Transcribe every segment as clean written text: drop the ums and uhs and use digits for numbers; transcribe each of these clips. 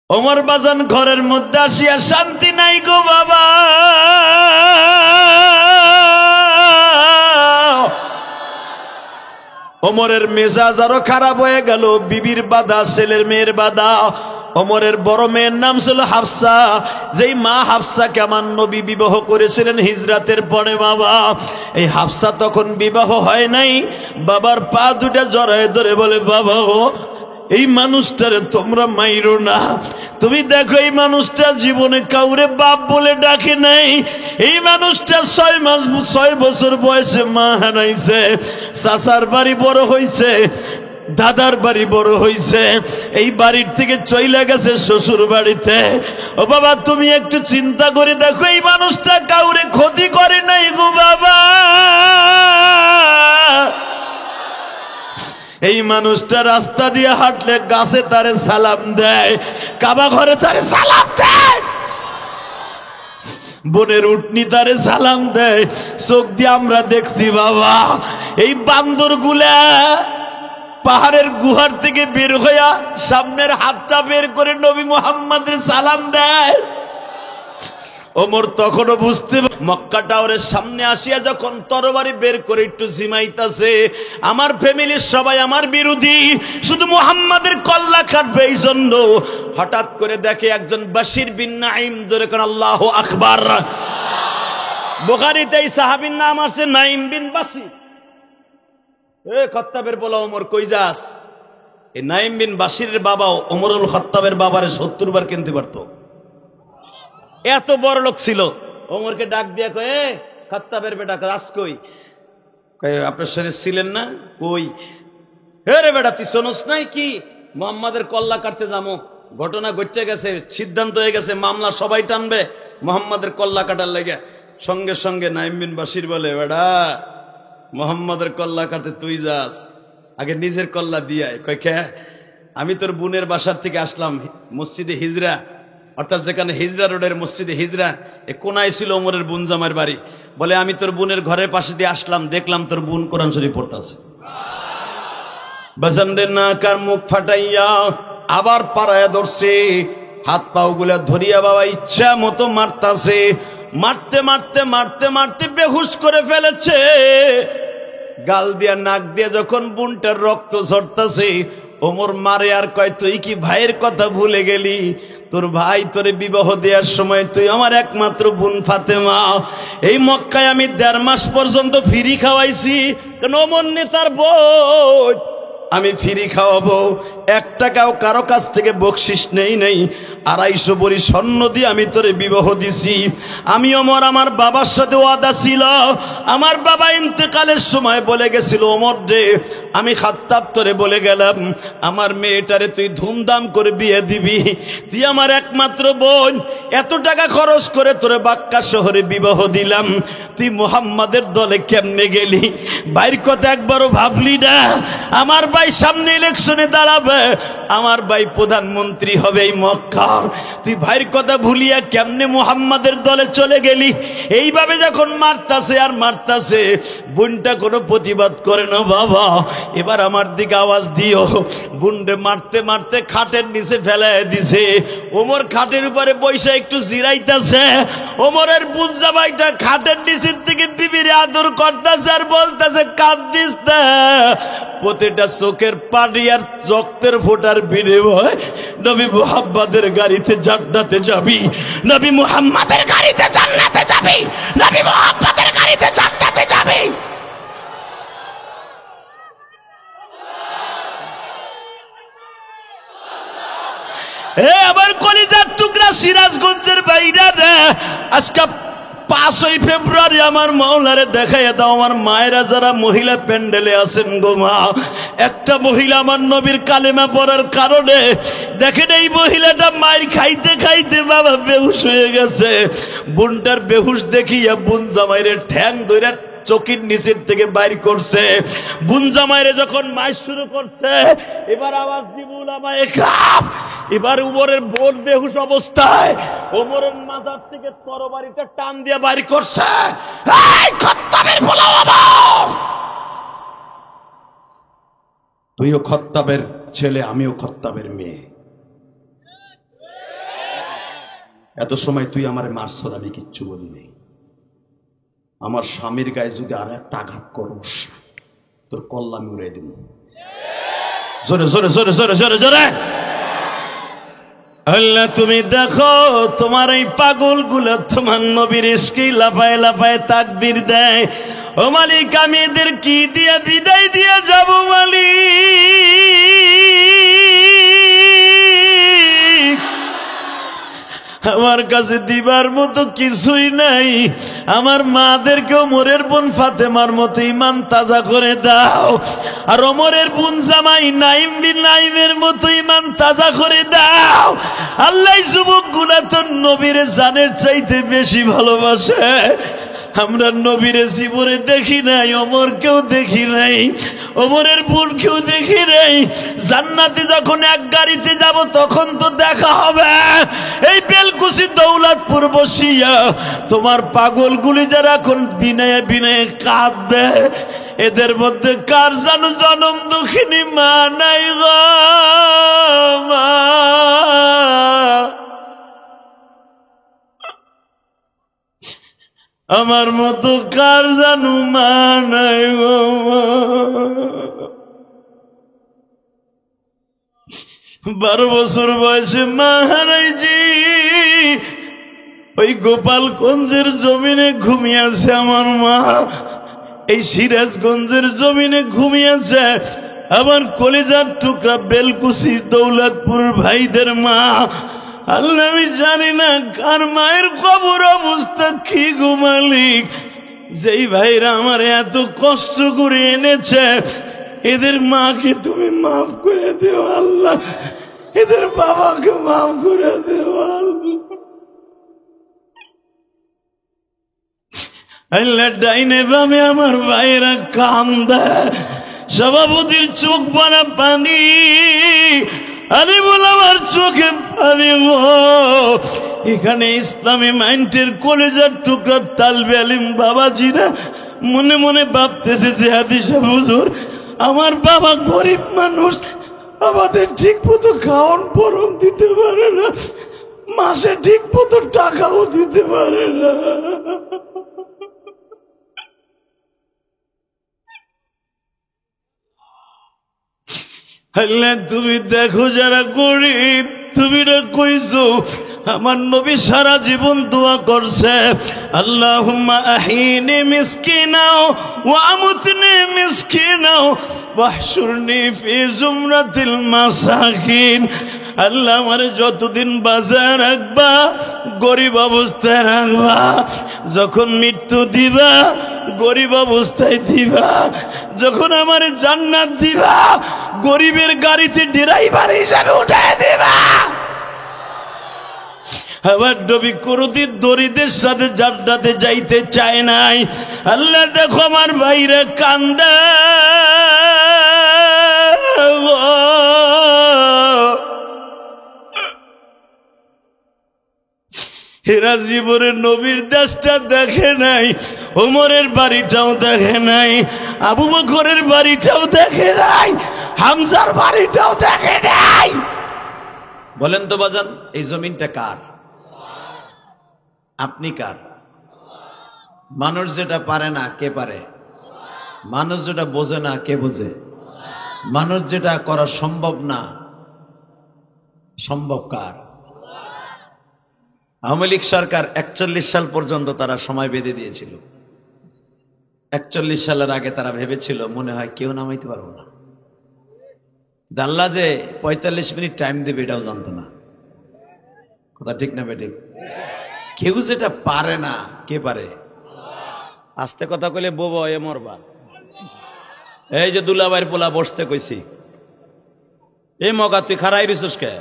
ওমর বাজান ঘরের মধ্যে আসিয়া শান্তি নাই গো বাবা। ওমরের মেজাজ আরো খারাপ হয়ে গেল, বিবির বাধা, ছেলের মেয়ের বাধা। ওমরের বড় মেয়ের নাম ছিল হাফসা, যেই মা হাফসাকে আমার নবী বিবাহ করেছিলেন হিজরাতের পরে। বাবা, এই হাফসা তখন বিবাহ হয় নাই। বাবার পা দুটা জড়ায় ধরে বলে, বাবা ও এই মানুষটারে তোমরা মাইরো না। তুমি দেখো এই মানুষটা জীবনে কাউরে বাপ বলে ডাকে নাই। এই মানুষটা 6 বছর বয়সে মা হারাইছে, চাচার বাড়ি বড় হইছে, দাদার বাড়ি বড় হইছে, এই বাড়ির থেকে চইলা গেছে শ্বশুর বাড়িতে। ও বাবা, তুমি একটু চিন্তা করে দেখো, এই মানুষটা কাউরে ক্ষতি করে নাই গো বাবা। এই মানুষটা রাস্তা দিয়ে হাঁটলে গাছে তারে সালাম দেয়, কাবা ঘরে তারে সালাম দেয়, বনের উটনি তারে সালাম দেয়। চোখ দিয়ে আমরা দেখছি বাবা। এই বান্দর গুলা পাহাড়ের গুহার থেকে বের হইয়া সামনের হাতটা বের করে নবী মুহাম্মদের সালাম দেয়। ওমর তখনও বুঝতে, মক্কা টাওয়ারের সামনে আসিয়া যখন তরবারি বের করে একটু ঝিমাইতাছে, আমার ফ্যামিলির সবাই আমার বিরোধী, শুধু মুহাম্মাদের কল্লা কাটবে এই জন্য। হঠাৎ করে দেখে একজন বাশির বিন নাইম, ধরে কোন আল্লাহু আকবার। বুখারীতে এই সাহাবীর নাম আছে নাইম বিন বাশির। এ খাত্তাবের বলা, ওমর কই যাস? এই নাইম বিন বাশিরের বাবা ওমরুল খাত্তাবের বাবারে 70 বার কিনতে পারতো, এত বড় লোক ছিল। ওমরকে ডাক দিয়া কয়, এ খাত্তাবের বেটা কাজ কই? আপনার সঙ্গে ছিলেন না? কই? হে রে বেটা, তুই শোনস নাই কি মুহাম্মাদের কল্লা কাটতে যাবো? ঘটনা ঘটে গেছে, সিদ্ধান্ত হয়ে গেছে, মামলা সবাই টানবে মুহাম্মাদের কল্লা কাটার লেগে। সঙ্গে সঙ্গে নাইম বিন বাশির বলে, বেটা মুহাম্মাদের কল্লা কাটতে তুই যাস, আগে নিজের কল্লা দিয়ায়। কয় কে? আমি তোর বোনের বাসার থেকে আসলাম মসজিদে হিজরা, অর্থাৎ যেখানে হিজরা রোডের মসজিদে হিজরা, এ কোনায় ছিল ওমরের বোন জামাইয়ের বাড়ি। বলে আমি তোর বোনের ঘরের পাশে দিয়ে আসলাম, দেখলাম তোর বোন কোরআন শরীফ পড়তাছে। বাজানদের নাকার মুখ ফাটাইয়া আবার পাড়ায় ধরছে, হাত পাও গুলা ধরিয়া বাবা ইচ্ছা মতো মারতাছে। মারতে মারতে মারতে মারতে বেহুশ করে ফেলেছে। গাল দিয়া নাক দিয়া যখন বোনটার রক্ত ঝরতাছে, ওমর মারে আর কয়, তুই কি ভাইয়ের কথা ভুলে গেলি? তোর ভাই তোরে বিবাহ দেওয়ার সময় তুই আমার একমাত্র বোন ফাতেমা। এই মক্কায় আমি 1.5 মাস পর্যন্ত ফ্রি খাওয়াইছি, কেন ওমর নেতার বউ আমি ফ্রি খাওয়াবো। 1 টাকাও কারো কাছ থেকে বকশিস নেই। 250 ভরি স্বর্ণ দিয়ে আমি তোরে বিবাহ দিছি। আমি ওমর আমার বাবার সাথে ওয়াদা ছিল, আমার বাবা ইন্তেকালের সময় বলে গেছিল, ওমর রে আমি খাত্তাব তোরে বলে গেলাম, আমার মেয়েটারে তুই ধুমধাম করে বিয়ে দিবি, তুই আমার একমাত্র বোন, এত টাকা খরচ করে তোরে বাক্কা শহরে বিবাহ দিলাম, তুই মুহাম্মাদের দলে কেমনে গেলি? ভাইয়ের কথা একবারও ভাবলি না? আমার ভাই সামনে ইলেকশনে দাঁড়াবে, আমার ভাই প্রধানমন্ত্রী হবে এই মক্কার, তুই ভাইয়ের কথা ভুলিয়া কেমনে মুহাম্মাদের দলে চলে গেলি? এইভাবে যখন মারতাছে আর মারতাছে, বোনটা কোনো প্রতিবাদ করে না। বাবা এবার আমার দিকে আওয়াজ দিও। বোনরে মারতে মারতে খাটের নিচে ফেলায় দিছে। ওমর খাটের উপরে বৈশা একটু জিরাইতাছে। ওমরের বোন জামাইটা খাটের নিচের থেকে বিবিরে আদর করতেছে আর বলতেছে, কাঁদিস না, প্রতিটা চোখের পানি আর রক্তের ফোঁটার বিনিময় নবী মুহাম্মাদের গাড়িতে জান্নাতে যাবি, নবী মুহাম্মাদের গাড়িতে জান্নাতে যাবি, নবী মুহাম্মাদের গাড়িতে জান্নাতে যাবি। এ আমার কলিজার টুকরা সিরাজগঞ্জের বাইরা রে, আজকে 5ই ফেব্রুয়ারি আমার মাওলারে দেখাইয়া দাও। আমার মায়েরা যারা মহিলা প্যান্ডেলে আছেন গো মা, একটা মহিলা আমার নবীর কালেমা পড়ার কারণে দেখেন এই মহিলাটা মায়ের খাইতে খাইতে বাবা বেহুশ হয়ে গেছে। বোনটার বেহুশ দেখিয়া বোন জামাইরে ঠ্যাং ধইরা চকির নিচের থেকে বাইর করছে। বোন জামাইরে যখন মাইর শুরু করছে, এবার আওয়াজ দিব উলামায়ে কেরাম, এবার উমরের বোন বেহুশ অবস্থায় ওমরের মাজার থেকে তরবারিটা টান দিয়ে বাইর করছে। এই খাত্তাবের পোলাও আমার, তুইও খাত্তাবের ছেলে, আমিও খাত্তাবের মেয়ে। এত সময় তুই আমারে মারছ, আমি কিচ্ছু বলিনি। আমার স্বামীর গায়ে যদি আর একটা আঘাত করস, তোর কল্লা আমি উড়াই দিব। জোরে জোরে জোরে জোরে জোরে জোরে। আল্লাহ তুমি দেখো তোমার এই পাগল গুলো তোমার নবীর ইশকে লাফায় লাফায় তাকবীর দেয়। ও মালিক, আমি এদের কি দিয়ে বিদায় দিয়ে যাব মালিক? আমার কাছে দিবার মতো কিছুই নাই। আমার মাদেরকেও ওমরের বোন ফাতেমার মতো ইমান তাজা করে দাও, আর ওমরের বোন জামাই নাইম বিন নাইমের মতো ইমান তাজা করে দাও। আল্লাহ যুবক গুলা তো নবীরে জানের চাইতে বেশি ভালোবাসে। আমরা নবীরে জীবনে দেখি নাই, ওমরকেও দেখি নাই, ওমরের বোনকেও দেখি নাই। জান্নাতে যখন এক গাড়িতে যাব তখন তো দেখা হবে। এই বেলকুচি দৌলতপুর বসিয়া তোমার পাগলগুলি যারা এখন বিনয়ে বিনয়ে কাঁদবে, এদের মধ্যে কার জানো জনম দুঃখিনী মা নাই গো মা? আমার মতো কার জানু মা নাই গো মা? 12 বছর বয়সে মা হারাইছি। ওই গোপালগঞ্জের জমিনে ঘুমিয়েছে আমার মা, এই সিরাজগঞ্জের জমিনে ঘুমিয়েছে আমার কলিজার টুকরা বেলকুচির দৌলতপুর ভাইদের মা। আল্লাহ আমি জানি না কার মায়ের কবর অবস্থা কি গো মালিক। যেই ভাইরা আমার এত কষ্ট করে এনেছে, এদের মাকে তুমি মাফ করে দিও আল্লাহ, এদের বাবাকে মাফ করে দিও আল্লাহ। আল্লাহ ডাইনে বামে আমার ভাইরা কান্দে, সভাপতির চোখ বানা পানি। আরে বল আমার চোখে পানি গো। এখানে ইসলামী মাইন্ডের কলেজার টুকরা তালবে আলিম বাবাজিরা মনে মনে ভাবতেছে যে হাদিসা হুজুর আমার বাবা গরিব মানুষ, আমাদের ঠিক মতো খাওয়ান পরম দিতে পারে না, মাসে ঠিক মতো টাকাও দিতে পারে না। আল্লাহ তুমি দেখো যারা গরিব, তুমি না কইছো আমার নবী সারা জীবন দোয়া করছে, আল্লাহুম্মা আহিনি মিসকিনাও ওয়া আমুতনি মিসকিনাও ওয়াহশুরনি ফি জুমরাতিল মাসাকিন। আল্লাহ আমারে যতদিন বাঁচায় রাখবা গরিব অবস্থায় রাখবা, যখন মৃত্যু দিবা গরিব অবস্থায় দিবা, যখন আমারে জান্নাত দিবা গরিবের গাড়িতে ড্রাইভার হিসাবে উঠায় দিবা। আবার নবী কোনদিন দরিদ্রের সাথে জান্নাতে যাইতে চায় নাই। আল্লাহ দেখো আমার ভাইরা কান্দে, এরা জীবনের নবীর দেশটা দেখে নাই, ওমরের বাড়িটাও দেখে নাই, আবু বকরের বাড়িটাও দেখে নাই, হামজার বাড়িটাও দেখে নাই। বলেন তো বাজান, এই জমিনটা কার? আপনি কার? মানুষ যেটা পারে না কে পারে? মানুষ যেটা বোঝে না কে বোঝে? মানুষ যেটা করা সম্ভব না সম্ভব কার? আওয়ামী লীগ সরকার 41 সাল পর্যন্ত তারা সময় বেঁধে দিয়েছিল। 41 সালের আগে তারা ভেবেছিল মনে হয় কেউ নামাইতে পারবো না। আল্লাহ যে 45 মিনিট টাইম দেবে এটাও জানতো না। কথা ঠিক না বেঠিক? কেউ যেটা পারে না কে পারে? আস্তে কথা কইলে বোবা এ মরবা। এই যে দুলাভাইয়ের পোলা বসতে কইছি, এই মগা তুই খারাই রিসোস কে?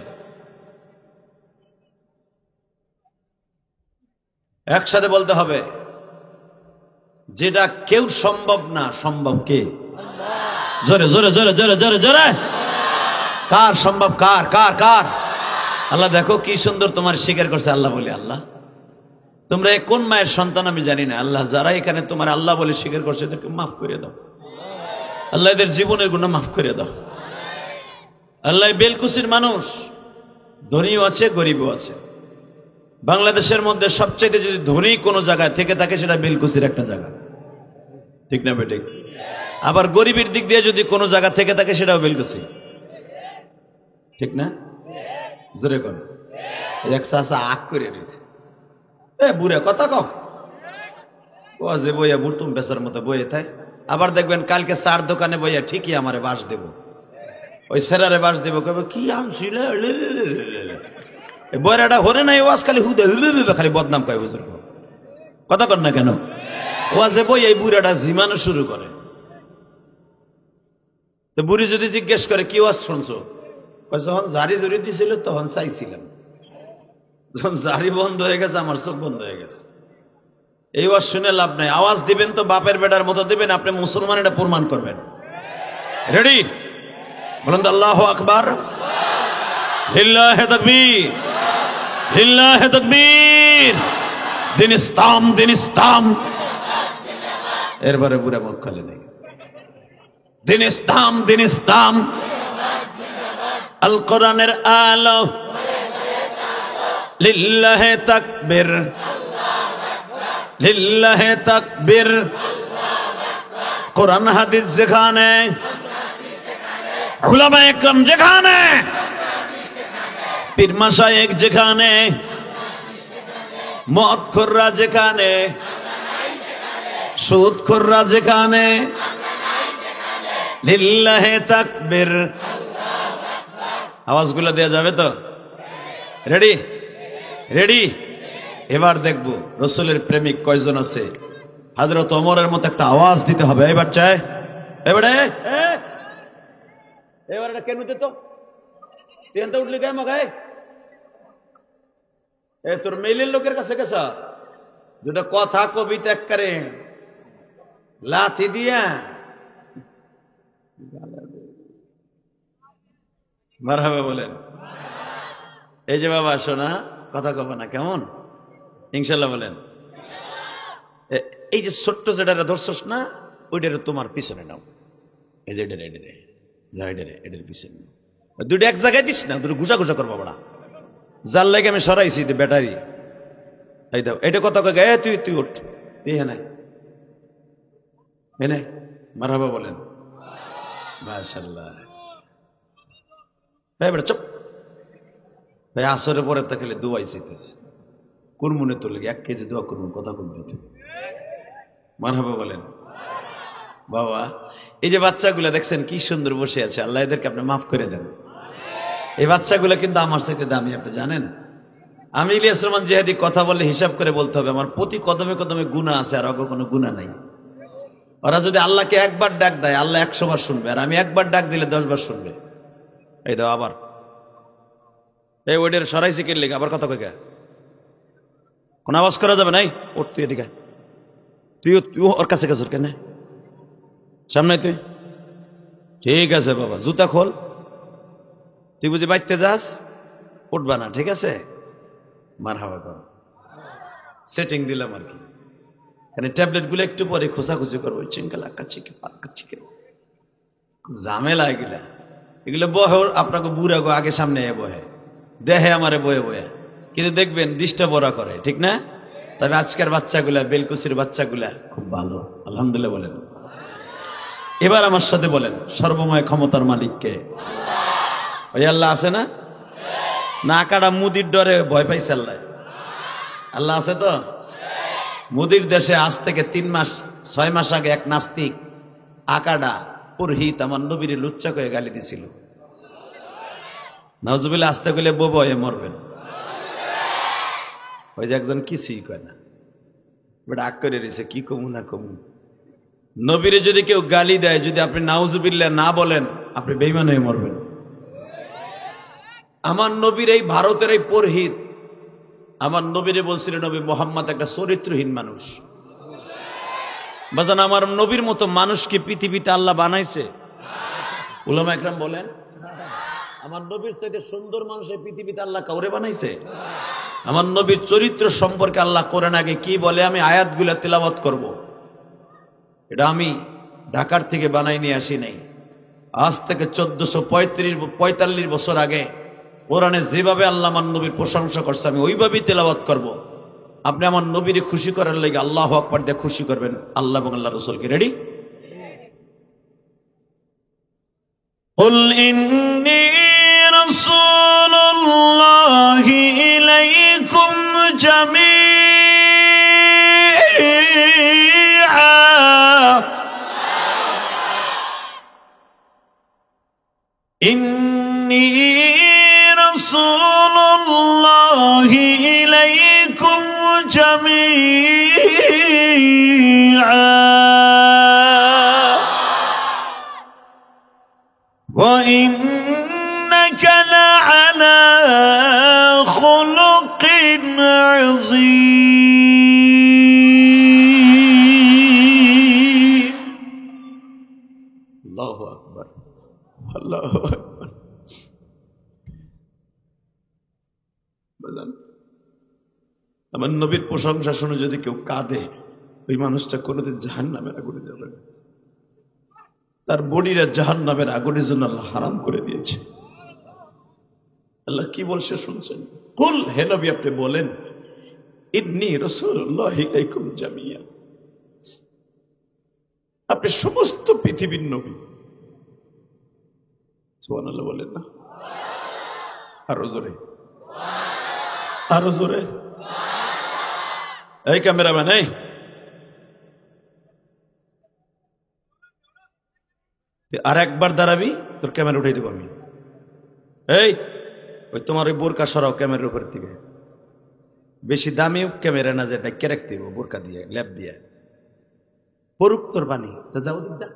একসাথে বলতে হবে, যেটা কেউ সম্ভব না সম্ভব কে? জোরে জোরে জোরে জোরে জোরে জোরে। কার সম্ভব? কার কার কার? আল্লাহ দেখো কি সুন্দর তোমার স্বীকার করছে। আল্লাহ বলে, আল্লাহ তোমরা কোন মায়ের সন্তান আমি জানি না, আল্লাহ যারা এখানে তোমার আল্লাহ বলে স্বীকার করছে এদেরকে মাফ করে দাও। আল্লাহ এদের জীবনের গুনাহ মাফ করে দাও। আল্লাহ বেলকুচির মানুষ ধনীও আছে গরিবও আছে, বাংলাদেশের মধ্যে সবচেয়ে যদি ধনী কোনো জায়গায় থেকে থাকে সেটা বেলকুচির একটা জায়গা, ঠিক না বেঠিক? আবার গরিবের দিক দিয়ে যদি কোনো জায়গা থেকে থাকে সেটাও বেলকুচি, ঠিক না? জোরে কর। এক চাষা আগ করে রয়েছে, বুড়ে কথা কম ও যে বইয়া বুড়তুম বেচার মতো বইয়ে থাই। আবার দেখবেন কালকে চার দোকানে বইয়া ঠিকই আমারে বাস দেব, ওই সেরারে বাস দেব, কবে কি আনছিল বইরাটা হরে নাই, ওয়াজ খালি হুদে খালি বদনাম কয় হুজুর, কথা কর না কেন? ওয়াজে বই এই বুড়াটা জিমানো শুরু করে। তো বুড়ি যদি জিজ্ঞেস করে কি ওয়াজ শুনছো, যখন জারি জড়ি দিছিল তখন চাইছিলাম, যখন জারি বন্ধ হয়ে গেছে আমার চোখ বন্ধ হয়ে গেছে। এই ওয়াজ শুনে লাভ নাই। আওয়াজ দিবেন তো বাপের বেটার মতো দিবেন, আপনি মুসলমান এটা প্রমাণ করবেন। রেডি? বলেন তো আল্লাহু আকবার, লিল্লাহি তাকবীর, লিল্লাহি তাকবীর, দিন ইসলাম, দিন ইসলাম। এরবারে বুড়া মুখ খালি নেই, দিন ইসলাম, দিন ইসলাম। আল কোরআনের আলো, লিল্লাহি তাকবীর, লিল্লাহি তাকবীর। কোরআন হাদিস যেখানে, উলামা ইকরাম যেখানে, পীর মাশায়েখ যেখানে, মদখোররা যেখানে, সুদখোররা যেখানে, লিল্লাহি তাকবীর। আওয়াজগুলো দেয়া যাবে তো? রেডি? রেডি? এবার দেখবো রসুলের প্রেমিক কয়জন আছে। হযরত ওমরের মতো একটা আওয়াজ দিতে হবে। এবার চাই, এবারে এবার এটা কেন দিত? ট্রেন তো উঠলি গায়ে মাগায়, এ তোর মেইলের লোকের কাছে গেছা, যেটা কথা কবিতা করে লাথি দিয়া মারহাবা বলেন। এই যে বাবা শোনা, কথা কব না কেমন, ইনশাল্লাহ বলেন। এই যে ছোট্ট যেটা ধরছস না, ওইটারে তোমার পিছনে নাও। এই যে এডের এডেরে এডেরে এডের পিছনে নাও, দুটো এক জায়গায় দিস না, দুটো ঘুষা ঘুষা করবো বড়া। যার লাগে আমি সরাইছি ব্যাটারি, এই দাও এটা কত কে, তুই তুই উঠ, তুই হ্যাঁ নাই মারহাবা বলেন। মাশাআল্লাহ। ভাই বেটা চুপ ভাই, আসরে পরে তা খেলে দোয়াই চাইতেছে, কুরমুনে তোর লেগে 1 কেজি দোয়া করুন, কথা বলবি মারহাবা বলেন। বাবা এই যে বাচ্চাগুলা দেখছেন কি সুন্দর বসে আছে, আল্লাহ এদেরকে আপনি মাফ করে দেন। এই বাচ্চাগুলা কিন্তু আমার চাইতে দামি, আপনি জানেন। আমি ইলিয়াস রহমান জিহাদি কথা বললে হিসাব করে বলতে হবে, আমার প্রতি কদমে কদমে গুনাহ আছে, আর অগ কোনো গুনাহ নাই। ওরা যদি আল্লাহকে একবার ডাক দেয়, আল্লাহ 100 বার শুনবে, আর আমি একবার ডাক দিলে 10 বার শুনবে। এই দাও আবার, এই ওইটার সরাইছি কে লেগে আবার কথা কই, কোন আওয়াজ করা যাবে নাই। ওর তুই এদিকে, তুই ওর কাছে গেছ কেন, সামনে তুই, ঠিক আছে বাবা জুতা খোল, তুই বুঝি বাইতে যাস, উঠবা না, ঠিক আছে মারহাবা কর। সেটিং দিলাম আর কি, মানে ট্যাবলেট গুলো একটু পরে খোঁচাখুচি করবো, চিঙ্কালা কাচ্ছিকে পাচ্ছিকে, খুব ঝামেলা এগুলা। এগুলো বহে আপনাকে বুড়া গো আগে সামনে বহে, দেহে আমারে বয়ে বয়ে, কিন্তু দেখবেন ডিস্টার্ব ওরা করে, ঠিক না? তবে আজকের বাচ্চাগুলা, বেলকুচির বাচ্চাগুলা খুব ভালো, আলহামদুলিল্লাহ বলেন। এবার আমার সাথে বলেন, সর্বময় ক্ষমতার মালিককে? ওই আল্লাহ আছে না? না কাটা মুদির ডরে ভয় পাইছে আল্লাহ? আল্লাহ আছে তো? মুদির দেশে আজ থেকে 6 মাস আগে এক নাস্তিক আকাডা পুরহিত আমার নবীর লুচ্চা করে গালি দিছিল। নাউজুবিল্লাহ, আসতে গেলে বয়ে মরবেন। ওই যে একজন কিছুই কয় না, বেটা আগ করে রয়েছে, কি কমু না কমু। নবীরে যদি কেউ গালি দেয়, যদি আপনি নাউজুবিল্লাহ না বলেন, আপনি বেঈমান হয়ে মরবেন। আমার নবীর এই ভারতের এই পুরোহিত আমার নবীরে বলছিল, নবী মোহাম্মদ একটা চরিত্রহীন মানুষ। বাজান, আমার নবীর মতো মানুষ কি পৃথিবীতে আল্লাহ বানাইছে? উলামা একরাম বলেন, আমার নবীর চাইতে সুন্দর মানুষ এই পৃথিবীতে আল্লাহ কাউরে বানাইছে? আমার নবীর চরিত্র সম্পর্কে আল্লাহ কোরআন আগে কি বলে, আমি আয়াতগুলা তেলাওয়াত করব। এটা আমি ঢাকার থেকে বানাই নিয়ে আসি নাই, আজ থেকে 1445 বছর আগে কোরআনে যেভাবে আল্লাহ আমার নবীর প্রশংসা করছে আমি ওইভাবেই তেলাওয়াত করব। আপনি আমার নবীর খুশি করার লাগে আল্লাহু আকবার দিয়ে খুশি করবেন আল্লাহ এবং আল্লাহ রাসূলকে। রেডি? কুল ইন্নী রাসূলুল্লাহি ইলাইকুম জামিআ ইন্নী রাসূলুল্লাহি ইলাইকুম জামিআ ওয়া ইন্নাকা লা'আলা খুলুকিন আযীম। আল্লাহু আকবার, আল্লাহু আকবার। আমার নবীর প্রশংসা শুনে যদি কেউ কাঁদে ওই মানুষটা কোনোদিন জাহান্নামের আগুনে যাবে না। তার বডিরা জাহান্নামের আগুনের জন্য আল্লাহ হারাম করে দিয়েছে। আল্লাহ কি বলছে শুনছেন? কুল, হে নবী আপনি বলেন, ইন্নী রাসূলুল্লাহি ইলাইকুম জামিআ, আপনি সমস্ত পৃথিবীর নবী। সুবহানাল্লাহ বলেন না? আরো জোরে, আরো জোরে। এই ক্যামেরাম্যান, এই আর একবার দাঁড়াবি তোর ক্যামেরা উঠাই দেবো আমি। এই ওই তোমার ওই বোরকা সরাও ক্যামেরার উপর থেকে। বেশি দামি ক্যামেরা না, যেটা কে রাখতে দেবো বোরকা দিয়ে ল্যাপ দিয়ে পড়ুক তোর বাণী। তো যাও যা,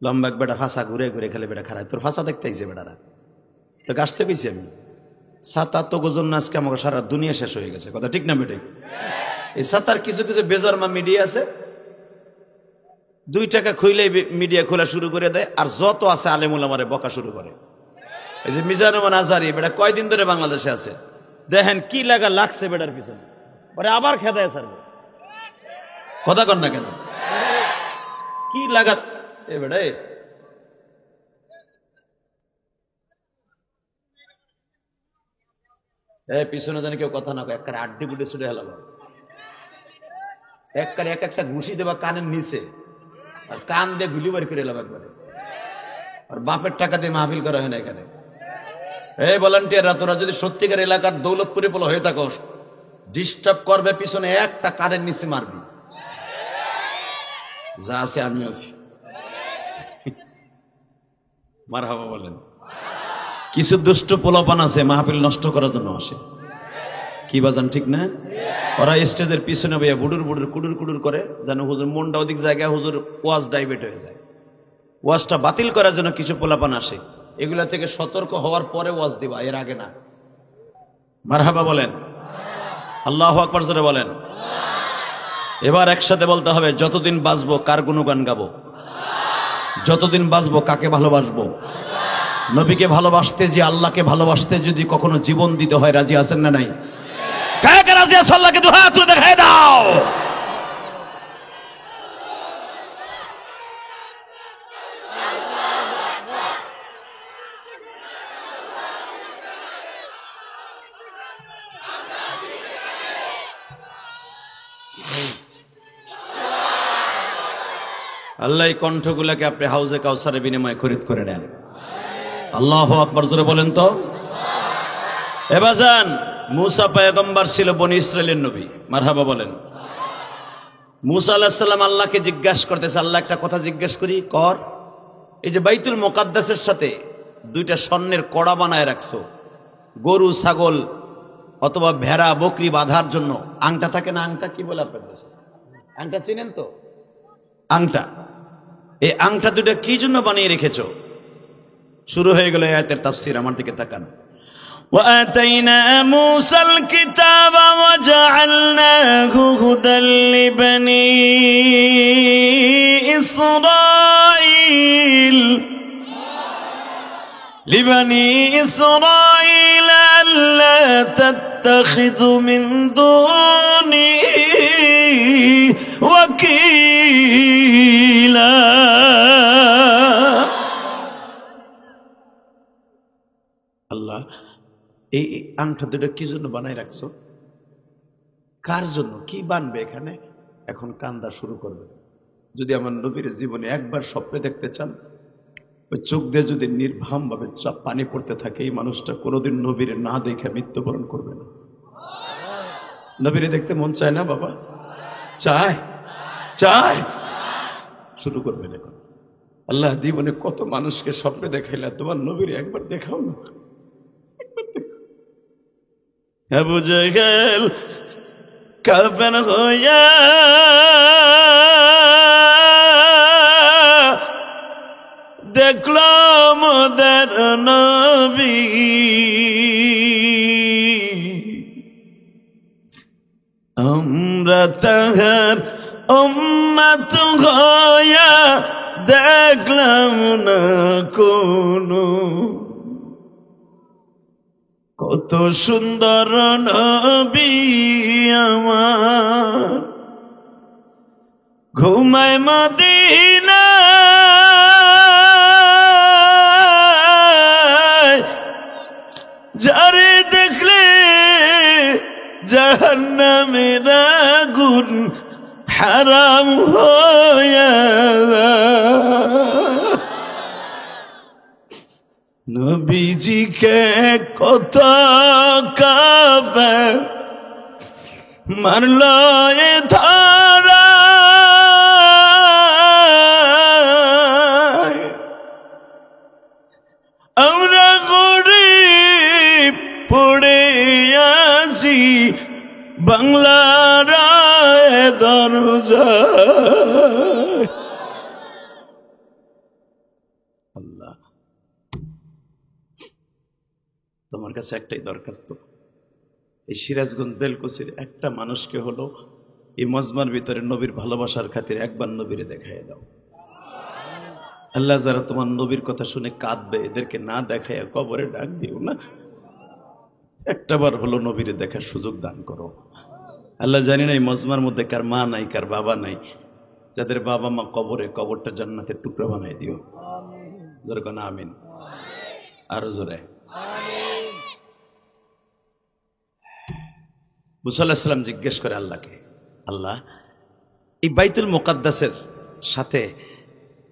লম্বা এক বেটা ফাঁসা ঘুরে ঘুরে খেলে বেটা খারাপ তোর ফাঁসা দেখতে আইছে বেটারা। তো গাছতে পেয়েছি আমি সাতার তো গোজন না, আজকে আমাকে সারা দুনিয়া শেষ হয়ে গেছে। কথা ঠিক না বেটে? এই সাতার কিছু কিছু বেজরমা মিডিয়া আছে, 2 টাকা খুইলেই মিডিয়া খোলা শুরু করে দেয়, আর যত আছে আলেমুল আমারে বকা শুরু করে। এই যে মিজানুর রহমান আজহারী বেটা কয়দিন ধরে বাংলাদেশে আছে, দেখেন কি লাগা লাগছে বেটার পিছনে, পরে আবার খেদায় ছাড়বে। কথা কন না কেন? কি লাগা এ বেটা, পিছনে জানি কেউ কথা না কয়, একবারে আড্ডি বুড্ডি ছুটে হেলাবো, একবারে এক একটা ঘুষি দেবা কানের নিচে, আর কান দিয়ে গুলি বাড়ি করে এলাম একবারে। আর বাপের টাকা দিয়ে মাহফিল করা হয় না এখানে। এই ভলান্টিয়াররা, তোরা যদি সত্যিকার এলাকার দৌলতপুরে বলো হয়ে থাকো, ডিস্টার্ব করবে পিছনে একটা কানের নিচে মারবি। যা আছে আমি আছি। মারহাবা বলেন। কিছু দুষ্ট পোলাপান আছে মাহফিল নষ্ট করার জন্য আসে, কি বাজান ঠিক না? ওরা স্টেজের পিছনে বইয়া বুডুর বুডুর কুডুর কুডুর করে, যেন হুজুর মনটা ওদিক জায়গায়, হুজুর ওয়াজ ডাইভেট হয়ে যায়। ওয়াজটা বাতিল করার জন্য কিছু পোলাপান আসে, এগুলা থেকে সতর্ক হওয়ার পরে ওয়াজ দিবা, এর আগে না। মারহাবা বলেন, আল্লাহু আকবার জোরে বলেন। এবার একসাথে বলতে হবে, যতদিন বাঁচবো কার গুণগান গাবো, যতদিন বাঁচবো কাকে ভালোবাসবো। নবীকে ভালোবাসতে যে, আল্লাহকে ভালোবাসতে যদি কখনো জীবন দিতে হয়, রাজি আছেন না নাই? কাকে রাজি আছে? আল্লাহকে দুই হাত তুলে দেখায় দাও। আল্লাহ এই কণ্ঠগুলাকে আপনি হাউজে কাউসারের বিনিময়ে খরিদ করে নেন। আল্লাহু আকবার জোরে বলেন তো। এবার যান, মুসা পয়গম্বর ছিল বনি ইসরাইলের নবী। মারহাবা বলেন। মুসা আলাইহিস সালাম আল্লাহকে জিজ্ঞাসা করতেছে, আল্লাহ একটা কথা জিজ্ঞেস করি, কর। এই যে বাইতুল মুকাদ্দাসের সাথে 2টা স্বর্ণের কড়া বানায় রাখছো, গরু ছাগল অথবা ভেড়া বকরি বাঁধার জন্য আংটা থাকে না? আংটা কি বলে আপনার দেশে? আংটা চিনেন তো? আংটা, এই আংটা 2টা কি জন্য বানিয়ে রেখেছো? শুরু হয়ে গেল আয়াতের তাফসীর। আমার দিকে তাকান। وآتينا موسى الكتاب وجعلناه هدى لبني إسرائيل ألا تتخذوا من دوني وكيلا। আল্লাহ এই আংটা দুটো কি জন্য বানাই রাখছো? কার জন্য? কি বানবে এখানে? এখন কান্দা শুরু করবে। যদি আমার নবীর জীবনে একবার স্বপ্নে দেখতে চান, ওই চোখ দিয়ে যদি নির্ভাম ভাবে চাপ পানি পড়তে থাকে, এই মানুষটা কোনোদিন নবীর না দেখে মৃত্যুবরণ করবে না। নবীরে দেখতে মন চায় না বাবা? চায়, চায়। শুরু করবে দেখুন। আল্লাহ জীবনে কত মানুষকে স্বপ্নে দেখাইলা, তোমার নবীর একবার দেখাও না। আবু জাহেল কাফের হইয়া দেখলাম মোদের নবী, আমরা তাহার উম্মত হইয়া দেখলাম না কোনো। কত সুন্দর নবী আমার, ঘুমায় মদিনায়, যারে দেখলে জাহান্নামের আগুন হারাম হইয়া। নবীজিকে কত কাফের মারল এ ধরা, আমরা গরিব পড়ে আসি বাংলার দরজা। আল্লাহ, তোমার কাছে একটাই দরখাস্ত, এই সিরাজগঞ্জ বেলকুচির একটা মানুষকে হলো এই মজমার ভিতরে নবীর ভালোবাসার খাতির একবার নবীরে দেখাই দাও। আল্লাহ, যারা তোমার নবীর কথা শুনে কাঁদবে, এদেরকে না দেখায় কবরে ডাক দিও না, একটাবার হলো নবীরে দেখার সুযোগ দান করো। আল্লাহ, জানি না এই মজমার মধ্যে কার মা নাই, কার বাবা নাই, যাদের বাবা মা কবরে, কবরটা জান্নাতের টুকরা বানাই দিও। জোরে কোন আমিন, আরো জোরে। মুসা আলাইহিস সালাম জিজ্ঞেস করে আল্লাহকে, আল্লাহ, এই বাইতুল মুকাদ্দাসের সাথে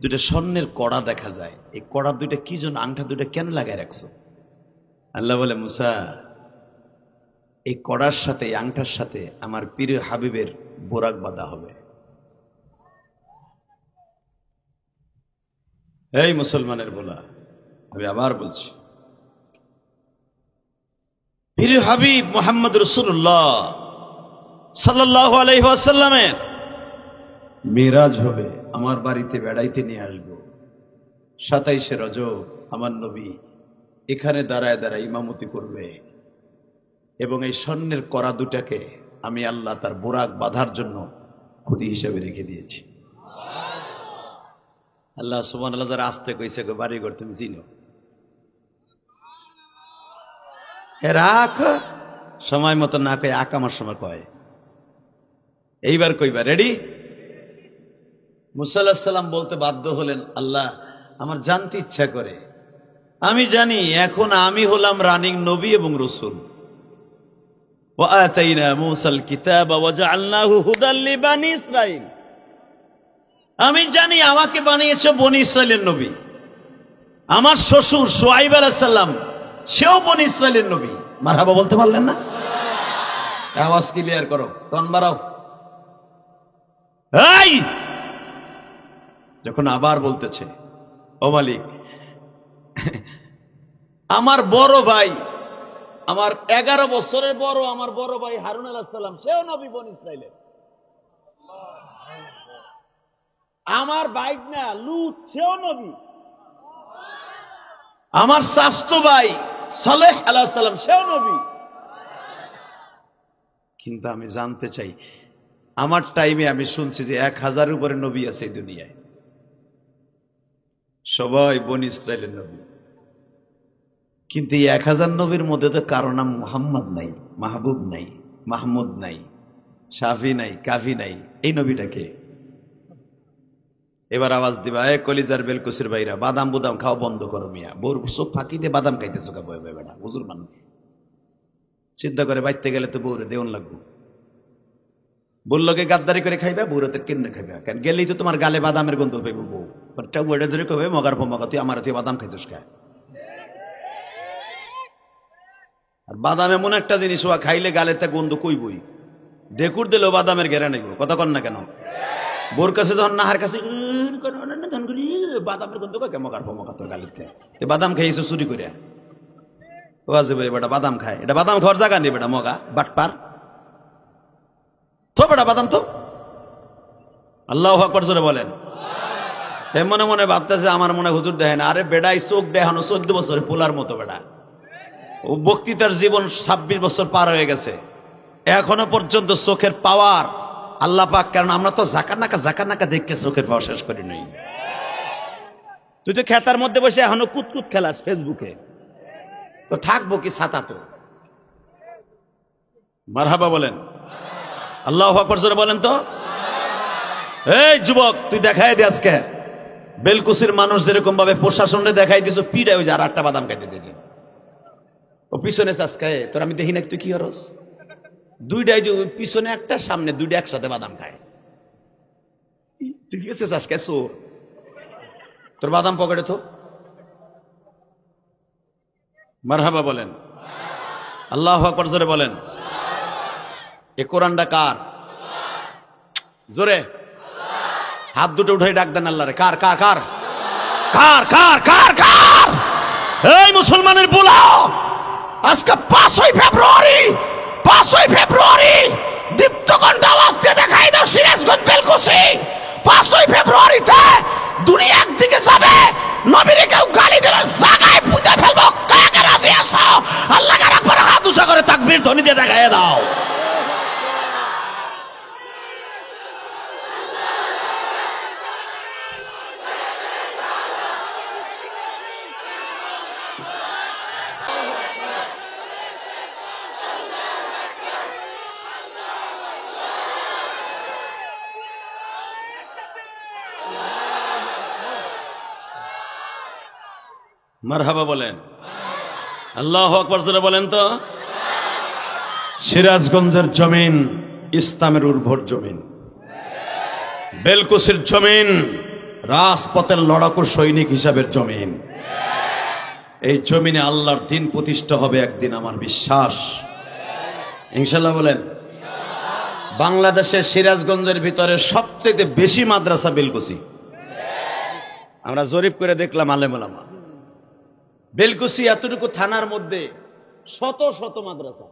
দুইটা স্বর্ণের কড়া দেখা যায়, এই কড়া দুইটা কি জন্য, আংটা দুইটা কেন লাগাই রাখছো? আল্লাহ বলে, মুসা, এই কড়ার সাথে, এই আংটার সাথে আমার প্রিয় হাবিবের বোরাক বাঁধা হবে। এই মুসলমানের বলা, আমি আবার বলছি, প্রিয় হাবিব মুহাম্মদ রাসূলুল্লাহ সাল্লাল্লাহু আলাইহি ওয়াসাল্লামের মিরাজ হবে, আমার বাড়িতে বেড়াইতে নিয়ে আসবো। 27শে রজব আমার নবী এখানে দাঁড়ায় দাঁড়ায় ইমামতি করবে, এবং এই স্বর্ণের কড়া দুটাকে আমি আল্লাহ তার বোরাক বাঁধার জন্য খুঁটি হিসেবে রেখে দিয়েছি। আল্লাহ সুবহানাল্লাহ, যারা আসতে কইছে বাড়ি ঘর তুমি চিনো, রাখ, সময় মতো না কয় আকামার সময় কয়, এইবার কইবা রেডি। মুসা আলাইহিস সালাম বলতে বাধ্য হলেন, আল্লাহ, আমার জানতে ইচ্ছা করে, আমি জানি এখন আমি হলাম রানিং নবী এবং রসুল। ওয়া আতাইনা মূসাল কিতাবা ওয়া জাআলনাহু হুদাল লিবানি ইসরাঈল, আমি জানি আমাকে বানিয়েছে বনি ইসরাইলের নবী। আমার শ্বশুর শুআয়ব আলাইহিস সালাম, সেও বনি ইসরাইলের নবী। মারহাবা বলতে পারলেন না? আওয়াজ ক্লিয়ার করো, টন বাড়াও। এই যখন আবার বলতেছে, ও মালিক, আমার বড় ভাই, আমার 11 বছরের বড়, আমার বড় ভাই হারুন আলাইহিস সালাম, সেও নবী বনি ইসরাইলের। আমার ভাইগনা লূত, সেও নবী। আমার চাচতো ভাই সালেহ আলাইহিস সালাম, সেও নবী। কিন্তু আমি জানতে চাই, আমার টাইমে আমি শুনছি যে 1000 উপরে নবী আছে এই দুনিয়ায়, সবাই বনি ইসরাইলের নবী। কিন্তু এই 1000 নবীর মধ্যে তো কারো নাম মুহাম্মদ নাই, মাহবুব নাই, মাহমুদ নাই, শাফি নাই, কাফি নাই। এই নবীটাকে এবার আওয়াজ দিবা, এ কলিজার বেলকুসির ভাইরা, বাদাম বুদাম খাওয়া বন্ধ করো মিয়া, বোর চোখ ফাঁকি দিয়ে বাদাম খাইতেছো কা বয়ে বেটা, হুজুর মানুষ। চিন্তা করে বাইতে গেলে তো বউরে দেওয়ান লাগবো। বললোকে গাদ্দারি করে খাইবা, বউরে কেমনে খাইবা? কেন গেলেই তো তোমার গালে বাদামের গন্ধ পাইব বউ। ওটা ধরে কবে মগার ফমগা তুই আমার তুই বাদাম খাইছিস খায়। আর বাদাম এমন একটা জিনিস ওয়া খাইলে গালে তা গন্ধ কইবই, ডেকুর দিলেও বাদামের ঘেরা নেব। কথা কন না কেন? বোর কাছে যখন নাহার কাছে বাদামের গন্ধ মগার ফমগা তোর গালিতে বাদাম খাইছো চুরি করে। ও আছে ভাই বেটা বাদাম খায়, এটা বাদাম খাওয়ার জায়গা নেই বেটা মগা বাটপার তো বেটা বাদাম তো। আল্লাহু আকবার জোরে বলেন। মনে মনে ভাবতেছে আমার মনে হুজুর দেখেন, আরে বেড়াই চোখ দেখানো 14 বছর পোলার মতো বেড়া। ও বক্তৃতার জীবন 26 বছর পার হয়ে গেছে, এখনো পর্যন্ত চোখের পাওয়ার আল্লাহ পাক, কারণ আমরা তো জাকার নাকা দেখে চোখের পাওয়ার শেষ করি নাই। তুই তো খেতার মধ্যে বসে এখনো কুতকুত খেলাস ফেসবুকে, তো থাকবো কি ছাতা? তো মারহাবা বলেন, আল্লাহু আকবার জোরে বলেন তো। এই যুবক তুই দেখাই দে আজকে বেলকুচির মানুষ যেরকম ভাবে প্রশাসনে দেখাই দিছ, পিড়ে ওই যে আর 8টা বাদাম খাইতে দিয়েছে ও পিছনে আজকে তোর আমি দেখি না তুই কি করস? দুইটাই যে পিছনে একটা সামনে দুইটা একসাথে বাদাম খায়। তুই কি করছিস আজকে? চোর, তোর বাদাম পকেটে তো। মারহাবা বলেন, আল্লাহু আকবার জোরে বলেন। এ কোরআনটা কার? জোরে হাত দুটো উঠাই ডাক দেন আল্লাহরে। কার কার কার কার কার কার কার? এই মুসলমানের বুলাও, আজকে 5ই ফেব্রুয়ারি দীপ্তকণ্ঠ আওয়াজ দিয়ে দেখাই দাও সিরাজগঞ্জ বেলকুচি। 5ই ফেব্রুয়ারিতে দুনিয়া একদিকে যাবে, নবীরে কেউ গালি দিলে জায়গায় পুঁতে ফেলবো। কাকে রাজি আছো? আল্লাহকে একবার হাত উঁচা করে তাকবীর ধ্বনি দিয়ে দেখাই দাও। মারহাবা বলেন, আল্লাহু আকবার জোরে বলেন তো। সিরাজগঞ্জের জমিন ইসলামের উর্বর জমিন, বেলকুচির জমিন রাজপথের লড়াকু সৈনিক হিসাবের জমিন। এই জমিনে আল্লাহর দিন প্রতিষ্ঠা হবে একদিন, আমার বিশ্বাস। ইনশাআল্লাহ বলেন। বাংলাদেশের সিরাজগঞ্জের ভিতরে সবচেয়ে বেশি মাদ্রাসা বেলকুচি। আমরা জরিপ করে দেখলাম আলেম ওলামা, বেলকুচি এতটুকু থানার মধ্যে শত শত মাদ্রাসা।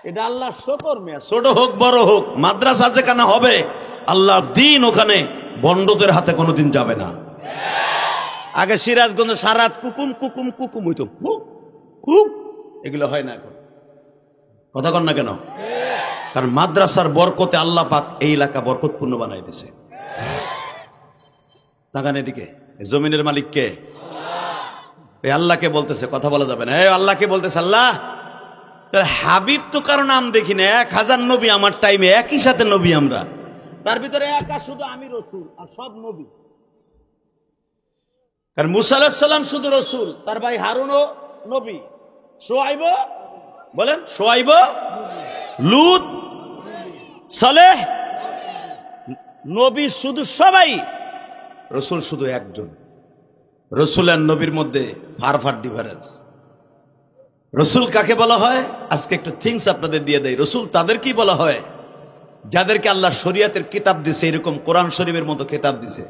এটা আল্লাহ শকর মেয়া, ছোট হোক বড় হোক মাদ্রাসা যেখানে হবে আল্লাহর দিন ওখানে বন্ডদের হাতে কোনোদিন যাবে না। আগে সিরাজগঞ্জে সারাত কুকুম কুকুম কুকুম হইতো, খুব এগুলো হয় না এখন। কথা কন না কেন? কারণ মাদ্রাসার বরকতে আল্লাহ পাক এই এলাকা বরকতপূর্ণ বানাই দিছে। তাকান এদিকে, জমিনের মালিক কে? আল্লাহকে বলতেছে, কথা বলা যাবে না। আল্লাহকে বলতেছে, আল্লাহ হাবিব তো কারো নাম দেখি না, 1000 নবী আমার টাইমে একই সাথে নবী আমরা, তার ভিতরে একা শুধু আমি রসুল আর সব নবী। কারণ মুসা আলাইহিস সালাম শুধু রসুল, তার ভাই হারুনও নবী, শুআয়ব বলেন, শুআয়ব, লূত, সালেহ নবী শুধু সবাই, রসুল শুধু একজন। রসুল আর নবীর মধ্যে ফার ডিফারেন্স। রসুল কাকে বলা হয়? আজকে একটু থিংস আপনাদের দিয়ে দেয়। রসুল তাদেরকেই বলা হয় যাদেরকে আল্লাহ শরীয়তের কিতাব দিছে, এরকম কোরআন শরীফের মতো কিতাব দিছে,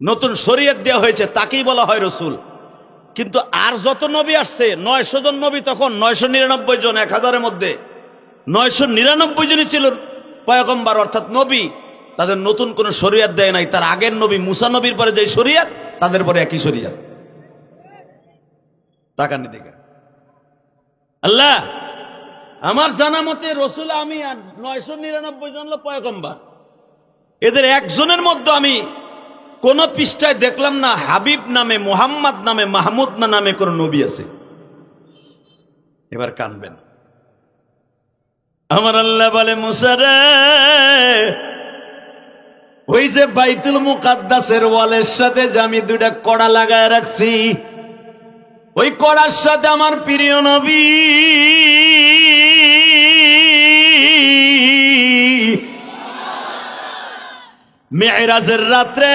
নতুন শরীয়ত দেওয়া হয়েছে, তাকেই বলা হয় রসুল। কিন্তু আর যত নবী আসছে, 900 জন নবী, তখন 999 জন, 1000-এর মধ্যে 999 জনই ছিল পয়গম্বর অর্থাৎ নবী। তাদের নতুন কোন শরীয়ত দেয় নাই। তার আগের নবী মুসা নবীর পরে যে শরীয়ত, তাদের পরে একই শরীয়ত। তাকানি দেখে আল্লাহ আমার জানা মতে রসুল আমি আর 999 জন হলো পয়গম্বর। এদের একজনের মধ্যে আমি কোন পৃষ্ঠায় দেখলাম না হাবিব নামে, মোহাম্মদ নামে, মাহমুদ নামে কোন নবী আছে। এবার কানবেন। আমার আল্লাহ বলে, মুসা রে, ওই যে বাইতুল মুকাদ্দাসের ওয়ালের সাথে যে আমি 2টা কড়া লাগায় রাখছি, ওই কড়ার সাথে আমার প্রিয় নবী মেরাজের রাত্রে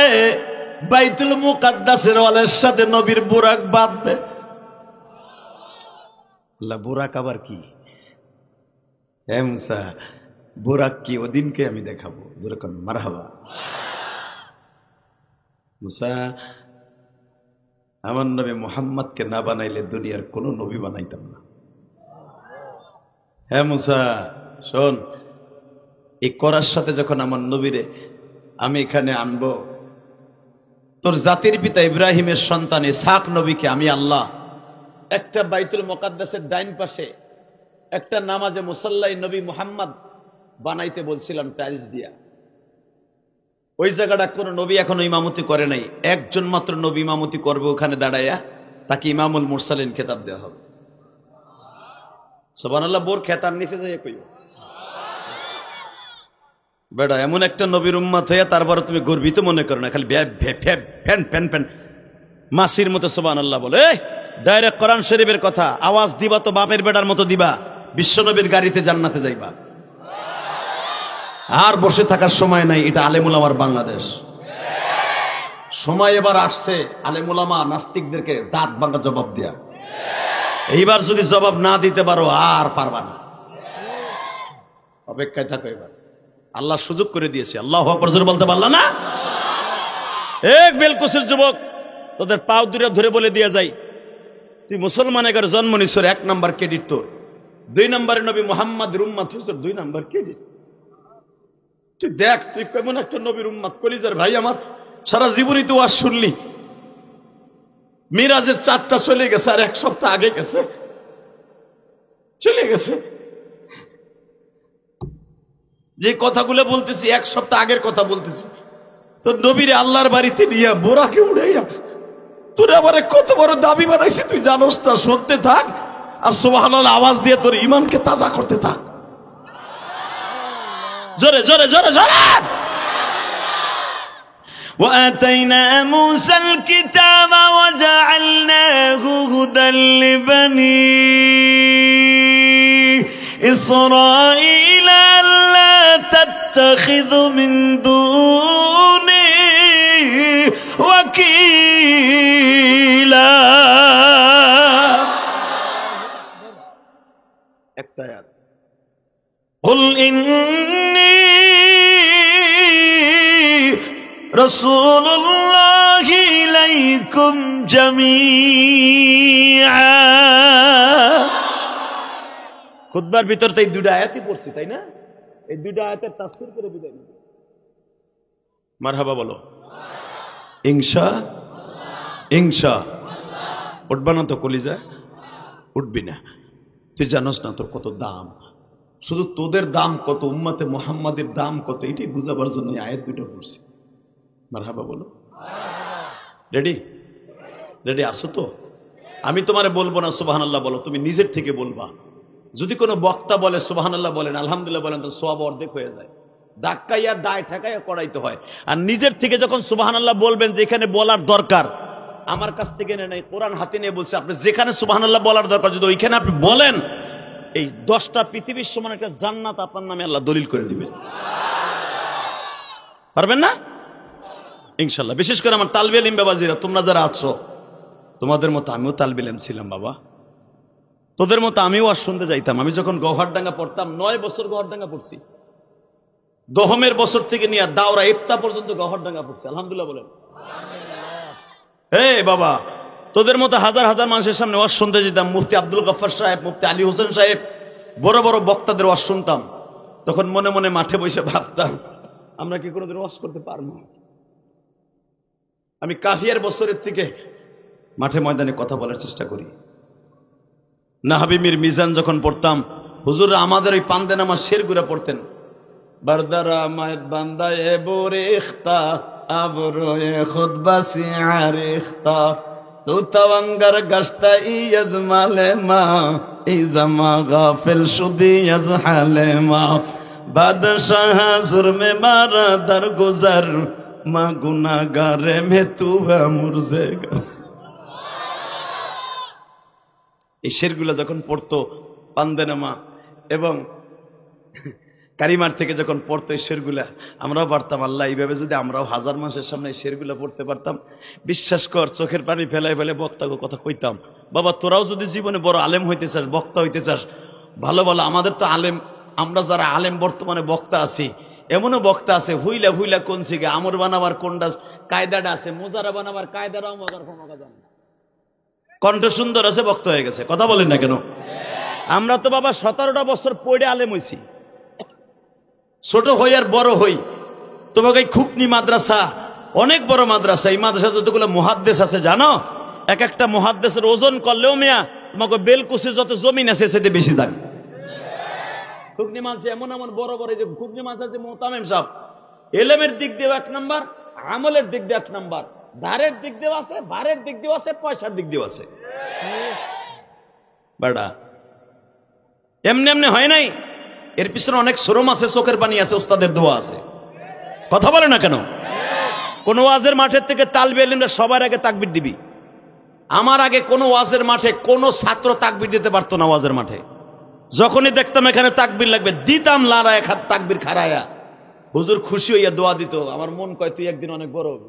বাইতুল মুকাদ্দাসের ওয়ালের সাথে নবীর বুরাক বাঁধবে। বুরাক আবার কি? হে মুসা, বুরাক কি ওদিনকে আমি দেখাবো। যেরকম মারহাবা। মুসা, আমার নবী মুহাম্মদকে না বানাইলে দুনিয়ার কোন নবী বানাইতাম না। হ্যাঁ মুসা শোন, এই করার সাথে যখন আমার নবীরে আমি এখানে আনবো, তোর জাতির পিতা ইব্রাহিমের সন্তান ইসহাক নবীকে আমি আল্লাহ একটা বাইতুল মুকাদ্দাসের ডাইন পাশে একটা নামাজে মুসাল্লাই নবী মুহাম্মদ বানাইতে বলছিলাম টাইলস দিয়া। ওই জায়গাটা কোন নবী এখনো ইমামতি করে নাই, একজন মাত্র নবী ইমামতি করবে ওখানে দাঁড়াইয়া, তাকে ইমামুল মুরসালিন খেতাব দেওয়া হবে। সুবহানাল্লাহ। বোর খেতার নিচে যাইয়া কইও বেটা, এমন একটা নবীর উম্মত হইয়া তারপরে তুমি গর্বিত মনে করো না, খালি ফ্যান ফ্যান ফ্যান মাসির মতো সুবহানাল্লাহ বলে। ডাইরেক্ট কোরআন শরীফের কথা, আওয়াজ দিবা তো বাপের বেটার মতো দিবা, বিশ্বনবীর গাড়িতে জান্নাতে যাইবা। আর বসে থাকার সময় নাই। এটা আলেমুলামার বাংলাদেশ। সময় এবার আসছে আলেমুলামা নাস্তিকদেরকে দাঁত ভাঙা জবাব দেয়া। এইবার যদি জবাব না দিতে পারো আর পারবা না, অপেক্ষায় থাকো। এবার আল্লাহ সুযোগ করে দিয়েছে। আল্লাহু আকবার জোরে বলতে পারলা না? এক বেলকুসের যুবক, তোদের পাও দুইটা ধরে বলে দিয়ে যাই, তুই মুসলমানের ঘরে জন্ম নিছর, 1 নাম্বার ক্রেডিট তোর। 2 নম্বরে নবী মুহাম্মদের উম্মত হইছ, 2 নাম্বার ক্রেডিট। তুই দেখ তুই কেমন একটা নবীর উম্মত। কলিজার ভাই আমার, সারা জীবনই তো ওয়াজ শুনলি, মিরাজের 4টা চলে গেছে আর 1 সপ্তাহ আগে গেছে, চলে গেছে। যে কথাগুলো বলতেছি 1 সপ্তাহ আগের কথা বলতেছি। তোর নবীরে আল্লাহর বাড়িতে নিয়ে বোরাকে উড়াইয়া তোর আবার কত বড় দাবি বানাইছে তুই জানোস না। শুনতে থাক আর সুবহানাল্লাহ আওয়াজ দিয়ে তোর ঈমানকে তাজা করতে থাক। জোরে জোরে জোরে জোরে। وآتينا موسى الكتاب وجعلناه هدى لبني إسرائيل ألا تتخذوا من دوني وكيلا। একটা আয়াত, قل إني رسول الله إليكم جميعا। খুতবার ভিতর তো এই 2টা আয়াতই পড়ছি, তাই না? এই 2টা আয়াতের তাফসীর করে বিদায় নিব। মারহাবা বলো। ইনশা ইনশা। উঠবা না তো কলিজা? উঠবি না। তুই জানোস না তোর কত দাম। শুধু তোদের দাম কত, উম্মতে মুহাম্মাদের দাম কত, এটাই বুঝাবার জন্য আয়াত 2টা পড়ছি। মারহাবা বলো। রেডি? রেডি আসো তো? আমি তোমারে বলবো না সুবহানাল্লাহ বলো, তুমি নিজের থেকে বলবা। যদি কোনো বক্তা বলে সুবহানাল্লাহ বলেন, আলহামদুলিল্লাহ বলেন, তো সওয়াব অর্ধেক হয়ে যায়। ধাক্কাইয়া দায় ঠেকাইয়া করাইতে হয়। আর নিজের থেকে যখন সুবহানাল্লাহ বলবেন, যেখানে বলার দরকার, আমার কাছ থেকে নেই, কোরআন হাতে নিয়ে বলছে, আপনি যেখানে সুবহানাল্লাহ বলার দরকার যদি ওইখানে আপনি বলেন, এই 10টা পৃথিবীর সমান একটা জান্নাত আপনার নামে আল্লাহ দলিল করে দিবেন। পারবেন না? ইনশাল্লাহ। বিশেষ করে আমার তালবে ইলম বাবাজিরা, তোমরা যারা আছো, তোমাদের মতো আমিও তালবে ইলম ছিলাম বাবা। তোদের মতো আমিও আর শুনতে যাইতাম। আমি যখন গওহারডাঙ্গা পড়তাম, 9 বছর গওহারডাঙ্গা পড়ছি। দহমের বছর থেকে নিয়ে দাওরা ইফতা পর্যন্ত গওহারডাঙ্গা পড়ছি। আলহামদুলিল্লাহ বলেন। হে বাবা, তোদের মতো হাজার হাজার মানুষের সামনে ওয়াজ শুনতে যেতাম। মুফতি আব্দুল গফফার সাহেব, মুফতি আলী হোসেন সাহেব, বড় বড় বক্তাদের ওয়াজ শুনতাম। তখন মনে মনে মাঠে বসে ভাবতাম, আমরা কি কোনোদিন ওয়াজ করতে পারবো? আমি কাফিয়ার বছরের থেকে মাঠে ময়দানে কথা বলার চেষ্টা করি। নাহাবি মির মিজান যখন পড়তাম, হুজুর আমাদের ওই পান্দে নামাজ শেরগুলা পড়তেন। বারদারা মায়ের বান্দা এ বোরেখতা আবরোয়ে খুতবা সিআরেখতা তো তাওয়াঙ্গার গাস্তা ইয়াদ মালে মা এই জামা গাফিল সুদি ইয়াজ হালে মা বাদশাহ জুরমে মারা দর গুজার মা গুনাহগারে মে তু মুরজেগার। এই শেরগুলা যখন পড়তো পান্দেনামা এবং কারিমার থেকে যখন পড়তো এই শেরগুলা, আমরাও পারতাম। আল্লাহ, এইভাবে যদি আমরাও হাজার মানুষের সামনে এই শেরগুলা পড়তে পারতাম, বিশ্বাস কর চোখের পানি ফেলাই ফেলে বক্তাকে কথা কইতাম, বাবা তোরাও যদি জীবনে বড় আলেম হইতে চাস, বক্তা হইতে চাস, ভালো ভালো আমাদের তো আলেম, আমরা যারা আলেম বর্তমানে বক্তা আছি, এমনও বক্তা আছে হুইলা হুইলা কোন থেকে আমর বানাবার কোনটা কায়দাটা আছে, মোজারা বানাবার কায়দাটাও মজার কোনো কথা জানে না। কণ্ঠ সুন্দর আছে, বক্তা হয়ে গেছে। কথা বলেন না কেন? আমরা তো বাবা 17টা বছর পড়ে আলেম হইছি, ছোট হই আর বড় হই। তোমাকে খুকনি মাদ্রাসা অনেক বড় মাদ্রাসা, এই মাদ্রাসা যতগুলো মুহাদ্দিস আছে জানো, এক একটা মুহাদ্দিসের ওজন করলেও মিয়া তোমাকে বেলকুচি যত জমিন আছে সেটা বেশি দামি। খুকনি মাছ এমন এমন বড় বড়, যে খুকনি মাছ আছে মোহতামিম সাহেব, এলেমের দিক দিয়ে 1 নাম্বার, আমলের দিক দিয়ে 1 নাম্বার, ধারের দিক দিয়ে আছে, ভারের দিক দিয়ে আছে, পয়সার দিক দিয়ে আছে। বেটা এমনি এমনি হয় নাই, এর পিছনে অনেক শ্রম আছে, চোখের পানি আছে, ওস্তাদের দোয়া আছে। কথা বলে না কেন? কোন ওয়াজের মাঠের থেকে তালবে ইলমিরা সবার আগে তাকবীর দিবি। আমার আগে কোন ওয়াজের মাঠে কোন ছাত্র তাকবীর দিতে পারতো না। ওয়াজের মাঠে যখনই দেখতাম এখানে তাকবীর লাগবে, দিতাম লারা এক হাত তাকবীর খাড়ায়া, হুজুর খুশি হইয়া দোয়া দিত। আমার মন কয় তুই একদিন অনেক বড় হবি।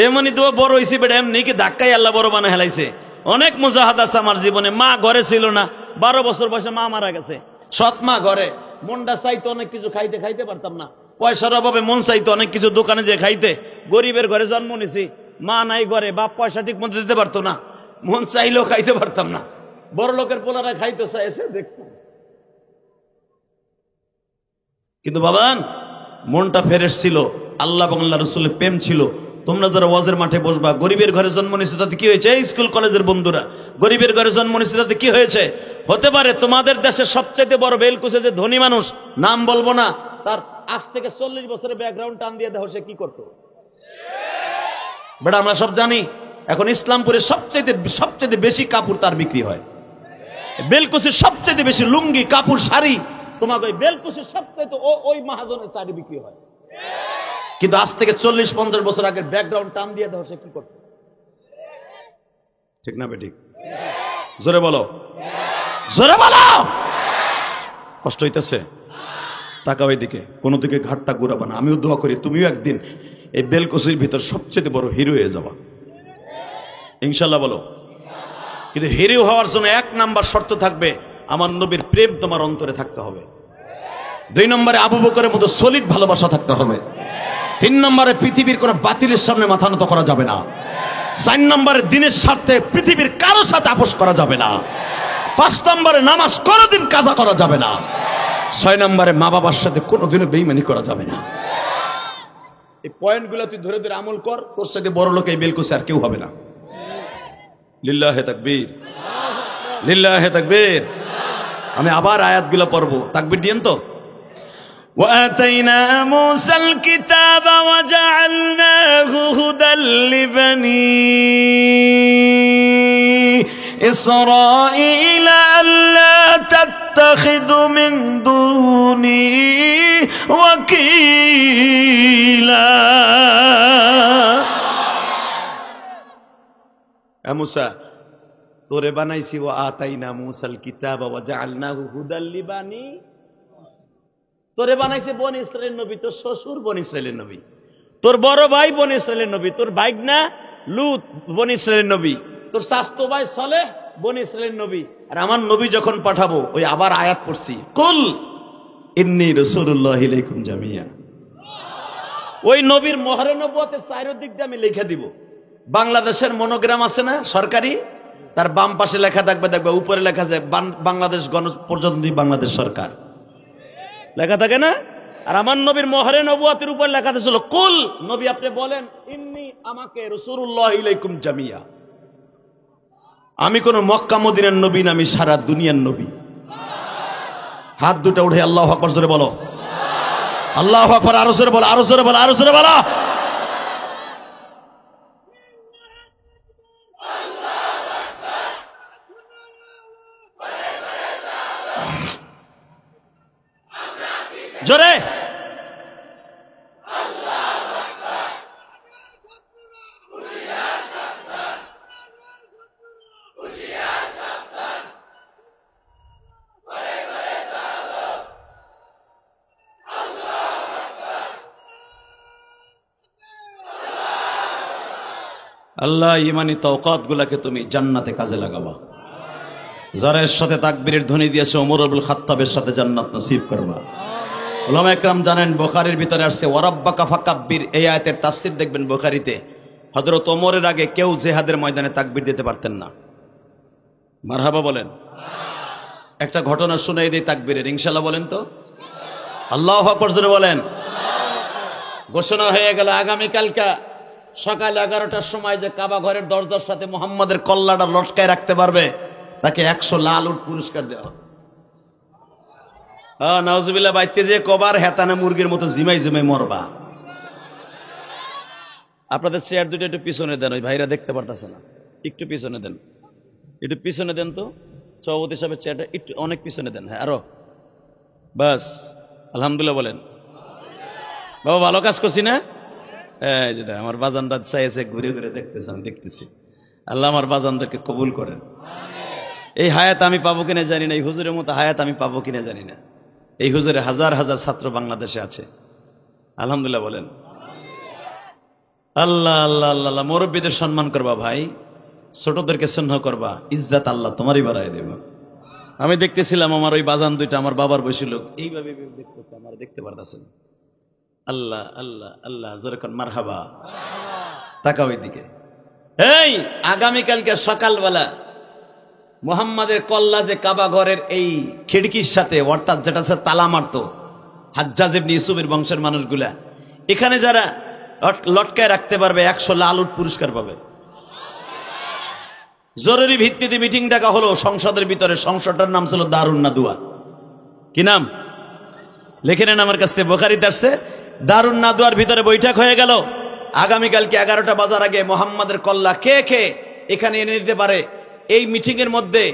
এমনি দোয়া বড় হয়েছি বেটা, এমনি কি ধাক্কাই আল্লাহ বড় বানা হেলাইছে। অনেক মুজাহাদ আছে আমার জীবনে। মা ঘরে ছিল না, 12 বছর বয়সে মা মারা গেছে। সৎ মা ঘরে, মনটা চাইতো অনেক কিছু খাইতে, খাইতে পারতাম না। পয়সার অভাবে মন চাইতো অনেক কিছু দোকানে যে খাইতে। গরিবের ঘরে জন্ম নিছি, মা নাই ঘরে, বাপ পয়সা ঠিক মতো দিতে পারতো না, মন চাইলেও খাইতে পারতাম না। বড় লোকের পোলারা খাইতো, চাইছে দেখতাম। কিন্তু বাবান মনটা ফেরেশ ছিল, আল্লাহ এবং আল্লাহ রাসূলের প্রেম ছিল। তোমরা যারা ওয়াজের মাঠে বসবা, গরিবের ঘরে জন্ম নিয়েছে তাতে কি হয়েছে? স্কুল কলেজের বন্ধুরা, গরিবের ঘরে জন্ম নিয়েছে তাতে কি হয়েছে? হতে পারে তোমাদের দেশের সবচেয়ে বড় বেলকুচে যে ধনী মানুষ, নাম বলবো না, তার আজ থেকে 40 বছরের ব্যাকগ্রাউন্ড টান দিয়ে দেখো সে কি করতো। বেটা আমরা সব জানি, এখন ইসলামপুরে সবচেয়ে বেশি কাপড় তার বিক্রি হয়। বেলকুচির সবচেয়ে বেশি লুঙ্গি, কাপড়, শাড়ি তোমাকে ওই বেলকুচির সবচেয়ে ওই মাহাজনের শাড়ি বিক্রি হয়। কিন্তু আজ থেকে 40-50 বছর আগের ব্যাকগ্রাউন্ড টান দিয়ে দাও সে কি করতো। ঠিক না বেঠিক? জোরে বলো, জোরে বলো। কষ্ট হইতেছে? তাকাও এদিকে, কোনো দিকে ঘাটটা ঘুরাবা না। আমিও দোয়া করি তুমিও একদিন এই বেলকুচির ভিতর সবচেয়ে বড় হিরো হয়ে যাবা, ইনশাল্লাহ বলো। কিন্তু হিরো হওয়ার জন্য 1 নাম্বার শর্ত থাকবে, আমার নবীর প্রেম তোমার অন্তরে থাকতে হবে। 2 নম্বরে আবু বকরের মতো সলিড ভালোবাসা থাকতে হবে। 3 নম্বরে পৃথিবীর কোন বাতিলের সামনে মাথা নত করা যাবে না। 4 নম্বরে দিনের স্বার্থে পৃথিবীর কারোর সাথে আপোষ করা যাবে না। 5 নম্বরে নামাজ কোনোদিন কাজা করা যাবে না। 6 নম্বরে মা বাবার সাথে কোনোদিনও বেঈমানি করা যাবে না। এই পয়েন্টগুলো তুই ধরে ধরে আমল কর, তোর সাথে বড় লোক এই বেলকুচি আর কেউ হবে না। লিল্লাহে তাকবীর, লিল্লাহে তাকবীর। আমি আবার আয়াতগুলো পড়বো, তাকবীর দিয়েন তো। وآتينا موسى الكتاب وجعلناه هدى لبني إسرائيل ألا تتخذوا من دوني وكيلا। موسى তোরে বানাইছি, وآتينا موسى الكتاب وجعلناه هدى لبني। তোরে বানাইছে বনি ইসরাইলের নবী, তোর শ্বশুর বনি ইসরাইলের নবী, তোর বড় ভাই বনি ইসরাইলের নবী, তোর ভাইগনা লূত বনি ইসরাইলের নবী, তোর শাস্তো ভাই সালেহ বনি ইসরাইলের নবী। আর আমার নবী যখন পাঠাবো, ওই আবার আয়াত পড়ছি, কুল ইন্নী রাসূলুল্লাহি ইলাইকুম জামিয়া। ওই নবীর মোহরে নবুয়তের চারিদিক দিয়ে আমি লিখে দিব। বাংলাদেশের মনোগ্রাম আছে না সরকারি, তার বাম পাশে লেখা থাকবে, দেখবে উপরে লেখা যায় বাংলাদেশ গণপ্রজাতন্ত্রী বাংলাদেশ সরকার, লেখা থাকে না? আর আমার নবীর মোহরে নবুয়তের উপর লেখা ছিল কুল, নবী আপনি বলেন ইন্নী, আমাকে রাসূলুল্লাহি ইলাইকুম জামিয়া। আমি কোন মক্কা মদিনার নবী না, আমি সারা দুনিয়ার নবী। হাত দুটো উঠে আল্লাহু আকবার জোরে বলো, আল্লাহু আকবার। আরো জোরে বলো, আরো জোরে বলো, আরো জোরে বলো। জোরে আল্লাহ ইমানি তাওকাত গুলাকে তুমি জান্নাতে কাজে লাগাবা। যারা এর সাথে তাকবীরের ধ্বনি দিয়েছে ওমর ইবনুল খাত্তাবের সাথে জান্নাত নসিব করবা। উলামা একরাম জানেন বুখারীর ভিতরে আসছে ওয়ারাব্বাকা ফাকাব্বির, এই আয়াতের তাফসীর দেখবেন বুখারীতে। হযরত ওমরের আগে কেউ জিহাদের ময়দানে তাকবীর দিতে পারতেন না। মারহাবা বলেন। একটা ঘটনা শুনাই দেই তাকবীরের, ইনশাআল্লাহ বলেন তো আল্লাহু আকবার জোরে বলেন। ঘোষণা হয়ে গেল আগামীকালকা সকাল 11টার সময় যে কাবা ঘরের দরজার সাথে মুহাম্মাদের কল্লাটা লটকায় রাখতে পারবে তাকে 100 লাল উট পুরস্কার দেওয়া হবে। নাউজুবিল্লাহ, বাইতে যে কবার হেতানা মুরগির মতো জিমাই জিমাই মরবা। আপনাদের চেয়ার দুটো একটু পিছনে দেন, ওই ভাইরা দেখতে পারতেছে না, একটু পিছনে দেন, একটু পিছনে দেন তো। সভাপতি সাহেবের চেয়ারটা একটু অনেক পিছনে দেন। হ্যাঁ আরো, বাস। আলহামদুলিল্লাহ বলেন। বাবা ভালো কাজ করছি না? এই যে আমার বাজানটা চাইছে, ঘুরে ঘুরে দেখতেছে, আমি দেখতেছি। আল্লাহ আমার বাজানদেরকে কবুল করেন। এই হায়াত আমি পাবো কিনা জানি না, এই হুজুরের মতো হায়াত আমি পাবো কিনা জানি না। এই হুজুরে হাজার হাজার ছাত্র বাংলাদেশে আছে। আলহামদুলিল্লাহ বলেন। আল্লাহ আল্লাহ আল্লাহ। মুরব্বীদের সম্মান করবা ভাই, ছোটদেরকে স্নেহ করবা, ইজ্জত আল্লাহ তোমারই বাড়ায় দেব। আমি দেখতেছিলাম আমার ওই বাজান দুইটা, আমার বাবার বয়সী লোক, এইভাবে দেখতেছে, আমার দেখতে পারতেছেন। আল্লাহ আল্লাহ আল্লাহ, যেরকম মারহাবা। তাকাও ওইদিকে। এই আগামীকালকে সকালবেলা মুহাম্মাদের কল্লা যে কাবা ঘরের এই খিড়কির সাথে, অর্থাৎ যেটা তালা মারতো হাজ্জাজ ইবনে ইউসুফের বংশের মানুষগুলা, এখানে যারা লটকায় রাখতে পারবে 100 লাল উট পুরস্কার পাবে। জরুরি ভিত্তিতে মিটিং ডাকা হলো সংসদের ভিতরে। সংসদটার নাম ছিল দারুন নাদুয়া। কি নাম? লিখে নেন আমার কাছ থেকে, বুখারীতে আসছে। দারুন নাদুয়ার ভিতরে বৈঠক হয়ে গেল। আগামীকালকে 11টা বাজার আগে মুহাম্মাদের কল্লা কে কে এখানে এনে দিতে পারে। এই মিটিং এর মধ্যে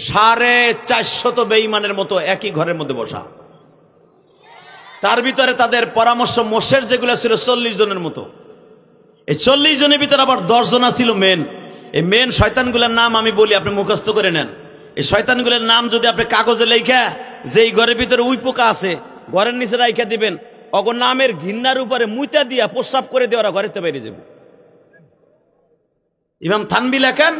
450 বেঈমানের মতো একই ঘরের মধ্যে বসা। তার ভিতরে তাদের পরামর্শ মোশের যেগুলো ছিল 40 জনের মতো। এই 40 জনের ভিতরে আবার 10 জন ছিল মেন। এই মেন শয়তানগুলোর নাম আমি বলি, আপনি মুখস্থ করে নেন। এই শয়তানগুলোর নাম যদি আপনি কাগজে লেখা, যে এই ঘরের ভিতরে উই পোকা আছে ঘরের নিচে রাইখা দিবেন, অগর নামের ঘিন্নার উপরে মুইতা দিয়া প্রস্রাব করে দিয়ে ওরা ঘরেতে বাইরে যাবে। ইমাম থানবী লেখেন,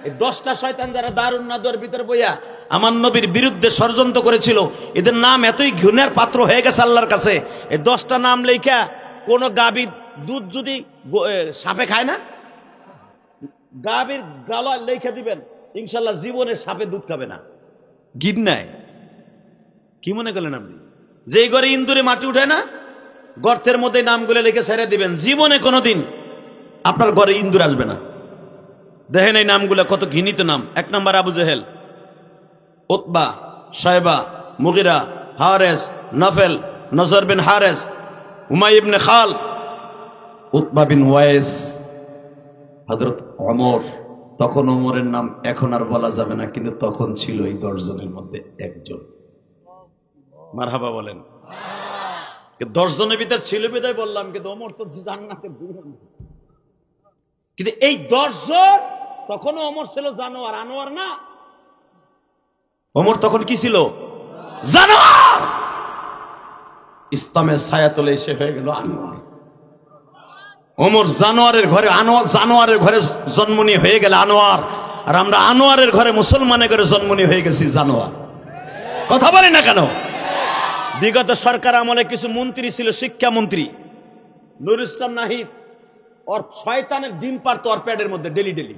এই 10টা শয়তান যারা দারুন নাদুয়ার ভিতরে বইয়া আমার নবীর বিরুদ্ধে ষড়যন্ত্র করেছিল, এদের নাম এতই ঘৃণার পাত্র হয়ে গেছে আল্লাহর কাছে। এই 10টা নাম লেখা, কোন গাভীর দুধ যদি সাপে খায় না, গাভীর গালা লেখা দিবেন, ইনশাল্লাহ জীবনে সাপে দুধ খাবে না, ঘৃণায়। কি মনে করলেন আপনি? যেই ঘরে ইন্দুরে মাটি উঠে না, গর্তের মধ্যে নামগুলো লিখে ছেড়ে দিবেন, জীবনে কোনোদিন আপনার ঘরে ইন্দুর আসবে না। দেখেন এই নামগুলো কত ঘৃণিত নাম। 1 নম্বর আবু জেহেল, উতবা, শায়বা, মুগিরা, হারেস, নফেল, নজর বিন হারেস, উমাই ইবনে খাল, উতবা বিন ওয়াইস, হযরত ওমর। তখন ওমরের নাম এখন আর বলা যাবে না, কিন্তু তখন ছিল এই 10 জনের মধ্যে একজন। মারহাবা বলেন। 10 জনের ভিতর ছিল বিদায় বললাম, কিন্তু ওমর তো জান্নাতে দূর। কিন্তু এই 10 জন, তখনও ওমর ছিল জানোয়ার, আনোয়ার না। ওমর তখন কি ছিল? জানোয়ার। ইসলামের ছায়াতলে এসে হয়ে গেল আনোয়ার। ওমর জানোয়ারের ঘরে, জানোয়ারের ঘরে জন্ম নিয়ে হয়ে গেল আনোয়ার, আর আমরা আনোয়ারের ঘরে মুসলমানের ঘরে জন্ম নিয়ে হয়ে গেছি জানোয়ার। কথা বলি না কেন? বিগত সরকার আমলে কিছু মন্ত্রী ছিল, শিক্ষামন্ত্রী নুরুল ইসলাম নাহিদ, ওর শয়তানের ডিম পারতো ওর প্যাডের মধ্যে ডেলি ডেলি।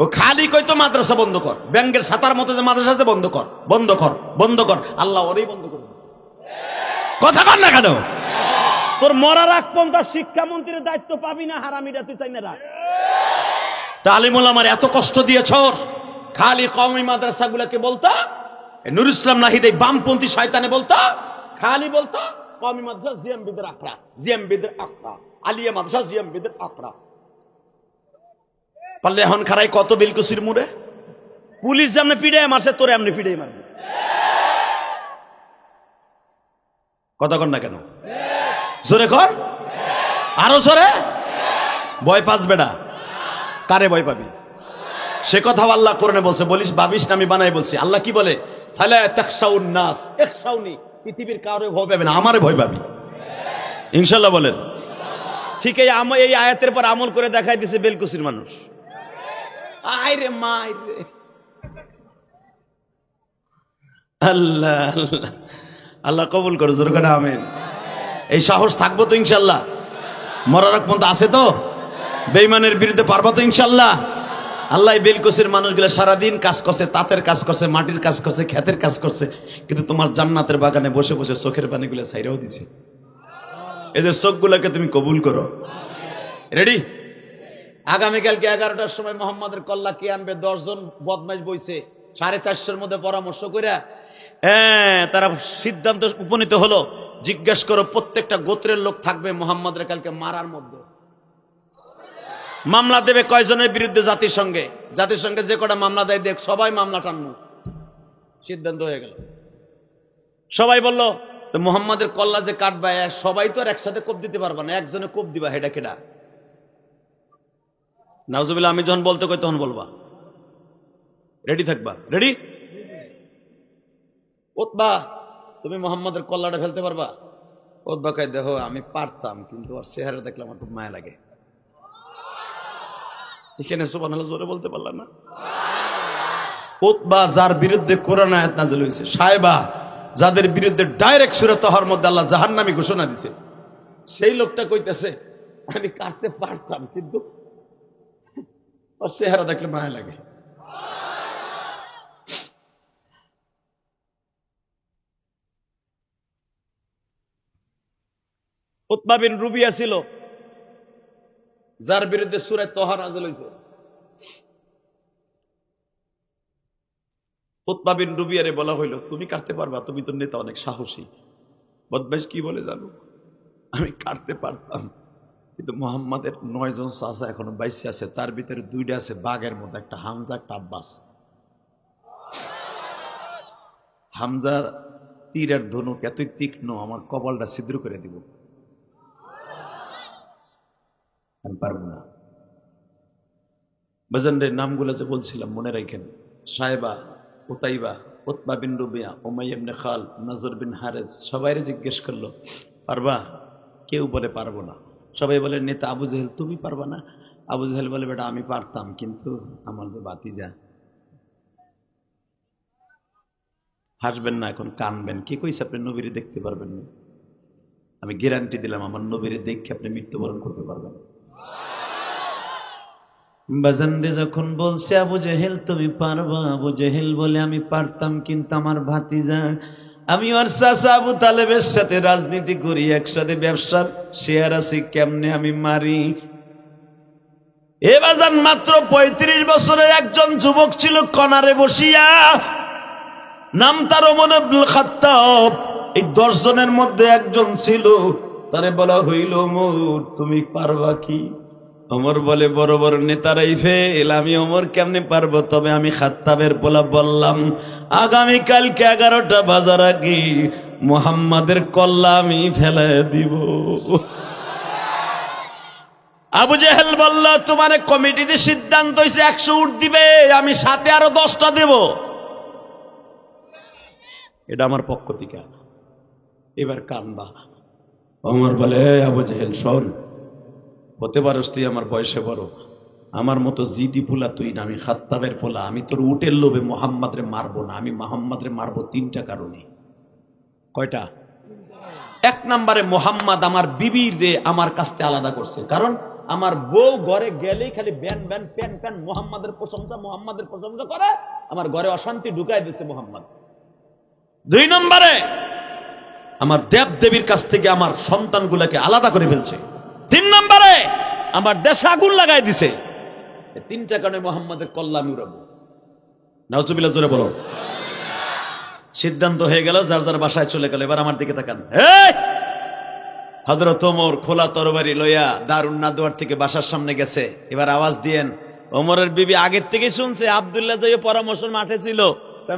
ও খালি কইতো মাদ্রাসা বন্ধ কর, ব্যাংকের ছাতার মতো যে মাদ্রাসা আছে বন্ধ কর, বন্ধ কর, বন্ধ কর। আল্লাহ ওরই বন্ধ করবে। কথা কর না কেন? তোর মরার আগ পর্যন্ত শিক্ষামন্ত্রীর দায়িত্ব পাবি না, হারামিটা তুই চাই না রাখ। তালিমুল আমার এত কষ্ট দিয়েছ, খালি কওমি মাদ্রাসাগুলোকে বলতো নুরুল ইসলাম নাহিদ, এই বামপন্থী শয়তানে বলতো, খালি বলতো কওমি মাদ্রাসা জিএম বিদের আখড়া, জিএম বিদের আখড়া, আলিয়া মাদ্রাসা জিএম বিদের আখড়া। পারলে এখন খারাই কত বিলকুসির মুড়ে পুলিশ যেমন পিড়ে মারছে, তোরে এমনি পিড়ে মারবে। কথা কর না কেন? জোরে কর, আরো জোরে। ভয় পাস বেড়া, কারে ভয় পাবি? সে কথা আল্লাহ কোরআনে বলছে, বলিস ভাবিস না আমি বানাই বলছি। আল্লাহ কি বলে? ফালা তাখশাউন নাস ইখশাউনি, পৃথিবীর কারো ভয় পাবে না, আমারে ভয় পাবি। ইনশাআল্লাহ বলেন। ঠিক এই আয়াতের পর আমল করে দেখাই দিছে বেলকুচির মানুষ। আইরে মাইরে, আল্লাহ আল্লাহ আল্লাহ কবুল করো, জোরে করে আমিন। এই সাহস থাকবো তো ইনশাল্লাহ? মরার আগ পর্যন্ত আছে তো? বেঈমানের বিরুদ্ধে পারবো তো ইনশাল্লাহ? আল্লাহ বেলকুচির মানুষগুলো সারাদিন কাজ করছে, তাঁতের কাজ করছে, মাটির কাজ করছে, ক্ষেতের কাজ করছে, কিন্তু তোমার জান্নাতের বাগানে বসে বসে চোখের পানিগুলো ছাইরাও দিছে। এদের চোখগুলোকে তুমি কবুল করো। রেডি? আগামীকালকে 11টার সময় মোহাম্মদের কল্লা কে আনবে? 10 জন বদমাইশ বইছে, 450-এর মধ্যে পরামর্শ করে তারা সিদ্ধান্ত উপনীত হলো, জিজ্ঞেস করো প্রত্যেকটা গোত্রের লোক থাকবে মোহাম্মদের কালকে মারার মধ্যে। মামলা দেবে কয়জনের বিরুদ্ধে? জাতিসংঘে। জাতিসংঘে যে কটা মামলা দেয় দেখ, সবাই মামলা টানবো। সিদ্ধান্ত হয়ে গেল। সবাই বলল তো মোহাম্মদের কল্লা যে কাটবা, সবাই তো আর একসাথে কোপ দিতে পারবা না, একজনে কোপ দিবা। হেডা কেডা? নাউজুবিল্লাহ। আমি যখন বলতে কই তখন বলবা। রেডি থাকবা? রেডি? উতবা, তুমি মোহাম্মদের কল্লাটা ফেলতে পারবা? উতবা কয়, দেখো আমি পারতাম, কিন্তু ওর চেহারা দেখলে আমার খুব মায়া লাগে। এখানে সুবহানাল্লাহ জোরে বলতে পারলাম না? উতবা যার বিরুদ্ধে কোরআন আয়াত নাযিল হয়েছে, সাহেবা যাদের বিরুদ্ধে ডাইরেক্ট সূরা তাহার মধ্যে আল্লাহ জাহান্নামী ঘোষণা দিছে, সেই লোকটা কইতেছে আমি কাটতে পারতাম, কিন্তু ওর চেহারা দেখলে মায়া লাগে। উতবা বিন রুবিয়া ছিল যার বিরুদ্ধে সূরা তাহা নাযিল হয়েছে। উতবা বিন রুবিয়ারে বলা হইল, তুমি কাটতে পারবা, তুমি তো নেতা, অনেক সাহসী। বদমাইশ কি বলে জানো? আমি কাটতে পারতাম, কিন্তু মোহাম্মদের 9 জন চাচা এখনো বাইসে আছে, তার ভিতরে 2টা আছে বাঘের মধ্যে, একটা হামজা, একটা আব্বাস। হামজা তীরের ধনুক এতই তীক্ষ্ণ, আমার কপালটা ছিদ্র করে দিব, আমি পারবো না। বাজানদের নামগুলো যে বলছিলাম মনে রাখেন, সাহেবা, উতাইবা, উতবা বিন রুবিয়া, উমাইয়া ইবনে খাল, নজর বিন হারেস, সবাইরে জিজ্ঞেস করলো পারবা? কেউ বলে পারবো না। সবাই বলে নেতা আবু জেহেল, তুমি পারবা না? আবু জেহেল বলে, বেটা আমি পারতাম, কিন্তু আমার যে ভাতিজা। হাসবেন না, এখন কানবেন। কি কইছে আপনি নবীরে দেখতে পারবেন না? আমি গ্যারান্টি দিলাম আমার নবীরে দেখে আপনি মৃত্যুবরণ করতে পারবেন। বাজানরে যখন বলছে আবু জেহেল তুমি পারবা, আবু জেহেল বলে আমি পারতাম, কিন্তু আমার ভাতিজা, আমি ওর চাচা আবু তালেবের সাথে রাজনীতি করি, একসাথে ব্যবসার শেয়ার আছি, কেমনে আমি মারি? এ বাজান মাত্র 35 বছরের একজন যুবক ছিল কনারে বসিয়া, নাম তার ওমর ইবনুল খাত্তাব। এই 10 জনের মধ্যে একজন ছিল, তারে বলা হইল, ওমর তুমি পারবা কি? ওমর বলে, বড় বড় নেতারাই ফেল, আমি ওমর কেমনে পারবো? তবে আমি খাত্তাবের পোলা বললাম, আগামীকালকে 11টা বাজার আগে মুহাম্মাদের কল্লা আমি ফেলে দিব। আবু জেহেল বলল, তোমার কমিটিতে সিদ্ধান্ত হয়েছে 100 উট দিবে, আমি সাথে আরো 10টা দেব। এটা আমার পক্ষ থেকে, এবার কানবা। ওমর বলে, আবু জেহেল শোন, হতে পারস তুই আমার বয়সে বড়, আমার মতো জিদি পোলা তুই না, আমি খাত্তাবের পোলা, আমি তোর উটের লোভে মোহাম্মদরে মারবো না। আমি মোহাম্মদরে মারবো 3টা কারণে। কয়টা? 1 নম্বরে, মোহাম্মদ আমার বিবির রে আমার কাছ থেকে আলাদা করছে, কারণ আমার বউ ঘরে গেলেই খালি ব্যান ব্যান প্যান প্যান মোহাম্মদের প্রশংসা করে, আমার ঘরে অশান্তি ঢুকাই দিছে মোহাম্মদ। 2 নম্বরে, আমার দেব দেবীর কাছ থেকে আমার সন্তানগুলোকে আলাদা করে ফেলছে। 3 নম্বরে, আমার দেশে আগুন লাগাই দিছে। এই 3টা কারণে মোহাম্মদের কল্লা আমি উড়াবো। নাউজুবিল্লাহ, জোরে বলো। সিদ্ধান্ত হয়ে গেল, যার যার বাসায় চলে গেল। এবার আমার দিকে তাকান। হযরত ওমর খোলা তরবারি লইয়া দারুন নাদওয়ার থেকে বাসার সামনে গেছে। এবার আওয়াজ দিয়েন। ওমরের বিবি আগের থেকে শুনছে, আব্দুল্লাহ যে পরামর্শ মাঠে ছিল,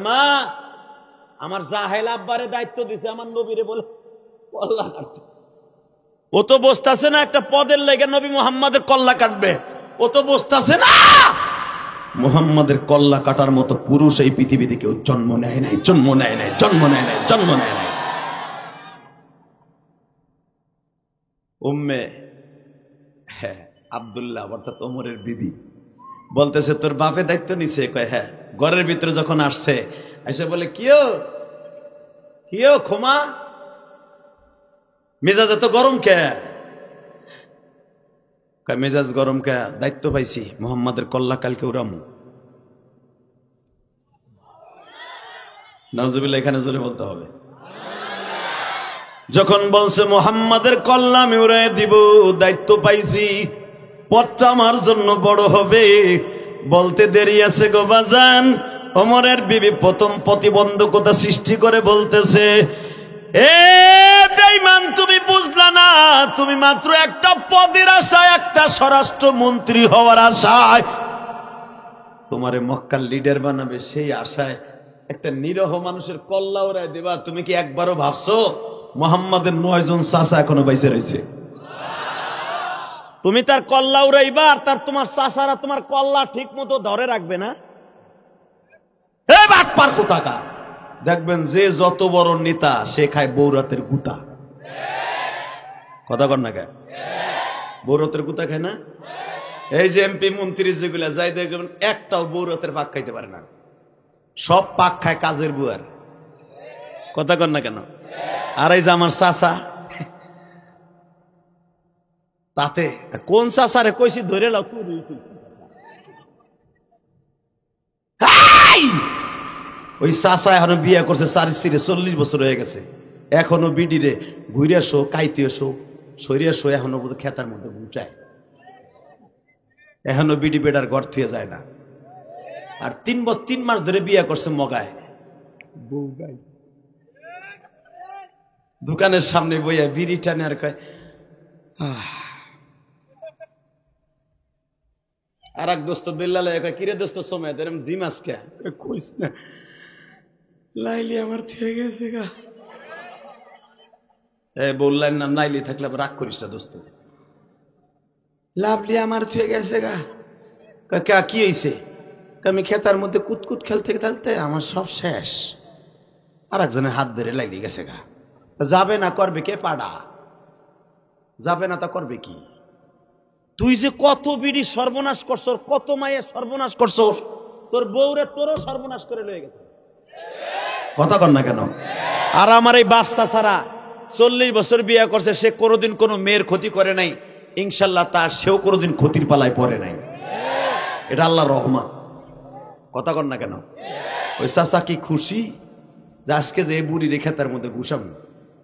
মা আমার জাহেল আব্বারে দায়িত্ব দিছে আমার নবীরে বলে কল্লা কাটতে। ও তো বসতাছে না একটা পদের লেগে নবী মুহাম্মাদের কল্লা কাটবে, ও তো বসতাছে না মুহাম্মাদের কল্লা কাটার মতো পুরুষ এই পৃথিবীতে কেউ জন্ম নেয় নাই, জন্ম নেয় নাই, জন্ম নেয় নাই, জন্ম নেয় নাই। উম্মে হ্যাঁ, আব্দুল্লাহ অর্থাৎ ওমরের বিবি বলতেছে তোর বাপে দায়িত্ব নিছে? কয় হ্যাঁ। ঘরের ভিতরে যখন আসছে এসে বলে কিও ক্ষমা, মেজাজ এত গরম কে? কয় মেজাজ গরম কে? দায়িত্ব পাইছি মুহাম্মাদের কল্লা কালকে উড়ামু। নাউজুবিল্লাহ, এখানে জোরে বলতে হবে। যখন বলছে মুহাম্মাদের কল্লা আমি উড়াই দিব, দায়িত্ব পাইছি, পথটা আমার জন্য বড় হবে, বলতে দেরি আছে গো বাজান। ওমরের বিবি প্রথম প্রতিবন্ধকতা সৃষ্টি করে বলতেছে, এ বেঈমান, তুমি বুঝলা না, তুমি মাত্র একটা পদের আশায়, একটা স্বরাষ্ট্রমন্ত্রী হওয়ার আশায়, তোমারে মক্কার লিডার বানাবে সেই আশায় একটা নিরহ মানুষের কল্লা উড়াই দেবা। তুমি কি একবারও ভাবছো মুহাম্মাদের 9 জন চাচা এখনো বাইচে রয়েছে? তুমি তার কল্লা উড়াইবা আর তোমার চাচারা তোমার কল্লা ঠিক মতো ধরে রাখবে না? বাটপার কোথাকার, দেখবেন যে যত বড় নেতা সে খায় বৌরাতের গুতা। কথা কর না কে? বৌরাতের গুতা খায় না? এই যে এমপি মন্ত্রী যেগুলা যাই দেখবেন একটাও বৌরাতের পাক খাইতে পারে না, সব পাক খায় কাজের বুয়ার। কথা কর না কেন? আর এই যে আমার চাচা, তাতে কোন চাচারে কইছি ধরে লাও, ওই চাচা এখনো বিয়ে করছে 40 বছর হয়ে গেছে, এখনো বিডিরে ঘুরে শো, কাইতে শো, সরিয়ে শো, এখনো খেতার মধ্যে গুটায়, এখনো বিডি বেডার ঘর থুয়ে যায় না। আর 3 মাস ধরে বিয়ে করছে মগায়, বউ গাই দোকানের সামনে বইয়া বিড়ি টানে আর কয় আর এক দোস্ত বেল্লালে কয়, কিরে দোস্ত সময় এরম জিম আজকে? কইস না, লাইলি আমার থুয়ে গেছে গা। বললেন না, নাইলি থাকলে রাগ করিস না দোস্ত, লাভলি আমার থুয়ে গেছে গা। কি হয়েছে? আমি খেতার মধ্যে কুতকুত খেলতে খেলতে আমার সব শেষ, আর একজনের হাত ধরে লাইলি গেছে গা। যাবে না, করবে কে? পাড়া যাবে না, তা করবে কি? তুই যে কত বিড়ি সর্বনাশ করছ, কত মায়ের সর্বনাশ করছ, তোর বউরে তোরও সর্বনাশ করে লয়ে গেছে। কথা কর না কেন? আর আমার এই বাচ্চা ছাড়া 40 বছর বিয়ে করছে, সে কোনোদিন কোনো মেয়ের ক্ষতি করে নাই, ইনশাল্লাহ তার সেও কোনোদিন ক্ষতির পালায় পড়ে নাই। এটা আল্লাহর রহমত। কথা কর না কেন? ওই চাচা কি খুশি যে আজকে যে বুড়ি রেখে তার মধ্যে ঘুষাম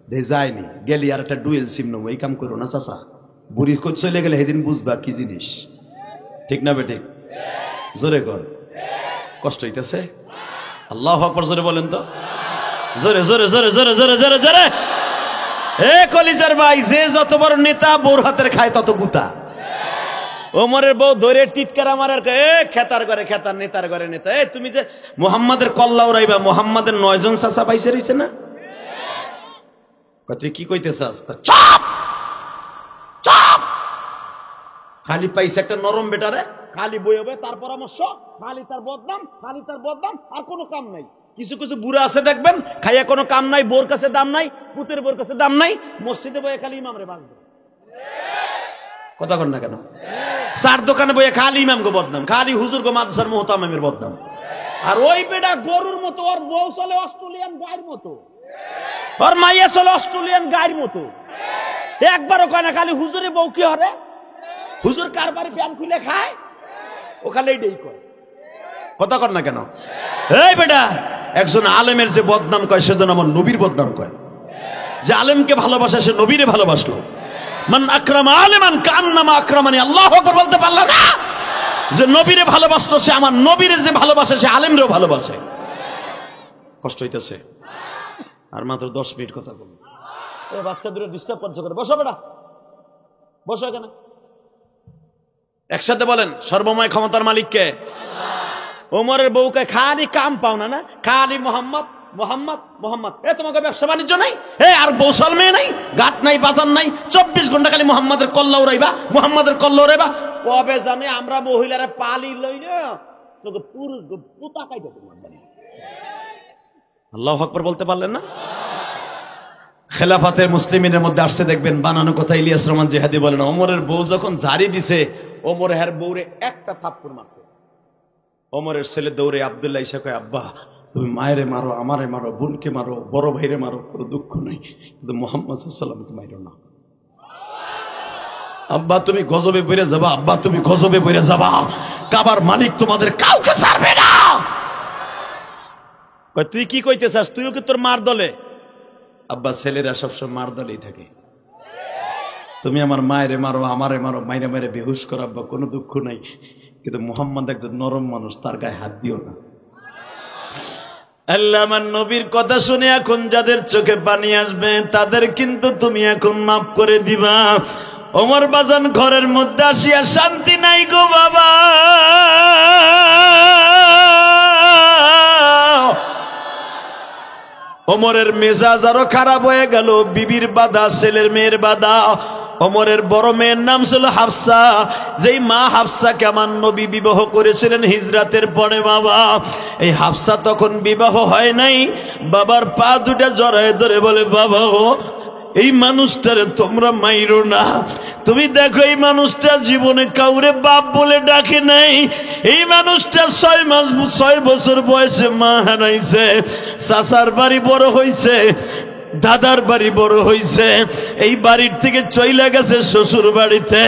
দে যায়নি, গেলি আর একটা ডুয়েল সিম নেবো। এই কাম করো না চাচা, বুড়ি চলে গেলে সেদিন বুঝবা কি জিনিস। ঠিক না বেঠিক? জোরে কর। কষ্ট হইতেছে? আল্লাহু আকবার জোরে বলেন তো, জোরে জোরে জোরে জোরে জোরে জোরে জোরে। এ কলিজার ভাই, যে যত বড় নেতা বউর হাতের খায় তত গুতা। ওমরের বউ ধরে টিটকারা মারার, খেতার ঘরে খেতার, নেতার ঘরে নেতা। তুমি যে মুহাম্মাদের কল্লা উড়াইবা, মুহাম্মাদের 9 জন চাচা পাইছে রইছে না? তুই কি কইতে চাস? চাপ চাপ, খালি পাইছে একটা নরম বেটারে, খালি বই হবে তার পরামর্শ, খালি তার বদনাম, খালি তার বদনাম, আর কোনো কাম নাই। কিছু কিছু বুড়া আছে দেখবেন, খাইয়া কোনো কাম নাই, বোর কাছে দাম নাই, পুতের বোর কাছে দাম নাই, মসজিদে বইয়ে খালি ইমামরে বাঁধবে। কথা কর না কেন? চার দোকানে বইয়ে খালি ইমাম গো বদনাম, খালি হুজুর গো মাদ্রাসার মুহতামিমের বদনাম। আর ওই বেটা গরুর মতো, ওর বউ চলে অস্ট্রেলিয়ান গায়ের মতো, ওর মাইয়া চলে অস্ট্রেলিয়ান গায়ের মতো। একবারও কয় না খালি হুজুরের বউ কি হরে, হুজুর কার বাড়ি প্যান খুলে খায়, ও খালি এইটাই করে। কথা কর না কেন? এই বেটা, একজন আলেমের যে বদনাম কয় সেজন্য আমার নবীর বদনাম কয়। যে আলেমকে ভালোবাসে সে নবীরে ভালোবাসলো। মান আকরামা আলেমান কান্নামা আকরামানি। আল্লাহু আকবার বলতে পারলা না? যে নবীরে ভালোবাসতো সে আমার নবীরে যে ভালোবাসে সে আলেমরেও ভালোবাসে। কষ্ট হইতেছে? আর মাত্র 10 মিনিট কথা বলবো। এই বাচ্চাদের ডিস্টার্ব করছে করে। বসো বেটা, বসো এখানে। একসাথে বলেন, সর্বময় ক্ষমতার মালিক কে? ওমরের বউকে খালি কাম পাও না, না খালি মোহাম্মদ মোহাম্মদ মোহাম্মদ। তোমাকে ব্যবসা বাণিজ্য নাই, আর বৌসাল মেয়ে নাই, গাত নাই, বাজার নাই, 24 ঘন্টা খালি মোহাম্মদের কল্লা উড়াইবা, মোহাম্মদের কল্লা উড়াইবা। কবে জানে আমরা মহিলারা পালি লই না, তোকে পুরুষ পুতা কাইতে। আল্লাহু আকবার বলতে পারলেন না? খেলাফাতের মুসলিমিনের মধ্যে আসছে দেখবেন বানানো কথা। ইলিয়াস রহমান জিহাদি বলেন, ওমরের বউ যখন ঝাড়ি দিছে, ওমর হের বউরে একটা থাপ্পড় মারছে। ওমরের ছেলে দৌড়ে আব্দুল্লাহ ইসা কয়, আব্বা তুমি মায়েরে মারো, আমারে মারো, বোনকে মারো, বড় ভাইরে মারো, কোনো দুঃখ নাই, কিন্তু মুহাম্মদ সাল্লাল্লাহু মাইরো না। আব্বা তুমি গজবে পড়ে যাবা, আব্বা তুমি গজবে পড়ে যাবা, কাবার মালিক তোমাদের কাউকে ছাড়বে না। তুই কি কইতে চাস? তুইও কি তোর মার দলে? আব্বা ছেলেরা সবসময় মার দলেই থাকে। তুমি আমার মায়েরে মারো, আমারে মারো, মাইরে মাইরে বেহুশ করো, আব্বা কোনো দুঃখ নাই, কিন্তু মুহাম্মদ একজন নরম মানুষ, তার গায়ে হাত দিও না। আল্লাহ আমার নবীর কথা শুনে এখন যাদের চোখে পানি আসবে তাদের কিন্তু তুমি এখন মাফ করে দিবা। ওমর বাজান ঘরের মধ্যে আসিয়া শান্তি নাই গো বাবা। ওমরের মেজাজ আরো খারাপ হয়ে গেল, বিবির বাধা, ছেলের মেয়ের বাধা। ওমরের বড় মেয়ের নাম ছিল হাফসা, যেই মা হাফসাকে আমার নবী বিবাহ করেছিলেন হিজরাতের পরে। বাবা এই হাফসা তখন বিবাহ হয় নাই, বাবার পা দুটা জড়ায় ধরে বলে, বাবা ও এই মানুষটারে তোমরা মাইরো না। তুমি দেখো এই মানুষটা জীবনে কাউরে বাপ বলে ডাকে নাই। এই মানুষটা 6 বছর বয়সে মা হারাইছে, চাচার বাড়ি বড় হইছে, দাদার বাড়ি বড় হইছে, এই বাড়ির থেকে চইলা গেছে শ্বশুর বাড়িতে।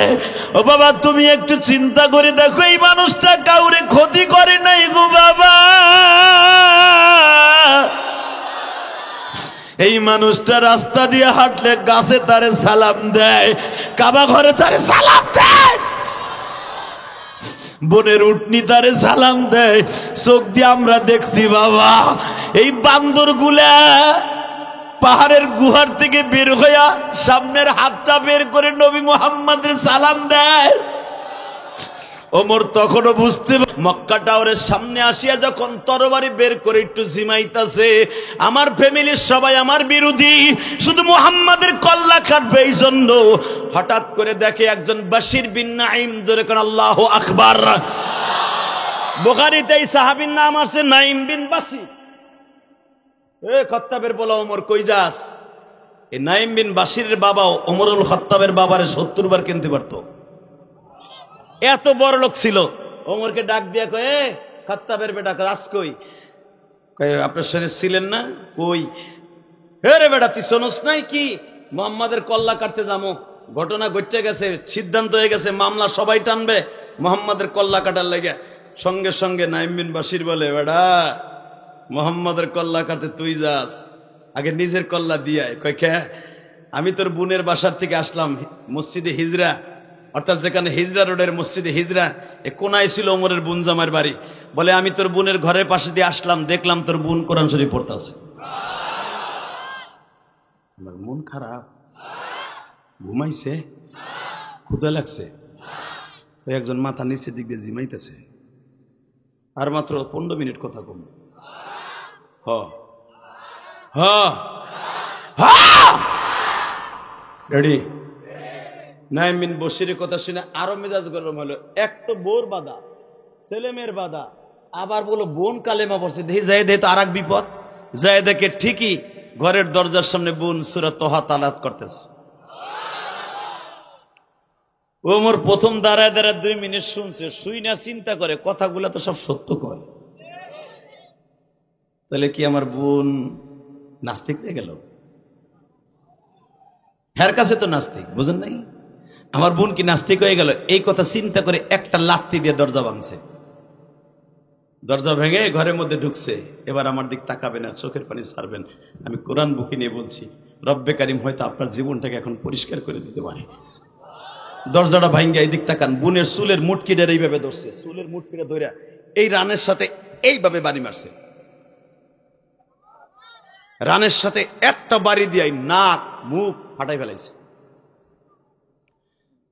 ও বাবা তুমি একটু চিন্তা করে দেখো, এই মানুষটা কাউরে ক্ষতি করে নাই গো বাবা। এই মানুষটা রাস্তা দিয়ে হাঁটলে গাছে তারে সালাম দেয়, কাবা ঘরে তারে সালাম দেয়, বনের উটনি তারে সালাম দেয়। চোখ দিয়ে আমরা দেখছি বাবা। এই বান্দর গুলা পাহাড়ের গুহার থেকে বের হইয়া সামনের হাতটা বের করে নবী মুহাম্মদের সালাম দেয়। ওমর তখনও বুঝতে, মক্কা টাওয়ারের সামনে আসিয়া যখন তরবারি বের করে একটু ঝিমাইতাছে, আমার ফ্যামিলির সবাই আমার বিরোধী, শুধু মুহাম্মাদের কল্লা কাটবে এই জন্য হঠাৎ করে দেখে একজন বাশির বিন নাইম, ধরে কোন আল্লাহু আকবার। বুখারীতে এই সাহাবীর নাম আছে নাইম বিন বাশির। এ খাত্তাবের বলা, ওমর কই যাস? এই নাইম বিন বাশিরের বাবাও ওমরুল খাত্তাবের বাবারে 70 বার কিনতে পারতো, এত বড় লোক ছিল। ওমরকে ডাক দিয়া কয়ে, খাত্তাবের বেটা আজ কই? আপনার শরীর ছিলেন না? কই? হে রে বেটা তুই শোনস নাই কি মুহাম্মাদের কল্লা কাটতে যাবো, ঘটনা ঘটে গেছে, সিদ্ধান্ত হয়ে গেছে, মামলা সবাই টানবে মুহাম্মাদের কল্লা কাটার লাগে। সঙ্গে সঙ্গে নাইম বিন বাশির বলে, বেটা মুহাম্মাদের কল্লা কাটতে তুই যাস, আগে নিজের কল্লা দিয়ায়। কয় কে? আমি তোর বোনের বাসার থেকে আসলাম মসজিদে হিজরা, অর্থাৎ যেখানে হিজরা রোডের মসজিদে হিজরা, এ কোনায় ছিল ওমরের বোন জামাইয়ের বাড়ি। বলে আমি তোর বোনের ঘরের পাশে দিয়ে আসলাম, দেখলাম তোর বোন কোরআন শরীফ পড়তেছে। আমার মন খারাপ, ঘুমাইছে, ক্ষুধা লাগছে, একজন মাথা নিচের দিক দিয়ে জিমাইতেছে। আর মাত্র 15 মিনিট কথা কম। রেডি? নাইম বিন বশিরের কথা শুনে আরো মেজাজ গরম হলো। এক তো বোর বাধা, ছেলে মেয়ের বাধা, আবার বলো বোন কালেমা পড়ছে। দেখি যাই দেখে তো আর এক বিপদ। যাই দেখে ঠিকই ঘরের দরজার সামনে বোন সূরা তোহা তালাত করতেছে। ওমর প্রথম দাঁড়ায় দাঁড়ায় 2 মিনিট শুনছে, শুই না চিন্তা করে কথাগুলা তো সব সত্য কয়। তাহলে কি আমার বোন নাস্তিক হয়ে গেল? হের কাছে তো নাস্তিক, বুঝেন নাই? আমার বোন কি নাস্তিক হয়ে গেল? এই কথা চিন্তা করে একটা লাত্তি দিয়ে দরজা ভাঙছে। দরজা ভেঙে ঘরের মধ্যে ঢুকছে। এবার আমার দিক তাকাবে না, চোখের পানি ছাড়বেন। আমি কোরআন বুকে নিয়ে বলছি, রব্বে কারিম হয়তো আপনার জীবনটাকে এখন পরিষ্কার করে দিতে পারে। দরজাটা ভাঙ্গে এই দিক তাকান, বোনের চুলের মুটকিটা এইভাবে ধরছে, চুলের মুটকিটা ধরে এই রানের সাথে এইভাবে বাড়ি মারছে। রানের সাথে একটা বাড়ি দিয়ে নাক মুখ ফাটাই ফেলাইছে।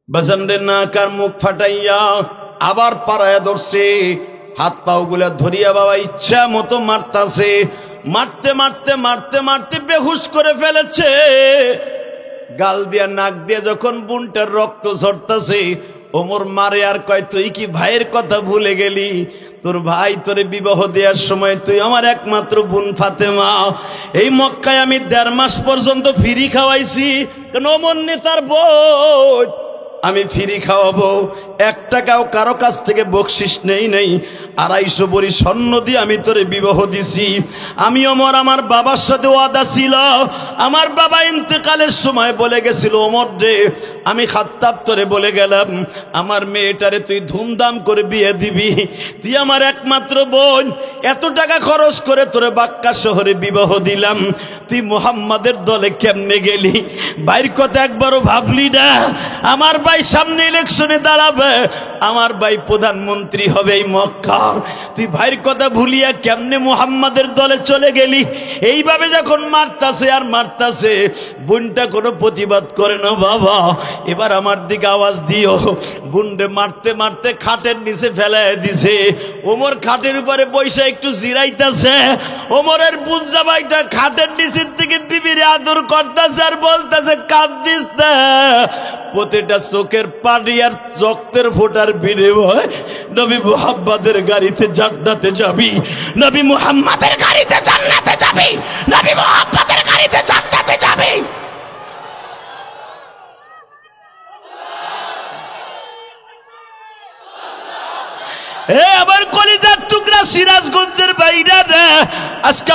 বাজানরে নাক আর মুখ ফাটাইয়া আবার পাড়ায় ধরছে, হাত পাও গুলা ধরিয়া বাবা ইচ্ছা মতো মারতাছে। মারতে মারতে মারতে মারতে বেহুশ করে ফেলেছে। গাল দিয়া নাক দিয়ে যখন বোনটার রক্ত ঝরতাছে, ওমর মারে আর কয়, তুই কি ভাইয়ের কথা ভুলে গেলি? তোর ভাই তোরে বিবাহ দেওয়ার সময় তুই আমার একমাত্র বোন ফাতেমা। এই মক্কায় আমি 1.5 মাস পর্যন্ত ফ্রি খাওয়াইছি, কেন ওমর নেতার বউ আমি ফ্রি খাওয়াবো। 1 টাকাও কারো কাছ থেকে বকশিস নেই। 250 ভরি স্বর্ণ দিয়ে আমি তোরে বিবাহ দিছি। আমি ওমর আমার বাবার সাথে ওয়াদা ছিল, আমার বাবা ইন্তেকালের সময় বলে গেছিল, ওমর রে আমি খাত্তাব তোরে বলে গেলাম আমার মেয়েটারে তুই ধুমধাম করে বিয়ে দিবি, তুই আমার একমাত্র বোন, এত টাকা খরচ করে তোরে বাক্কা শহরে বিবাহ দিলাম, তুই মুহাম্মাদের দলে কেমনে গেলি? ভাইয়ের কথা একবারও ভাবলি না? আমার ভাই সামনে ইলেকশনে দাঁড়াবে, আমার ভাই প্রধানমন্ত্রী হবে এই মক্কা, তুই ভাইয়ের কথা ভুলিয়া কেমনে মুহাম্মাদের দলে চলে গেলি? এইভাবে যখন মারতাছে আর মারতাছে, বোনটা কোনো প্রতিবাদ করে না। বাবা এবার আমার দিকে আওয়াজ দিও। বোনরে মারতে মারতে খাটের নিচে ফেলায় দিছে। ওমর খাটের উপরে বৈশা একটু জিরাইতেছে, ওমরের বোন জামাইটা খাটের নিচের থেকে বিবিরে আদর করতেছে আর বলতেছে কাঁদিস না, প্রতিটা চোখের পানি আর রক্তের ফোঁটার বিনিময় নবী মুহাম্মাদের গাড়িতে জান্নাতে যাবি, নবী মুহাম্মাদের গাড়িতে জান্নাতে যাবি, নবী মুহাম্মাদের গাড়িতে জান্নাতে যাবি। আমার কলিজার টুকরা সিরাজগঞ্জের বাইরা রে, আজকে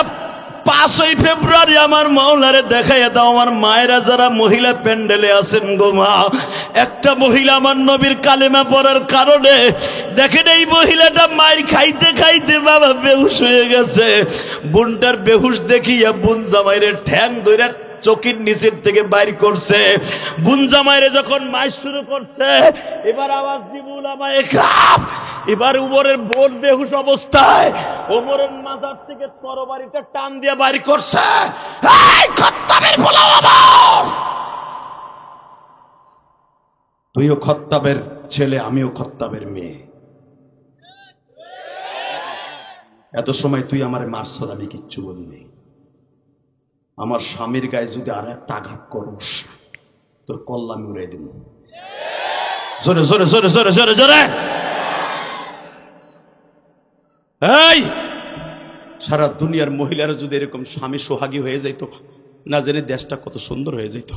5ই ফেব্রুয়ারি আমার মাওলারে দেখাইয়া দাও। আমার মায়েরা যারা মহিলা প্যান্ডেলে আছেন গো মা, একটা মহিলা আমার নবীর কালেমা পড়ার কারণে দেখেন এই মহিলাটা মায়ের খাইতে খাইতে বাবা বেহুশ হয়ে গেছে। বোনটার বেহুশ দেখিয়া বোন জামাইরে ঠ্যাং ধরে চকির নিচের থেকে বাইর করছে। বোন জামাইরে যখন মার শুরু করছে, এবার আওয়াজ দিব উলামায়ে কেরাম, এবার উমরের বোন বেহুশ অবস্থায় ওমরের মাজার থেকে তরবারিটা টান দিয়ে বাইর করছে। এই খাত্তাবের পোলা ওমর, তুইও খাত্তাবের ছেলে, আমিও খাত্তাবের মেয়ে, এত সময় তুই আমারে মারছ, আমি কিচ্ছু বলি নেই। আমার স্বামীর গায়ে যদি আর একটা আঘাত করস, তোর কল্লা আমি উড়াই দেব। জোরে জোরে জোরে জোরে জোরে জোরে। এই সারা দুনিয়ার মহিলারা যদি এরকম স্বামী সোহাগী হয়ে যাইত, না জানি দেশটা কত সুন্দর হয়ে যেত।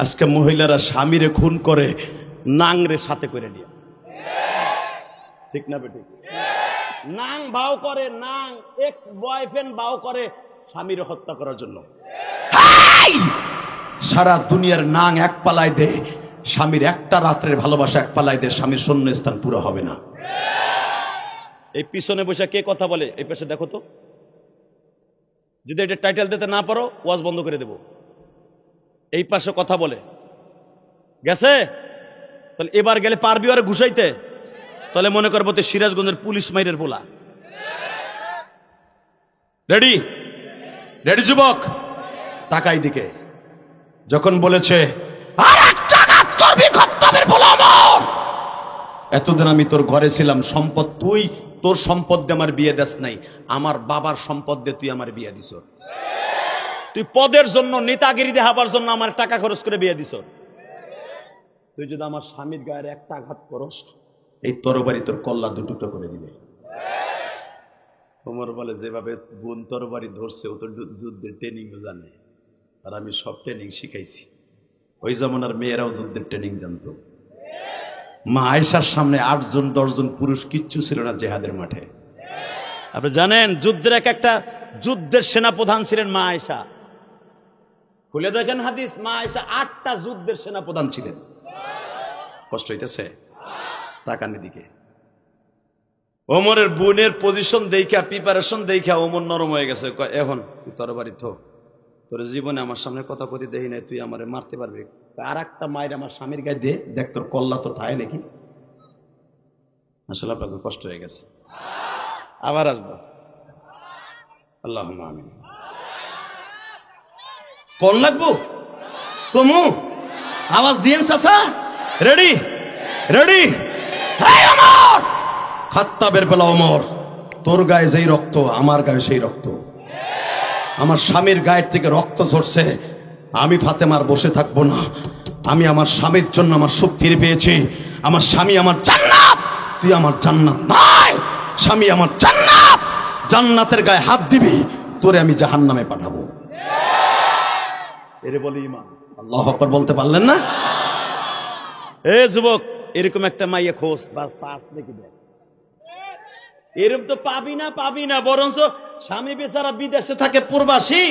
আজকে মহিলারা স্বামীরে খুন করে, নাংরে সাথে করে নিয়ে, ঠিক না বেটি? নাং ভাও করে, নাং এক্স বয়ফ্রেন্ড ভাও করে স্বামীর হত্যা করার জন্য। সারা দুনিয়ার নাং এক পালায় দে, স্বামীর একটা রাত্রের ভালোবাসা এক পালায় দে, স্বামীর শূন্যস্থান পুরো হবে না। এই পিছনে বসে কে কথা বলে? এই পাশে দেখো তো, যদি এটা টাইটেল দিতে না পারো ওয়াজ বন্ধ করে দেব। এই পাশে কথা বলে গেছে, তাহলে এবার গেলে পারবি ওরে ঘুষাইতে? তাহলে মনে করবো তো সিরাজগঞ্জের পুলিশ মাইরের পোলা। রেডি রেডি যুবক, তাকাই দিকে। যখন বলেছে এতদিন আমি তোর ঘরে ছিলাম, সম্পদ তুই তোর সম্পদ দিয়ে আমার বিয়ে দেস নাই, আমার বাবার সম্পদ দিয়ে তুই আমার বিয়ে দিস। তুই পদের জন্য, নেতাগিরি দেখাবার জন্য আমার টাকা খরচ করে বিয়ে দিস। তুই যদি আমার স্বামীর গায়ের একটা আঘাত করস, এই তরবারি তোর কল্লা দুটুকটো করে দিবে। ওমর বলে যেভাবে বোন তরবারি ধরছে, ও তো যুদ্ধের ট্রেনিংও জানে, আর আমি সব ট্রেনিং শিখাইছি। ওই জামানার মেয়েরাও যুদ্ধের ট্রেনিং জানতো। মা আয়েশার সামনে 8 জন 10 জন পুরুষ কিচ্ছু ছিল না জেহাদের মাঠে। আপনি জানেন যুদ্ধের একটা যুদ্ধের সেনাপ্রধান ছিলেন মা আয়েশা। খুলে দেখেন হাদিস, মা আয়েশা 8টা যুদ্ধের সেনাপ্রধান ছিলেন। কষ্ট হইতেছে? তাকান দিকে। ওমরের বোনের পজিশন দেখা, প্রিপারেশন দেখা ওমর নরম হয়ে গেছে। এখন তুই তরবারি থো, তোর জীবনে আমার সামনে কথা কতি দেখি নাই, তুই আমারে মারতে পারবি। আর একটা মায়ের আমার স্বামীর গায়ে দে, দেখ তোর কল্লা তো থায় নাকি। আসলে আপনাকে কষ্ট হয়ে গেছে। আবার আসবো, আল্লাহুম্মা আমিন। কোন লাগবো কমু? আওয়াজ দিয়েন চাচা। Ready ready. ওমর, খাত্তাবের বেলা ওমর, তোর গায়ে যেই রক্ত আমার গায়ে সেই রক্ত। আমার স্বামীর গায়ের থেকে রক্ত ঝরছে, আমি ফাতেমার বসে থাকবো না। আমি আমার স্বামীর জন্য আমার সুখ ফিরে পেয়েছি। আমার স্বামী আমার জান্নাত, তুই আমার জান্নাত নয়। স্বামী আমার জান্নাত, জান্নাতের গায়ে হাত দিবি, তোরে আমি জাহান্নামে পাঠাবো। এরে বলি ইমান। আল্লাহু আকবার বলতে পারলেন না? এ যুবক, এরকম একটা মাইয়া খোঁজ বা পাস দেখি দেখ, এরকম তো পাবি না বরঞ্চ স্বামী বেচারা বিদেশে থাকে, প্রবাসী,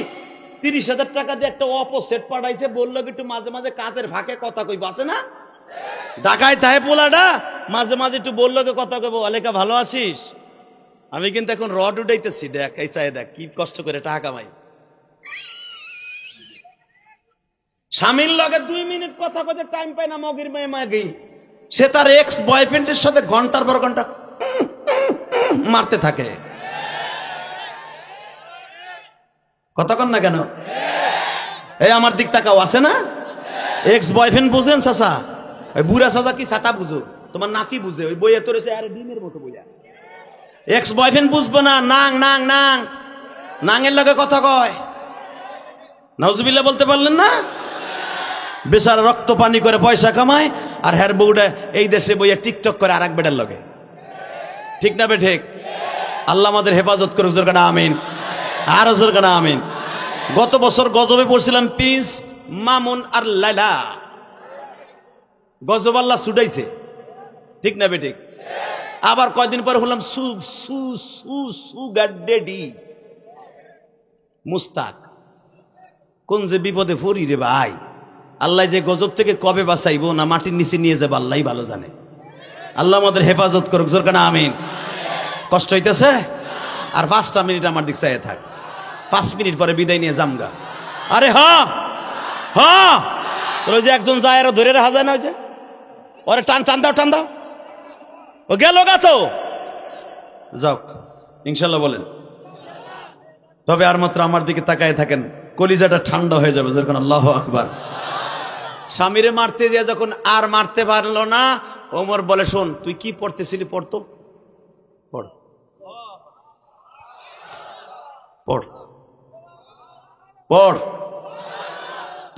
30,000 টাকা দিয়ে একটা অপোসেট পাঠাইছে, বললো একটু মাঝে মাঝে কাজের ফাঁকে কথা কইব, আছে না? ঢাকায় তাহে পোলাটা মাঝে মাঝে একটু বললো কথা কইব, অলেকা ভালো আছিস? আমি কিন্তু এখন রড উঠাইতেছি, দেখ এই চাই, দেখ কি কষ্ট করে টাকা কামাই। স্বামীর লগে 2 মিনিট কথা কইতে টাইম পায় না মগির মেয়ে মাগি, সে তার এক্স বয়ফ্রেন্ডের সাথে ঘন্টার পর ঘন্টা মারতে থাকে। কথা কন না কেন? এই আমার দিক তাকাও, আছে না? এক্স বয়ফ্রেন্ড বুঝেন চাচা? ওই বুড়া চাচা কি ছাতা বুঝো? তোমার নাতি বুঝে, ওই বইয়ে তোর আরে ডিমের মতো বইয়া। এক্স বয়ফ্রেন্ড বুঝবো না, নাং নাং নাং নাঙের লগে কথা কয়। নাউজুবিল্লাহ বলতে পারলেন না? বেচারা রক্ত পানি করে পয়সা কামায়, আর হের বউটা এই দেশে বইয়া টিকটক করে আর এক বেটার লগে। ঠিক না বে ঠিক? আল্লাহ আমাদের হেফাজত করুক, জোর কানা আমিন, আর জোর কানা আমিন। গত বছর গজবে পড়ছিলাম প্রিন্স মামুন আর লাইলা, গজব আল্লাহ ছুটাইছে। ঠিক না বে ঠিক? আবার কয়দিন পর হলাম সুগার ডেডি মুস্তাক। কোন যে বিপদে পড়ি রে ভাই, আল্লাহ যে গজব থেকে কবে বাঁচাইবো না মাটির নিচে নিয়ে যাবো আল্লাহ ভালো জানে। আল্লাহ আমাদের হেফাজত করুক, জোর কানা আমিন। কষ্ট হইতেছে? আর 5টা মিনিট আমার দিক চাইয়ে থাক, 5 মিনিট পরে বিদায় নিয়ে জামগা। আরে হ্যাঁ হ্যাঁ, ওই যে একজন যায় আর ধরে রাখা যায় না, ওই যে ওরে টান টান দাও, টান দাও, ও গেল গা তো যাক ইনশাল্লাহ বলেন। তবে আর মাত্র আমার দিকে তাকায় থাকেন, কলিজাটা ঠান্ডা হয়ে যাবে যখন আল্লাহু আকবার। স্বামীরে মারতে দিয়ে যখন আর মারতে পারলো না, ওমর বলে, শোন তুই কি পড়তেছিলি, পড়তো পড় পড় পড়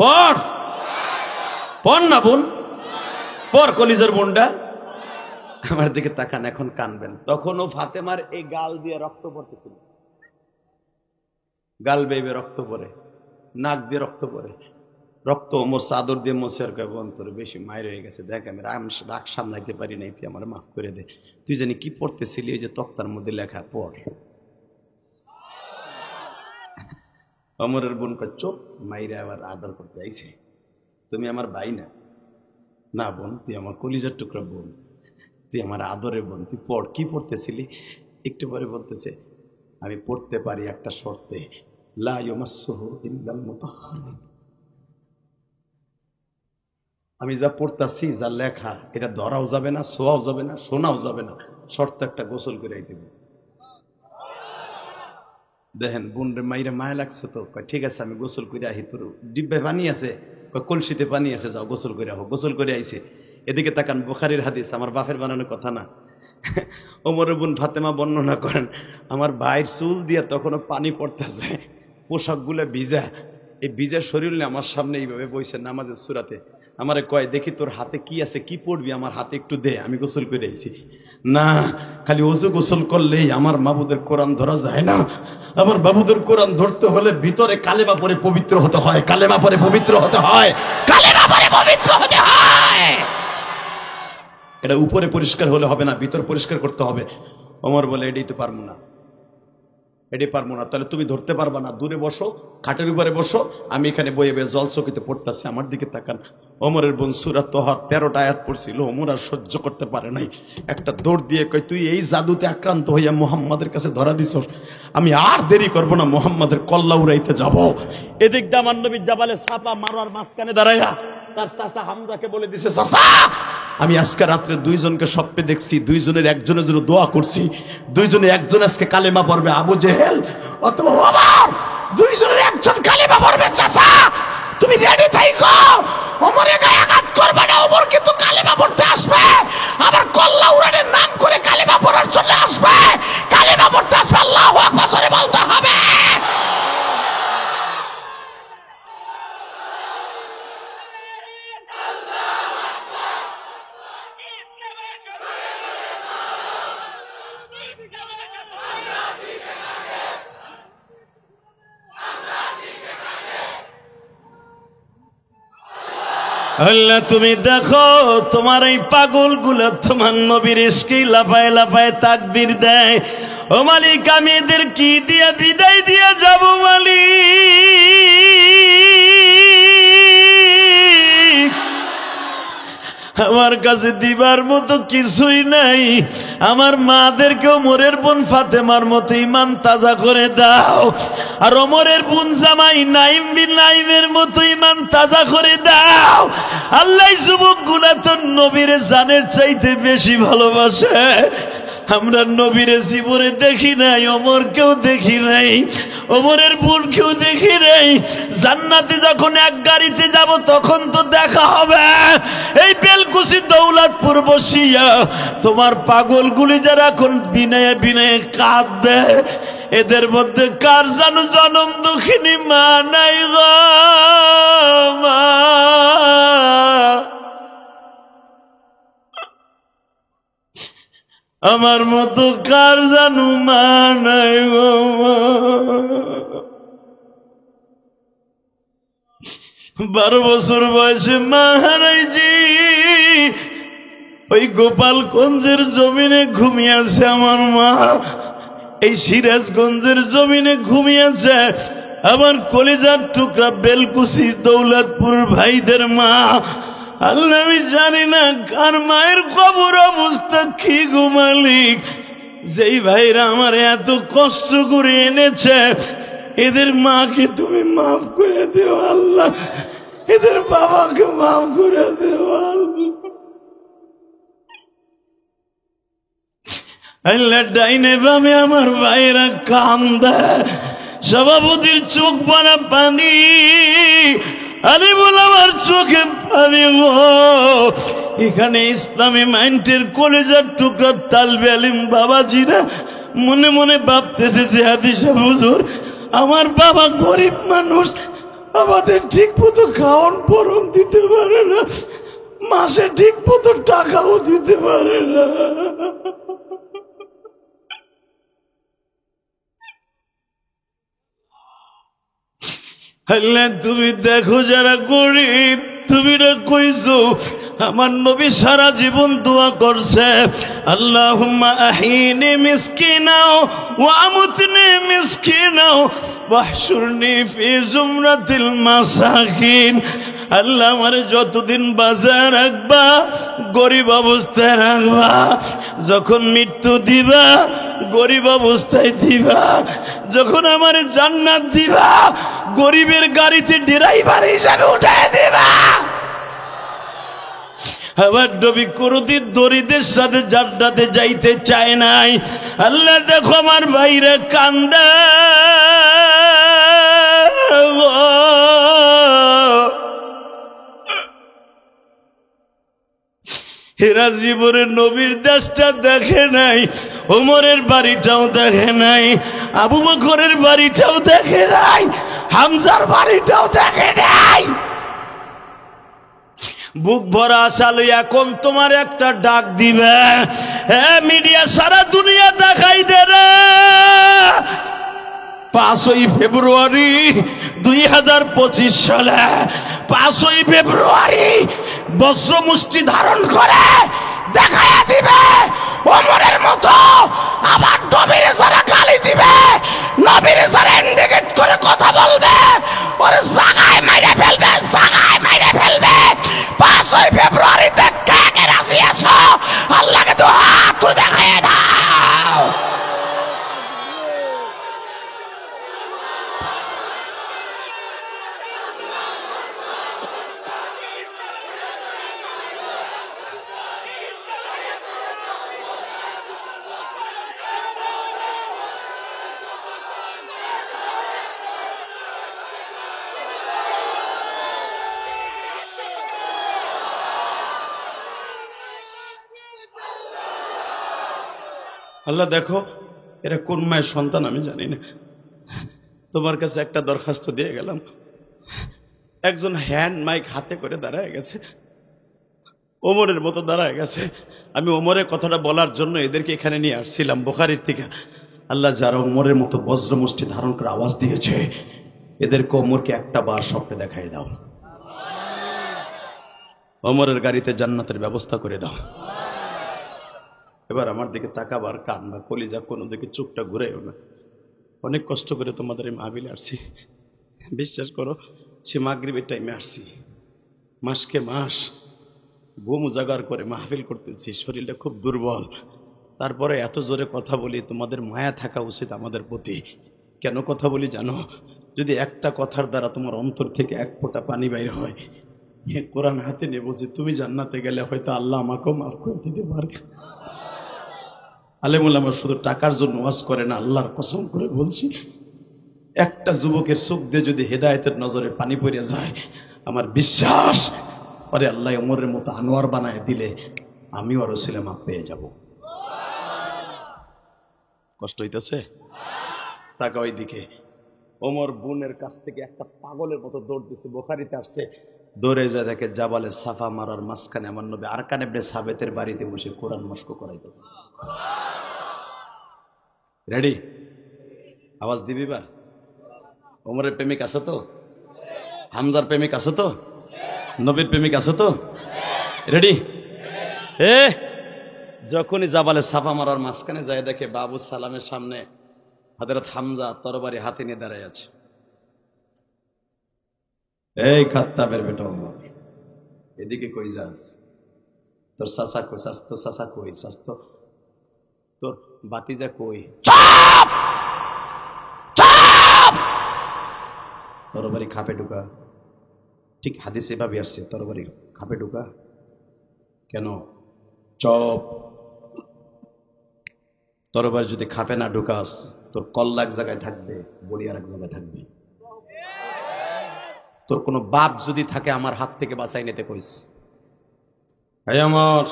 পড় পড় না বোন, পড় কলিজার বোনটা। আমার দিকে তাকান, এখন কানবেন। তখনও ফাতেমার এই গাল দিয়ে রক্ত পড়তেছিল, গাল বেয়ে রক্ত পড়ে, নাক দিয়ে রক্ত পড়ে, রক্ত ওমর চাদর দিয়ে মোছের অন্তরে বেশি মায়ের হয়ে গেছে। দেখ আমি রাগ সামলাইতে পারি নাই, তুই আমার মাফ করে দে। তুই জানি কি পড়তেছিলি, ওই যে তক্তার মধ্যে লেখা, পড়। অমরের বোন কা চোখ মাইরে আবার আদর করতে আইছে, তুমি আমার ভাই না? না বোন, তুই আমার কলিজার টুকরা বোন, তুই আমার আদরের বোন, তুই পড়। কি পড়তেছিলি? একটু পরে বলতেছে, আমি পড়তে পারি একটা শর্তে, লা ইয়ামাসসুহু ইল্লাল মুতাহহারুন। আমি যা পড়তাছি, যা লেখা, এটা ধরাও যাবে না, ছোঁয়াও যাবে না, শোনাও যাবে না, শর্ত একটা, গোসল করে আইতে হবে। দেখেন বোন রে মাইরে মায়া লাগছে তো, ঠিক আছে আমি গোসল করে আহি, তোর ডিব্বায় পানি আছে, কলসিতে পানি আছে, যাও গোসল করে আহো। গোসল করে আইছে। এদিকে তাকান, বুখারীর হাদিস, আমার বাপের বানানোর কথা না। ওমরের বোন ফাতেমা বর্ণনা করেন, আমার ভাইয়ের চুল দিয়ে তখনও পানি পড়তেছে, পোশাকগুলো ভিজা, এই ভিজা শরীর নিয়ে আমার সামনে এইভাবে বইছে নামাজের সূরাতে। আমারে কয়, দেখি তোর হাতে কি আছে, কি পড়বি, আমার হাতে একটু দে, আমি গোসল করে আইছি। না, খালি ওযু গোসল করলেই আমার মাবুদের কোরআন ধরা যায় না। আমার বাবুদের কোরআন ধরতে হলে ভিতরে কালেমা পড়ে পবিত্র হতে হয়, কালেমা পড়ে পবিত্র হতে হয়, কালেমা পড়ে পবিত্র হতে হয়। এটা উপরে পরিষ্কার হলে হবে না, ভিতর পরিষ্কার করতে হবে। ওমর বলে, এটাই তো পারবো না, এটাই পারবো না। তাহলে তুমি ধরতে পারবা না, দূরে বসো, খাটের উপরে বসো, আমি এখানে বইয়ে বইয়ে জল চকিতে পড়তেছি। আমার দিকে তাকান, ওমরের বোন সূরা তোহা 13টা আয়াত পড়ছিল। ওমর আর সহ্য করতে পারে নাই, একটা দৌড় দিয়ে কই, তুই এই জাদুতে আক্রান্ত হইয়া মুহাম্মাদের কাছে ধরা দিছ, আমি আর দেরি করব না, মুহাম্মাদের কল্লা উড়াইতে যাব। এদিক দিয়ে আমার নবী জাবালে সাফা মারওয়ার মাঝখানে দাঁড়াইয়া তার চাচা হামজাকে বলে দিছে, চাচা আমি আজকে রাত্রে 2 জনকে স্বপ্নে দেখছি, 2 জনের একজনের জন্য দোয়া করছি, 2 জনে একজন আজকে কালেমা পড়বে, আবু জেহেল অথবা ওমর, 2 জনের একজন কালেমা পড়বে। চাচা তুমি রেডি থাইকো, ওমরের গায়ে আঘাত করবে না, ওমর কিন্তু কালেমা পড়তে আসবে, আবার কল্লা উড়ানের নাম করে কালেমা পড়ার জন্য আসবে, কালেমা পড়তে আসবে, আল্লাহু আকবার জোরে বলতে হবে। আল্লাহ তুমি দেখো তোমার এই পাগলগুলো তোমার নবীর ইশকেই লাফায় লাফায় তাকবীর দেয়। ও মালিক আমি এদের কি দিয়ে বিদায় দিয়ে যাব মালিক? আমার কাছে দিবার মতো কিছুই নাই। আমার মাদেরকেও ওমরের বোন ফাতেমার মতো ইমান তাজা করে দাও, আর ওমরের বোন জামাই নাইম বিন নাইমের মতো ইমান তাজা করে দাও। আল্লাহ যুবক গুলা তো নবীর জানের চাইতে বেশি ভালোবাসে। আমরা নবীরে জীবনে দেখি নাই, ওমরকেও দেখি নাই, ওমরের বোনকেও দেখি নাই। জান্নাতে যখন এক গাড়িতে যাব তখন তো দেখা হবে। এই বেলকুচি দৌলতপুর বসিয়া তোমার পাগলগুলি যারা এখন বিনয়ে বিনয়ে কাঁদবে, এদের মধ্যে কার যেন জনম দুঃখিনী মা নাই গো মা। আমার মতো কার জানু মা নাই গো মা। 12 বছর বয়সে মা হারাইছি। ওই গোপালগঞ্জের জমিনে ঘুমিয়েছে আমার মা, এই সিরাজগঞ্জের জমিনে ঘুমিয়েছে আমার কলিজার টুকরা বেলকুচি দৌলতপুর ভাইদের মা। আল্লাহ আমি জানি না কার মায়ের কবর অবস্থা কি গো মালিক। যেই ভাইরা আমার এত কষ্ট করে এনেছে, এদের মাকে তুমি মাফ করে দিও আল্লাহ, এদের বাবাকে মাফ করে দিও আল্লাহ। আল্লাহ ডাইনে বামে আমার ভাইরা কান্দে, সভাপতির চোখ বানা পানি। আরে বল আমার চোখে পানি গো। এখানে ইসলামী মাইন্ডের কলেজার টুকরা তালবে আলিম বাবাজিরা মনে মনে ভাবতেছে যে হাদিসে হুজুর আমার বাবা গরিব মানুষ, আমাদের ঠিক মতো খাওয়ান পরম দিতে পারে না, মাসে ঠিক মতো টাকাও দিতে পারে না। আল্লাহ তুমি দেখো যারা গরিব, তুমি না কইছো আমার নবী সারা জীবন দোয়া করছে, আল্লাহুম্মা আহিনি মিসকিনাও ওয়া আমুতনি মিসকিনাও ওয়াহশুরনি ফি জুমরাতিল মাসাকিন। আল্লাহ আমারে যতদিন বাঁচায় রাখবা গরিব অবস্থায় রাখবা, যখন মৃত্যু দিবা গরিব অবস্থায় দিবা, যখন আমারে জান্নাত দিবা গরিবের গাড়িতে ড্রাইভার হিসাবে উঠায় দিবা। আবার নবী কোনদিন দরিদ্রের সাথে জান্নাতে যাইতে চায় নাই। আল্লাহ দেখো আমার ভাইরা কান্দে, এরা জীবনের নবীর দেশটা দেখে নাই, ওমরের বাড়িটাও দেখে নাই, আবু বকরের বাড়িটাও দেখে নাই, হামজার বাড়িটাও দেখে নাই। বুক ভরা আশা লইয়া এখন তোমার একটা ডাক দিবে, হ্যাঁ মিডিয়া সারা দুনিয়া দেখাই দে রে। 5ই ফেব্রুয়ারি 2025 সালে 5ই ফেব্রুয়ারি বজ্র মুষ্টি ধারণ করে দেখাইয়া দিবে ওমরের মতো। আবার নবীর যারা গালি দিবে, নবীর যারা ইন্ডিকেট করে কথা বলবে, ওর জায়গায় মাইরে ফেলবে, জায়গায় মাইরে ফেলবে। 5ই ফেব্রুয়ারিতে কে কে রাজি আছো আল্লাহকে তো হাত তুলে দেখাইয়া দাও। আল্লাহ দেখো এরা কোন মায়ের সন্তান আমি জানি না, তোমার কাছে একটা দরখাস্ত দিয়ে গেলাম। একজন হ্যান্ড মাইক হাতে করে দাঁড়ায় গেছে, ওমরের মতো দাঁড়ায় গেছে। আমি ওমরের কথাটা বলার জন্য এদেরকে এখানে নিয়ে আসছিলাম বুখারীর থেকে। আল্লাহ যারা ওমরের মতো বজ্রমুষ্টি ধারণ করে আওয়াজ দিয়েছে, এদেরকে ওমরকে একটা বার স্বপ্নে দেখাই দাও। ওমরের গাড়িতে জান্নাতের ব্যবস্থা করে দাও। এবার আমার দিকে তাকাবার কান্না কলিজা কোনো দিকে চোখটা ঘুরেও না। অনেক কষ্ট করে তোমাদের এই মাহফিলে আসছি, বিশ্বাস করো সে মাগরিবের টাইমে আসছি, মাসকে মাস ঘুম উজাগার করে মাহফিল করতেছি, শরীরটা খুব দুর্বল, তারপরে এত জোরে কথা বলি। তোমাদের মায়া থাকা উচিত আমাদের প্রতি। কেন কথা বলি জানো? যদি একটা কথার দ্বারা তোমার অন্তর থেকে এক ফোঁটা পানি বাইর হয়, কোরআন হাতে নেব যে তুমি জান্নাতে গেলে হয়তো আল্লাহ আমাকেও মাফ করে দিতে পারে। আলেমুল আমার শুধু টাকার জন্য ওয়াজ করে না, আল্লাহর কসম করে বলছি, একটা যুবকের চোখ দিয়ে যদি হেদায়েতের নজরে পানি পড়ে যায়, আমার বিশ্বাস পরে আল্লাহ ওমরের মতো আনোয়ার বানায় দিলে আমিও আরো ছেলে মাপ পেয়ে যাব। কষ্ট হইতেছে? টাকা ওই দিকে ওমর বোনের কাছ থেকে একটা পাগলের মতো দৌড় দিচ্ছে, বুখারীতে আসছে, দৌড়ে যায় দেখে জাবালে সাফা মারার মাঝখানে আমার নবী আরকান ইবনে সাবিতের বাড়িতে বসে কোরআন মস্ক করাইতেছে। রেডি? আওয়াজ দিবি বা? ওমরের প্রেমিক আছো তো? হামজার প্রেমিক আছো তো? নবীর প্রেমিক আছো তো? রেডি? যখনই জাবালে সাফা মারার মাঝখানে যায় দেখে বাবু সালামের সামনে হযরত হামজা তরবারি হাতে নিয়ে দাঁড়ায় আছে। এই খাত্তাবের বেটা ওমর, এদিকে কই যাস? তোর চাচা কই? তোর চাচা কই? তোর বাতিজা কই? তরবারি খাপে ঢুকা। ঠিক হাদিসে এভাবে আসছে, তরবারি খাপে ঢুকা। কেন? চপ। তরবারি যদি খাপে না ঢুকাস, তোর কল্লা এক জায়গায় থাকবে, বড়ি আর এক জায়গায় থাকবে। তোর কোনো বাপ যদি থাকে আমার হাত থেকে বাঁচাই নিতে কইস। আমার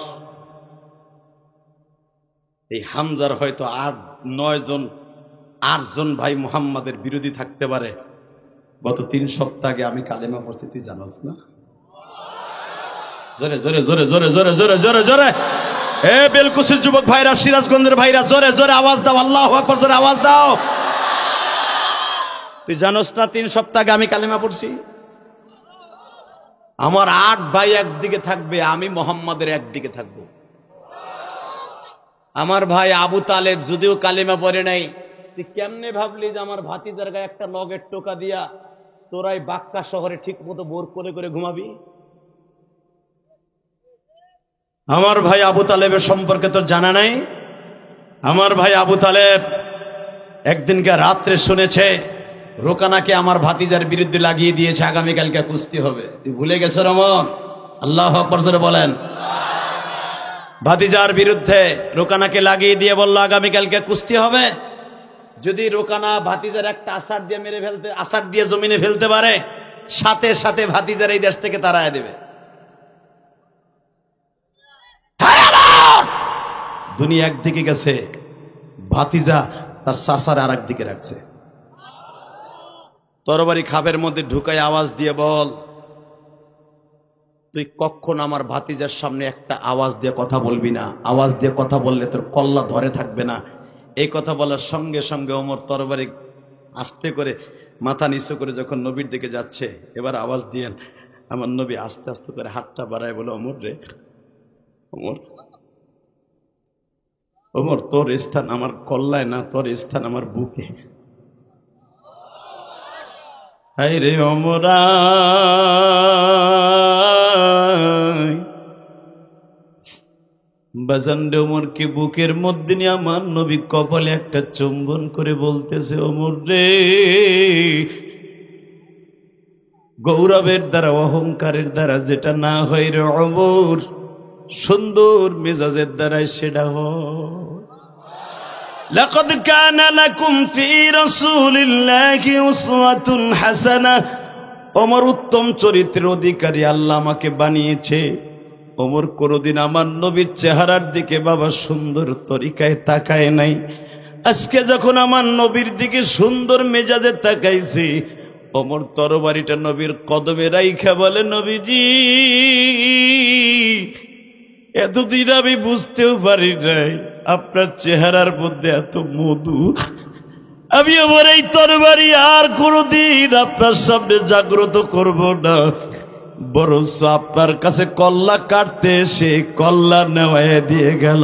এই হামজার হয়তো 8 জন ভাই মুহাম্মাদের বিরোধী থাকতে পারে। গত 3 সপ্তাহ আগে আমি কালেমা পড়ছি, তুই জানোস না? জোরে জোরে জোরে জোরে জোরে জোরে জোরে জোরে বেলকুসির যুবক ভাইরা, সিরাজগঞ্জের ভাইরা, জোরে জোরে আওয়াজ দাও, আল্লাহু আকবার, জোরে আওয়াজ দাও। তুই জানোস না 3 সপ্তাহ আগে আমি কালেমা পড়ছি? আমার 8 ভাই একদিকে থাকবে, আমি মুহাম্মাদের একদিকে থাকবো। আমার ভাই আবু তালেব যদিও কালেমা পড়ে নাই, তুই কেমনে ভাবলি যে আমার ভাতিজার গায়ে একটা লগের টোকা দিয়া তোরাই বাক্কা শহরে ঠিক মতো বোর করে করে ঘুমাবি? আমার ভাই আবু তালেবের সম্পর্কে তো জানা নাই। আমার ভাই আবু তালেব একদিনকে রাত্রে শুনেছে রোকানাকে আমার ভাতিজার বিরুদ্ধে লাগিয়ে দিয়েছে, আগামীকালকে কুস্তি হবে। তুই ভুলে গেছো রমন? আল্লাহু আকবার জোরে বলেন। ভাতিজার বিরুদ্ধে রোকানাকে লাগিয়ে দিয়ে বলল আগামীকালকে কুস্তি হবে। যদি রোকানা ভাতিজার একটা আসার দিয়ে জমিনে ফেলতে পারে, সাথে সাথে ভাতিজার এই দেশ থেকে তাড়ায় দেবে। দুনিয়া একদিকে গেছে, ভাতিজা তার চাচার আর একদিকে রাখছে। তরবারি খাপের মধ্যে ঢুকাই আওয়াজ দিয়ে বল, তুই কখন আমার ভাতিজার সামনে একটা আওয়াজ দিয়ে কথা বলবি না। আওয়াজ দিয়ে কথা বললে তোর কল্লা ধরে থাকবে না। এই কথা বলার সঙ্গে সঙ্গে ওমর তরবারি আস্তে করে মাথা নিচু করে যখন নবীর দিকে যাচ্ছে, এবার আওয়াজ দিয়েন, আমার নবী আস্তে আস্তে করে হাতটা বাড়ায় বলে, ওমর রে, ওমর, ওমর, তোর স্থান আমার কল্লায় না, তোর স্থান আমার বুকে। হায় রে ওমরা, বাজান্ডে ওমরকে বুকের মধ্যে নিয়ে আমার নবী কপালে একটা চুম্বন করে বলতেছে, ওমর রে, গৌরবের দ্বারা অহংকারের দ্বারা যেটা না হয় রে ওমর, সুন্দর মেজাজের দ্বারাই সেটা হয়। লাকাদ কানা লাকুম ফি রাসূলিল্লাহি উসওয়াতুন হাসানাহ। ওমর উত্তম চরিত্রের অধিকারী আল্লাহ আমাকে বানিয়েছে। ওমর কোনদিন আমার নবীর চেহারার দিকে বাবা সুন্দর তরিকায় তাকায় নাই। আজকে যখন আমার নবীর দিকে সুন্দর মেজাজে তাকাইছি, ওমর তরবারিটা নবীর কদমে রাইখা বলে, নবীজি, এতদিন আমি বুঝতেও পারি নাই আপনার চেহারার মধ্যে এত মধু। আমি আমার এই তরবারি আর কোনদিন আপনার সামনে জাগ্রত করব না। বরঞ্চ আপনার কাছে কল্লা কাটতে এসে কল্লা নেওয়ায় দিয়ে গেল।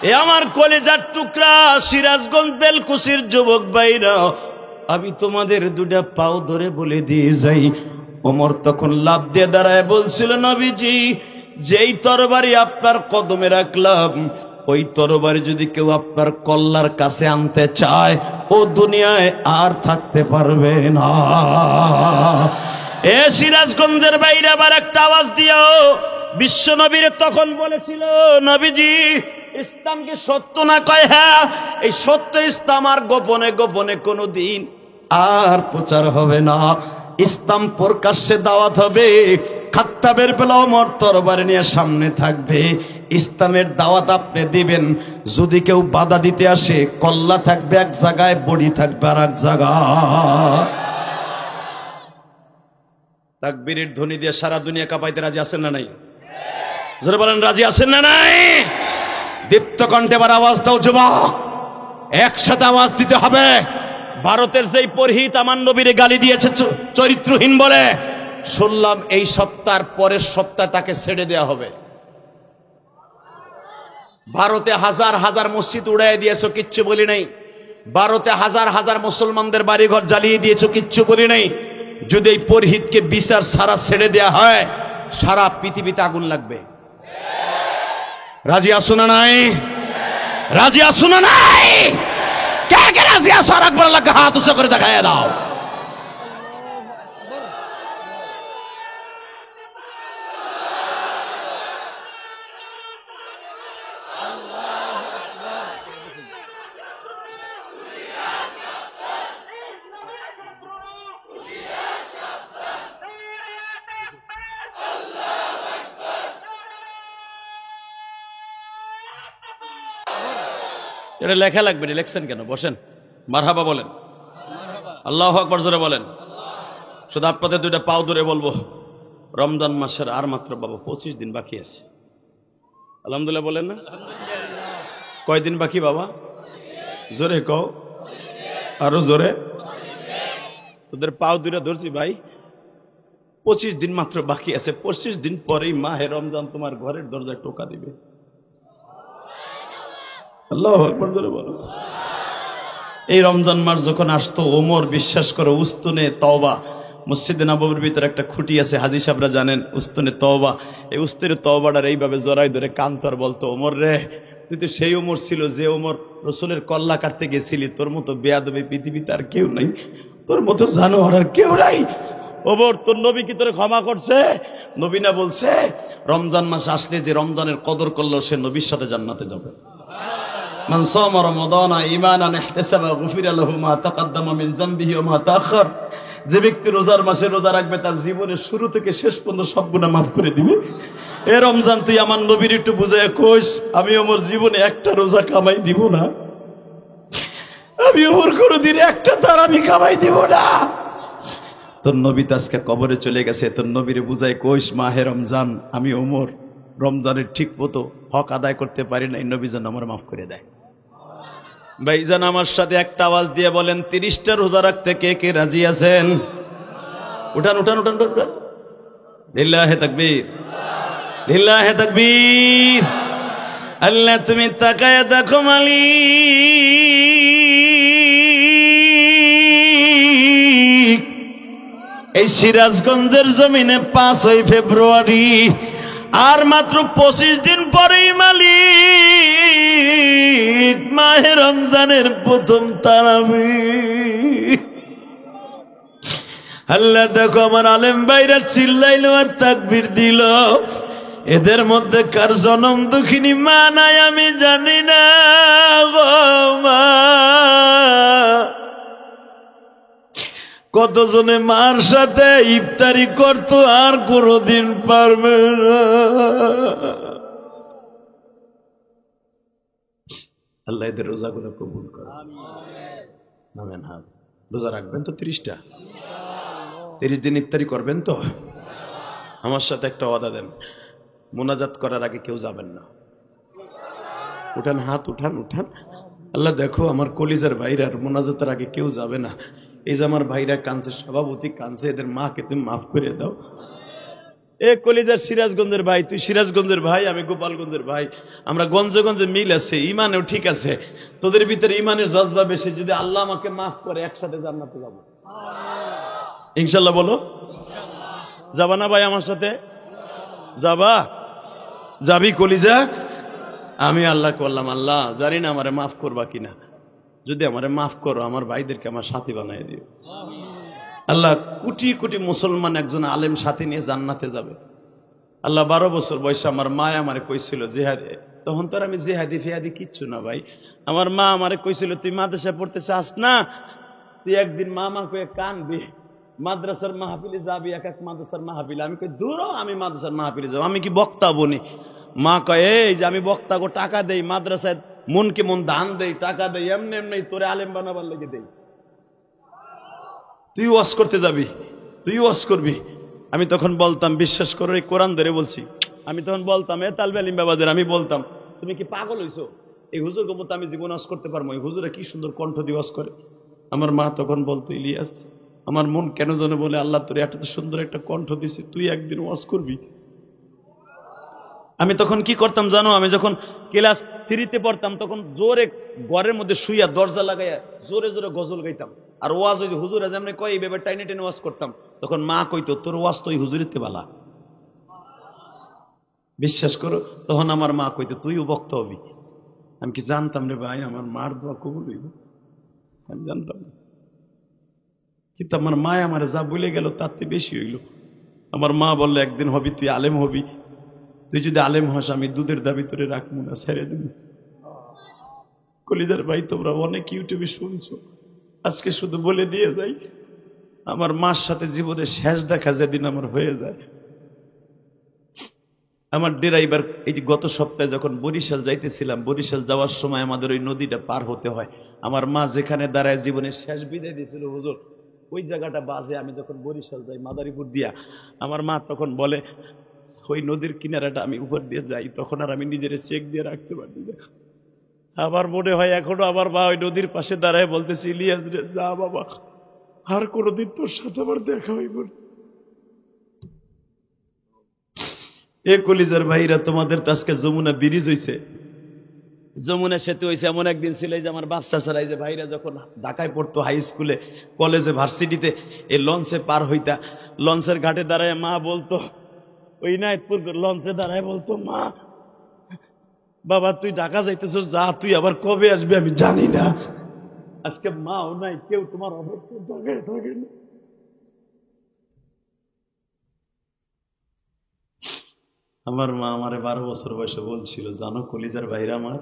এ আমার কলেজার টুকরা সিরাজগঞ্জ বেলকুচির যুবক ভাইরা, আমি তোমাদের দুটা পাও ধরে বলে দিয়ে যাই, ওমর তখন লাফ দিয়ে দাঁড়ায় বলছিল, নবীজি যেই তরবারি আপনার কদমে রাখলাম, ওই তরবারি যদি কেউ আপনার কল্লার কাছে আনতে চায়, ও দুনিয়ায় আর থাকতে পারবে না। এ সিরাজগঞ্জের বাইরে আবার একটা আওয়াজ দিও। বিশ্ব নবীর তখন বলেছিল, নবীজি ইসলাম কি সত্য না? কয় হ্যাঁ, এই সত্য ইসলাম আর গোপনে গোপনে কোনোদিন আর প্রচার হবে না, ইসলাম প্রকাশ্যে দাওয়াত হবে। খাত্তাবের বেলা ওমর তরবারি নিয়ে সামনে থাকবে, ইসলামের দাওয়াত আপনি দিবেন। যদি কেউ বাধা দিতে আসে, কল্লা থাকবে এক জায়গায়, বড়ি থাকবে আর এক জায়গায়। তাকবীরের ধ্বনি দিয়ে সারা দুনিয়া কাঁপাইতে রাজি আছেন না নাই? জোরে বলেন, রাজি আছেন না নাই? দীপ্ত কণ্ঠে এবার আওয়াজ দাও যুবক, একসাথে আওয়াজ দিতে হবে। ভারতের যেই পুরোহিত আমার নবীরে গালি দিয়েছে চরিত্রহীন বলে, শুনলাম এই সপ্তাহের পরের সপ্তাহে তাকে ছেড়ে দেওয়া হবে। ভারতে হাজার হাজার মসজিদ উড়াই দিয়েছো, কিচ্ছু বলি নাই। ভারতে হাজার হাজার মুসলমানদের বাড়িঘর জ্বালিয়ে দিয়েছো, কিচ্ছু বলি নাই। যদি এই পুরোহিতকে বিচার সারা ছেড়ে দেয়া হয়, সারা পৃথিবীতে আগুন লাগবে। রাজি আসো না নাই? রাজি আসো না নাই? কে কে রাজি আসো? আর একবার আল্লাহকে হাত উঁচু করে দেখায় দাও। এটা লেখা লাগবে, লিখছেন কেন? বসেন, মারহাবা বলেন, আল্লাহু আকবার জোরে বলেন। শুধু আপনাদের দুইটা পাও ধরে বলবো, রমজান মাসের আর মাত্র বাবা 25 দিন বাকি আছে। আলহামদুলিল্লাহ বলেন না? কয়দিন বাকি বাবা? জোরে কও, আরো জোরে। তোদের পাও দুইটা ধরছি ভাই, 25 দিন মাত্র বাকি আছে। 25 দিন পরেই মাহে রমজান তোমার ঘরের দরজায় টোকা দিবে। আল্লাহু আকবার জোরে বলো। এই রমজান মাস যখন আসতো, ওমর বিশ্বাস করো উস্তুনে তওবা, মসজিদে নববীর ভিতরে একটা খুঁটি আছে, হাজী সাহেবরা জানেন, উস্তুনে তওবা। এই উস্তুনে তওবাটার এইভাবে জড়াই ধরে কান্তর বলতো, ওমর রে, তুই তো সেই ওমর ছিল যে ওমর রসুলের কল্লা কাটতে গেছিলি। তোর মতো বেয়াদবি পৃথিবীতে আর কেউ নাই, তোর মতো জানোয়ার আর কেউ নাই। ওমর, তোর নবী কি তোরে ক্ষমা করছে? নবী না বলছে, রমজান মাস আসলে যে রমজানের কদর করলো, সে নবীর সাথে জান্নাতে যাবে। মান সামা রমাদানা ঈমানান ইহতাসাবা গুফিরা লাহু মা তাকাদ্দামা মিন যামবিহি ওয়া মা তাআখার। যে ব্যক্তি রোজার মাসে রোজা রাখবে, তার জীবনের শুরু থেকে শেষ পর্যন্ত সব গুনাহ মাফ করে দিবে। এ রমজান তুই আমার নবীর একটু বুঝায় কইস, আমি আমার জীবনে একটা রোজা কামাই দিব না, আমি ওমর কোনদিন একটা তারাবি কামাই দিব না। তোর নবী তো আজকে কবরে চলে গেছে, তোর নবীরে বুঝায় কইস, মাহে রমজান আমি ওমর রমজানের ঠিক মতো হক আদায় করতে পারি নাই, নবী যেন আমার মাফ করে দেয়। ভাইজান আমার সাথে একটা আওয়াজ দিয়ে বলেন, 30টা রোজা রাখতে কে কে রাজি আছেন? উঠান উঠান উঠান উঠান। লিল্লাহে তাকবীর, লিল্লাহে তাকবীর। আল্লাহ তুমি তাকায় দেখো মালিক, এই সিরাজগঞ্জের জমিনে 5ই ফেব্রুয়ারি আর মাত্র 25 দিন পরেই মালিক মাহে রমজানের প্রথম তারাবি। আল্লাহ দেখো আমার আলেম ভাইরা চিল্লাইলো আর তাকবীর দিল। এদের মধ্যে কার জনম দুঃখিনী মা নাই আমি জানি না গো মা। কতজনে মার সাথে ইফতারি করতো আর কোনদিন পারবে না। আল্লাহ এদের রোজাগুলো কবুল করে। নামেন হাত। রোজা রাখবেন তো 30টা? 30 দিন ইফতারি করবেন তো? আমার সাথে একটা ওয়াদা দেন, মোনাজাত করার আগে কেউ যাবেন না। উঠান হাত, উঠান উঠান। আল্লাহ দেখো আমার কলিজার ভাইরা, মোনাজাতের আগে কেউ যাবে না। এই যে আমার ভাইরা কাঁদছে, সভাপতি কাঁদছে, এদের মাকে তুমি মাফ করে দাও। এ কলিজার সিরাজগঞ্জের ভাই, তুই সিরাজগঞ্জের ভাই, আমি গোপালগঞ্জের ভাই, আমরা গঞ্জে গঞ্জে মিল আছে, ইমানেও ঠিক আছে, তোদের ভিতরে ইমানের জজবা বেশি। যদি আল্লাহ আমাকে মাফ করে একসাথে জান্নাতে যাবো ইনশাল্লাহ। বলো যাবা না ভাই আমার সাথে? যাবা? যাবি কলিজা? আমি আল্লাহ করলাম, আল্লাহ জানি না আমারে মাফ করবা কিনা, যদি আমারে মাফ করো আমার ভাইদেরকে আমার সাথী বানাই দিও। আল্লাহ কোটি কোটি মুসলমান একজন আলেম সাথে নিয়ে জান্নাতে যাবে। আল্লাহ 12 বছর বয়সে আমার মা আমারে কইছিল জিহাদে, তখন তো আর আমি জিহাদি ফিহাদি কিচ্ছু না ভাই। আমার মা আমারে কইছিল তুই মাদ্রাসা পড়তে চাস না, তুই একদিন মামা কয়ে কানবি, মাদ্রাসার মাহফিলে যাবি, এক এক মাদ্রাসার মাহফিলে। আমি কই দূর, আমি মাদ্রাসার মাহফিলে যাবো, আমি কি বক্তা বনি? মা কয় এই যে আমি বক্তা গো, টাকা দেই মাদ্রাসায়, মনকে মন দান দেই, টাকা দেই, এমনি এমনি তোরে আলেম বানাবার লেগে দেই, তুই ওয়াজ করতে যাবি, তুই ওয়াজ করবি। আমি তখন বলতাম, বিশ্বাস করো এই কোরআন ধরে বলছি, আমি তখন বলতাম এ তালবে আলিম বাবাদের, আমি বলতাম তুমি কি পাগল হইছো? এই হুজুর মতো আমি জীবন ওয়াজ করতে পারবো? এই হুজুরে কি সুন্দর কণ্ঠ দিয়ে ওয়াজ করে। আমার মা তখন বলতো ইলিয়াস, আমার মন কেন যেন বলে আল্লাহ তোর এত সুন্দর একটা কণ্ঠ দিছে, তুই একদিন ওয়াজ করবি। আমি তখন কি করতাম জানো? আমি যখন ক্লাস 3-তে পড়তাম তখন জোরে ঘরের মধ্যে শুইয়া দরজা লাগাইয়া জোরে জোরে গজল গাইতাম। আর ওয়াজ ওই হুজুর যেমন কয় এই ব্যাপারে টাইনে টেনে ওয়াজ করতাম। তখন মা কইতো তোর ওয়াজ তো ওই হুজুরিতে বালা। বিশ্বাস করো, তখন আমার মা কইতো তুইও বক্তা হবি। আমি কি জানতাম রে ভাই আমার মার দোয়া কবুল হইব? আমি জানতাম না, কিন্তু আমার মা আমার যা বলে গেল তার থেকে বেশি হইল। আমার মা বললো একদিন হবি, তুই আলেম হবি, তুই যদি আলেম হস আমি দুধের দাবি তোরে রাখবো না, ছেড়ে দেব। কলিজার ভাই তোমরা অনেক ইউটিউবে শুনছো, আজকে শুধু বলে দিয়ে যাই, আমার মার সাথে জীবনে শেষ দেখা যেদিন আমার হয়ে যায়। আমার ড্রাইভার এই যে গত সপ্তাহে যখন বরিশাল যাইতেছিলাম, বরিশাল যাওয়ার সময় আমাদের ওই নদীটা পার হতে হয়। আমার মা যেখানে দাঁড়ায় জীবনের শেষ বিদায় দিয়েছিল হুজুর, ওই জায়গাটা বাজে। আমি যখন বরিশাল যাই মাদারীপুর দিয়া, আমার মা তখন বলে ওই নদীর কিনারাটা আমি উপর দিয়ে যাই, তখন আর আমি নিজের চেক দিয়ে রাখতে পারি না। আবার মনে হয় এখনো আমার মা ওই নদীর পাশে দাঁড়ায় বলতেছি ইলিয়াস রে যা বাবা, আর কোনোদিন তোর সাথে আমার দেখা হইব না। এ কলিজার ভাইরা, তোমাদের তো আজকে যমুনা ব্রিজ হয়েছে, যমুনা সেতু হয়েছে। এমন একদিন ছিল যে আমার বাপসা ছাড়াই যে ভাইরা যখন ঢাকায় পড়তো, হাই স্কুলে, কলেজে, ভার্সিটিতে, এই লঞ্চে পার হইতা, লঞ্চের ঘাটে দাঁড়ায় মা বলতো, ওই নাইতপুর লঞ্চে দাঁড়ায় বলতো মা বাবা তুই ঢাকা যাইতেছ যা, তুই আবার কবে আসবি আমি জানি না। আজকে মাও নাই, কেউ তোমার অবস্থা ঢাকায় থাকে না। আমার মা আমারে 12 বছর বয়সে বলছিল, জানো কলিজার ভাইরা আমার,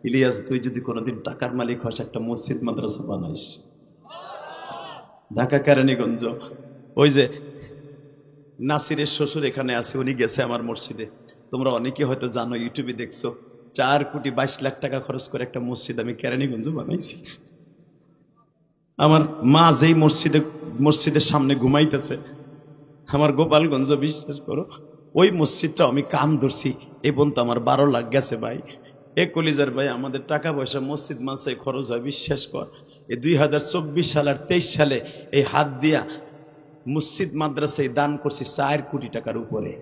ইলিয়াস তুই যদি কোনোদিন টাকার মালিক হস একটা মসজিদ মাদ্রাসা বানাইস ঢাকা কেরানীগঞ্জ। ওই যে নাসিরের শ্বশুর এখানে আছে, উনি গেছে আমার মসজিদে, তোমরা অনেকে হয়তো জানো, ইউটিউবে দেখছো, 4,22,00,000 টাকা খরচ করে একটা মসজিদ আমি কেরানীগঞ্জ বানাইছি। আমার মা যেই মসজিদের সামনে ঘুমাইতেছে আমার গোপালগঞ্জ, বিশ্বাস করো ওই মসজিদটা আমি কাম ধরছি, এই পর্যন্ত আমার 12 লাখ গেছে ভাই। এ কলিজার ভাই, আমাদের টাকা পয়সা মসজিদ মাসায় খরচ হয়, বিশ্বাস কর। এই 2024 সাল আর 23 সালে এই হাত দিয়া মসজিদ মাদ্রাসায় দান করছি 4 কোটি টাকার উপরে।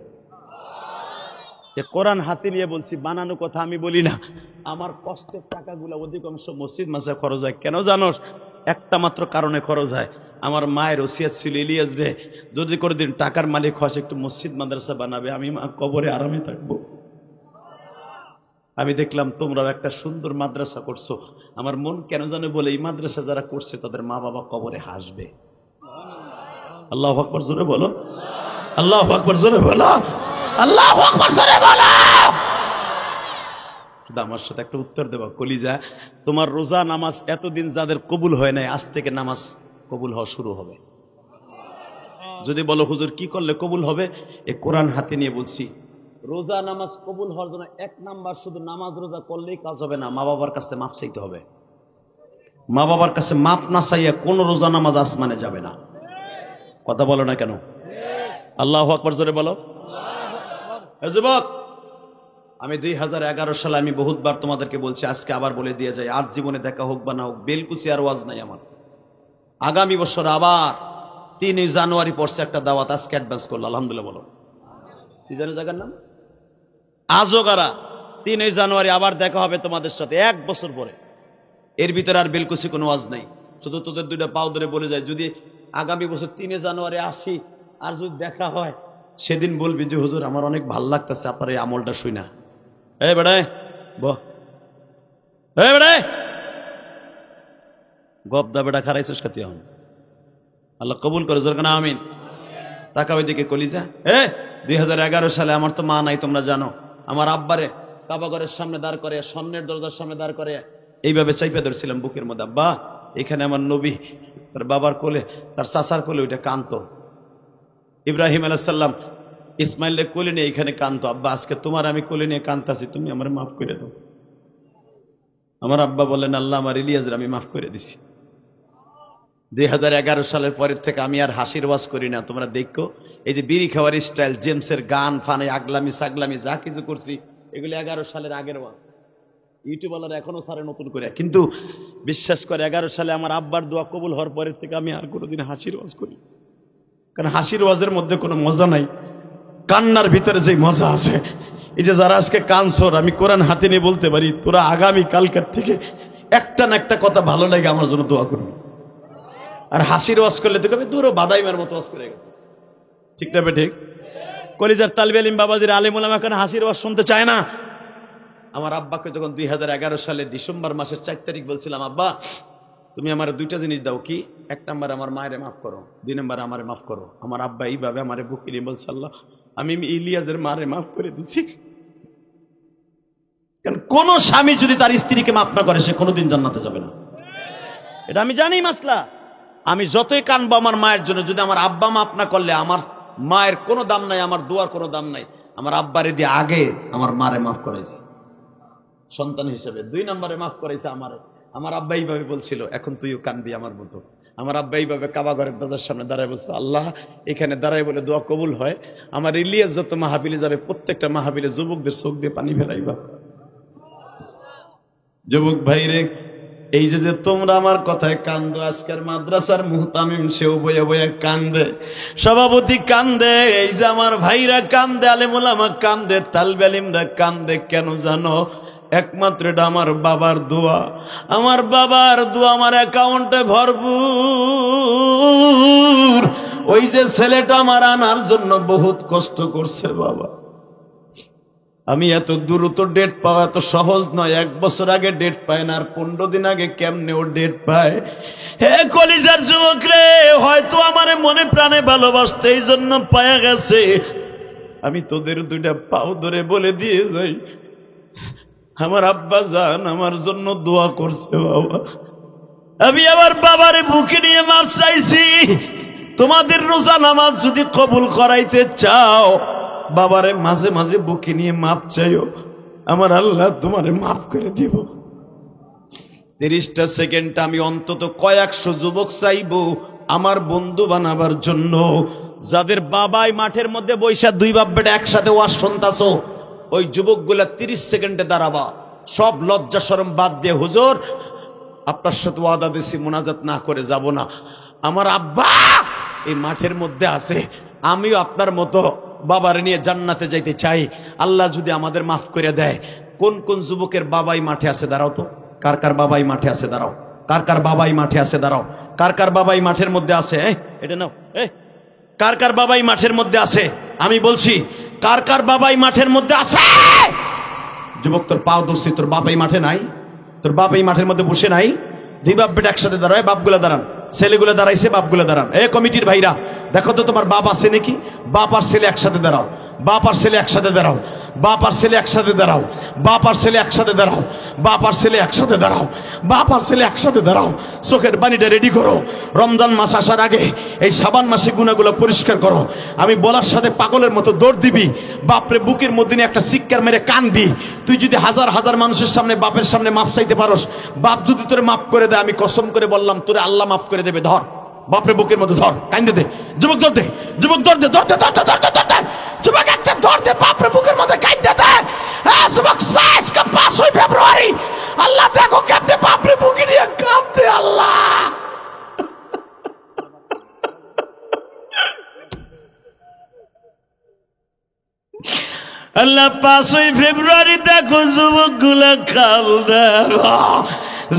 কোরআন হাতে নিয়ে বলছি, বানানো কথা আমি বলি না। আমার কষ্টের টাকাগুলো অধিকাংশ মসজিদ মাদ্রাসায় খরচ হয়। কেন জানোস? একটা মাত্র কারণে খরচ হয়, আমার মায়ের ওসিয়ত ছিল, ইলিয়াস রে যদি করে দিন টাকার মালিক হস একটু মসজিদ মাদ্রাসা বানাবে, আমি মা কবরে আরামে থাকবো। আমি দেখলাম তোমরাও একটা সুন্দর মাদ্রাসা করছো, আমার মন কেন জানে বলে এই মাদ্রাসা যারা করছে তাদের মা বাবা কবরে হাসবে। আল্লাহু আকবার জোরে বলো, আল্লাহু আকবার জোরে বলো, আল্লাহু আকবার জোরে বলো। আমার সাথে একটা উত্তর দেবা কলিজা, তোমার রোজা নামাজ এতদিন যাদের কবুল হয় নাই, আজ থেকে নামাজ কবুল হওয়া শুরু হবে। যদি বলো হুজুর কি করলে কবুল হবে, এ কোরআন হাতে নিয়ে বলছি, রোজা নামাজ কবুল হওয়ার জন্য 1 নাম্বার শুধু নামাজ রোজা করলেই কাজ হবে না, মা বাবার কাছে মাপ চাইতে হবে। মা বাবার কাছে মাপ না চাইয়া কোন রোজা নামাজ আসমানে যাবে না। কথা বলো না কেন? আল্লাহু আকবার জোরে বলো। যুবক, আমি 2011 সালে আমি বহুতবার তোমাদেরকে বলছি, আজকে আবার বলে দিয়ে যাই, আর জীবনে দেখা হোক বা না হোক, বেলকুচি আর ওয়াজ নাই আমার। আগামী বছর আবার 3 জানুয়ারি পড়ছে একটা দাওয়াত, আজকে অ্যাডভান্স করলো, আলহামদুলিল্লাহ বলো। কি জানে জায়গার নাম? আজগারা। 3 জানুয়ারি আবার দেখা হবে তোমাদের সাথে 1 বছর পরে। এর ভিতরে আর বেলকুচি কোনো ওয়াজ নাই, শুধু তোদের 2টা পাও ধরে বলে যায়, যদি আগামী বছর 3 জানুয়ারি আসি আর যদি দেখা হয় সেদিন বলবি যে হুজুর আমার অনেক ভাল লাগতেছে আপনার এই আমলটা শুই না। এই বেড়ায় বেড়ায় গবদা বেটা খারাইছিস খাতি হন, আল্লাহ কবুল করে জোর না আমিন। টাকা ওই দিকে কলিজা। 2011 সালে আমার তো মা নাই, তোমরা জানো। আমার আব্বারে কাবাঘরের সামনে দাঁড় করে, স্বর্ণের দরজার সামনে দাঁড় করে এইভাবে চাইপে ধরছিলাম বুকের মধ্যে। আব্বা এখানে আমার নবী, তার বাবার কোলে, তার চাচার কোলে ওইটা কান্ত। ইব্রাহিম আলাইহিস সালাম ইসমাইলের কোলে নিয়ে এখানে কান্ত। আব্বা আজকে তোমার আমি কোলে নিয়ে কান্তাছি, তুমি আমার মাফ করে দাও। আমার আব্বা বলেন আল্লাহ আমার ইলিয়াসের আমি মাফ করে দিছি। 2011 সালের পরের থেকে আমি আর হাসির ওয়াজ করি না। তোমরা দেখো এই যে বিড়ি খাওয়ার স্টাইল, জেমসের গান ফানে, আগলামি সাগলামি যা কিছু করছি এগুলি 11 সালের আগের ওয়াজ। ইউটিউবাররা এখনো সারে নতুন করে, কিন্তু বিশ্বাস করে 11 সালে আমার আব্বার দোয়া কবুল হওয়ার পরের থেকে আমি আর কোনোদিন হাসির ওয়াজ করি, কারণ হাসির ওয়াজের মধ্যে কোনো মজা নাই, কান্নার ভিতরে যে মজা আছে। এই যে যারা আজকে কানসর, আমি কোরআন হাতে নিয়ে বলতে পারি তোরা আগামী কালকার থেকে একটা না একটা কথা ভালো লাগে আমার জন্য দোয়া করবি। আর হাসির ওয়াজ করলে তো কবে দূরও বাদাইমার মতো ওয়াজ করে গেছে, ঠিক না বে ঠিক? কলিজার তালবে আলিম বাবাজির আলিম ওলামা কেন হাসির ওয়াজ শুনতে চায় না? আমার আব্বাকে যখন 2011 সালে ডিসেম্বর মাসের 4 তারিখ বলছিলাম, আব্বা তুমি আমার 2টা জিনিস দাও, কি? 1 নাম্বার আমার মায়েরে মাফ করো, 2 নাম্বার আমারে মাফ করো। আমার আব্বা এইভাবে আমারে বুকে নিয়ে বলছে, আল্লাহ আমি ইলিয়াসের মারে মাফ করে দিছি। কারণ কোন স্বামী যদি তার স্ত্রীকে মাফ না করে সে কোনোদিন জান্নাতে যাবে না, এটা আমি জানি মাসলা। আমি যতই কানবো আমার মায়ের জন্য, যদি আমার আব্বা মাফ না করলে আমার মায়ের কোনো দাম নাই, আমার দোয়ার কোনো দাম নাই। আমার আব্বারে দিয়ে আগে আমার মারে মাফ করাইছে সন্তান হিসেবে, 2 নম্বরে মাফ করাইছে আমারে। আমার আব্বা এইভাবে বলছিল, এখন তুইও কানবি আমার মতো। আমার আব্বা এইভাবে কাবাঘরের দরজার সামনে দাঁড়ায় বলছে, আল্লাহ এখানে দাঁড়ায় বলে দোয়া কবুল হয়, আমার ইলিয়াস যত মাহফিলে যাবে প্রত্যেকটা মাহফিলে যুবকদের চোখ দিয়ে পানি ফেলাইবা। যুবক ভাই রে, এই যে তোমরা আমার কথায় কান্দো, আজকের মাদ্রাসার মুহতামিম সেও বইয়া বইয়া কান্দে, সভাপতি কান্দে, এই যে আমার ভাইরা কান্দে, আলেম ওলামা কান্দে, তালবে আলিমরা কান্দে। কেন জানো? একমাত্র এটা আমার বাবার দোয়া। আমার বাবার দোয়া আমার অ্যাকাউন্টে ভরপুর। ওই যে ছেলেটা আমার আনার জন্য বহুত কষ্ট করছে বাবা। আমি এত দ্রুত ডেট পাওয়া এত সহজ নয়। 1 বছর আগে ডেট পায় না, আর 15 দিন আগে কেমনে ও ডেট পায়? হে কলিজার যুবক রে, হয়তো আমারে মনে প্রাণে ভালোবাসতে এই জন্য পায়া গেছে। আমি তোদের 2টা পাও ধরে বলে দিয়ে যাই, আমার আব্বা জান আমার জন্য দোয়া করছে বাবা। আমি আমার বাবারে বুকে নিয়ে মাফ চাইছি। তোমাদের রোজা নামাজ যদি কবুল করাইতে চাও, বাবারে মাঝে মাঝে বুকে নিয়ে মাপ চাইও, আমার আল্লাহ তোমারে মাফ করে দিব। 30টা সেকেন্ড আমি অন্তত কয়েকশো যুবক চাইব আমার বন্ধু বানাবার জন্য, যাদের বাবাই মাঠের মধ্যে বৈশা 2 বাপ বেটা একসাথে ওয়াজ শুনতাছো, ওই যুবকগুলা 30 সেকেন্ডে দাঁড়াবা, সব লজ্জা শরম বাদ দিয়ে, হুজুর আপনার সাথে ওয়াদা দিছি মুনাজাত না করে যাব না, আমার আব্বা এই মাঠের মধ্যে আছে, আমিও আপনার মতো বাবার নিয়ে জান্নাতে যাইতে চাই, আল্লাহ যদি আমাদের মাফ করে দেয়। কোন কোন যুবকের বাবাই মাঠে আছে দাঁড়াও তো, কার কার বাবাই মাঠে আছে দাঁড়াও, কার কার বাবাই মাঠে আছে দাঁড়াও, কার কার বাবাই মাঠের মধ্যে আছে, এটা নাও, কার কার বাবাই মাঠের মধ্যে আছে? আমি বলছি কার কার বাবাই মাঠের মধ্যে আছে? যুবক তোর পাও ধরছি, তোর বাবাই মাঠে নাই, তোর বাবাই মাঠের মধ্যে বসে নাই। 2 বাপ বেটা একসাথে দাঁড়ায়, বাপগুলা দাঁড়ান, ছেলেগুলো দাঁড়াইছে, বাপগুলা দাঁড়ান। কমিটির ভাইরা দেখো তো তোমার বাপ আছে নাকি? বাপ আর ছেলে একসাথে দাঁড়াও, বাপ আর ছেলে একসাথে দাঁড়াও, বাপ আর ছেলে একসাথে দাঁড়াও, বাপ আর ছেলে একসাথে দাঁড়াও, বাপ আর ছেলে একসাথে দাঁড়াও, বাপ আর ছেলে একসাথে দাঁড়াও। চোখের পানিটা রেডি করো, রমজান মাস আসার আগে এই শাবান মাসে গুনাহগুলো পরিষ্কার করো। আমি বলার সাথে পাগলের মতো দৌড় দিবি, বাপরে বুকের মধ্যে নিয়ে একটা চিৎকার মেরে কানবি। তুই যদি হাজার হাজার মানুষের সামনে বাপের সামনে মাপ চাইতে পারোস, বাপ যদি তোরে মাফ করে দেয়, আমি কসম করে বললাম তোরে আল্লাহ মাফ করে দেবে। ধর বাপরে বুকের মধ্যে ধর, কান্দে দে, যুবক ধর দে, যুবক ধর দে, ধরতে ধরতে ধরতে ধরতে যুবক একটা ধর দে, বাপরে বুকের মধ্যে কান্দে দে। যুবক 5ই ফেব্রুয়ারি, আল্লাহ দেখো কেমনে বাপরে বুকে নিয়ে কাঁদতে। আল্লাহ আল্লাহ 5ই ফেব্রুয়ারি দেখো যুবক গুলা কান্দে,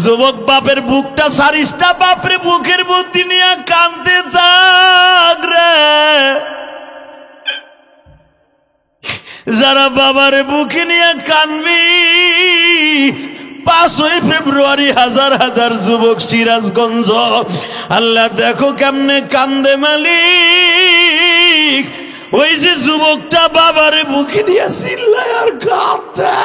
যুবক বাপের বুকটা সারিসটা বাপরে বুকের মধ্যে নিয়ে কান্দতে থাক রে। যারা বাবার বুকে নিয়ে কানবি 5ই ফেব্রুয়ারি হাজার হাজার যুবক সিরাজগঞ্জ, আল্লাহ দেখো কেমনে কান্দে মালিক। ওই যে যুবকটা বাবার বুকে নিয়ে চিল্লায় আর কাঁদে,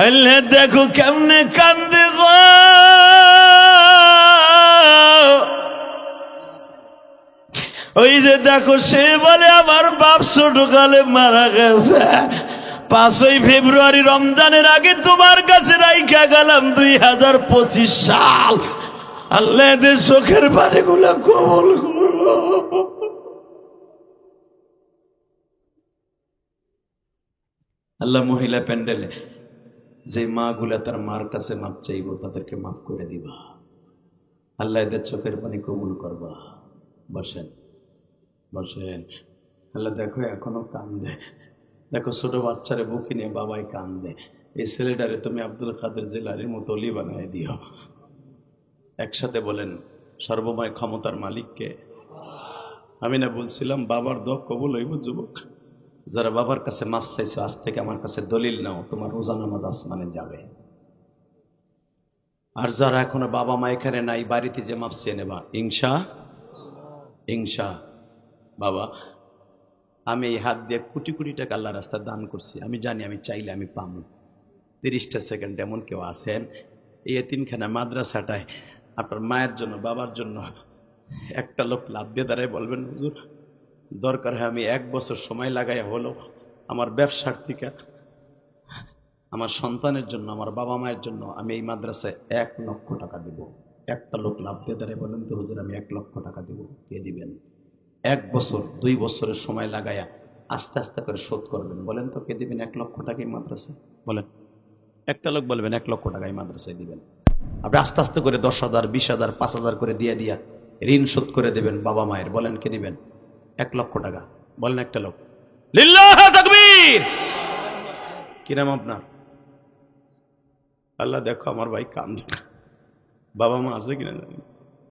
আল্লাহ দেখো কেমনে কান্দে গো। ওই যে দেখো সে বলে আমার বাপ ছোটকালে মারা গেছে, 5ই ফেব্রুয়ারি রমজানের আগে তোমার কাছে রাইখা গেলাম 2025 সাল। আল্লাহ এদের চোখের পানিগুলা কবুল করো। আল্লাহ মহিলা প্যান্ডেলে যে মা গুলা তার মার কাছে মাপ চাইব তাদেরকে মাফ করে দিবা। আল্লাহ এদের চোখের পানি কবুল করবা। বসেন বসেন। আল্লাহ দেখো এখনো কান্দে, দেখো ছোট বাচ্চারে বুকে নিয়ে বাবাই কান্দে। এই ছেলেটারে তুমি আব্দুল কাদের জিলানীর মতো অলি বানায় দিও। একসাথে বলেন সর্বময় ক্ষমতার মালিককে। আমি না বলছিলাম বাবার দোয়া কবুল হইব। যুবক যারা বাবার কাছে মাফ চাইছো, আজ থেকে আমার কাছে দলিল নাও, তোমার রোজা নামাজ আসমানে যাবে। আর যারা এখনো বাবা মা এখানে নাই, বাড়িতে যে মাফ চেয়ে নেবা ইনশা ইনশা। বাবা আমি এই হাত দিয়ে কোটি কোটি টাকা আল্লাহ রাস্তা দান করছি, আমি জানি আমি চাইলে আমি পাবো। 30টা সেকেন্ড এমন কেউ আছেন এই এতিমখানা মাদ্রাসাটায় আপনার মায়ের জন্য বাবার জন্য একটা লোক লাভ দিয়ে দাঁড়ায় বলবেন হুজুর দরকার হয় আমি 1 বছর সময় লাগাই হলো আমার ব্যবসার থেকে আমার সন্তানের জন্য আমার বাবা মায়ের জন্য আমি এই মাদ্রাসায় 1 লক্ষ টাকা দেব। একটা লোক লাভ দিয়ে দাঁড়ায় বলেন তো হুজুর আমি 1 লক্ষ টাকা দেব। কে দিবেন? 1 বছর 2 বছরের সময় লাগাইয়া আস্তে আস্তে করে শোধ করবেন। বলেন তো কে দিবেন 1 লক্ষ টাকা এই মাদ্রাসায়? বলেন একটা লোক বলবেন 1 লক্ষ টাকা এই মাদ্রাসায় দিবেন। আপনি আস্তে আস্তে করে 10,000 20,000 5,000 করে দিয়ে দিয়া ঋণ শোধ করে দেবেন বাবা মায়ের। বলেন কে দিবেন 1 লক্ষ টাকা? বলেন একটা লোক। লিল্লাহু তাকবীর। কি নাম আপনার? আল্লাহ দেখো আমার ভাই কান্দে, বাবা মা আছে কিনা জানি।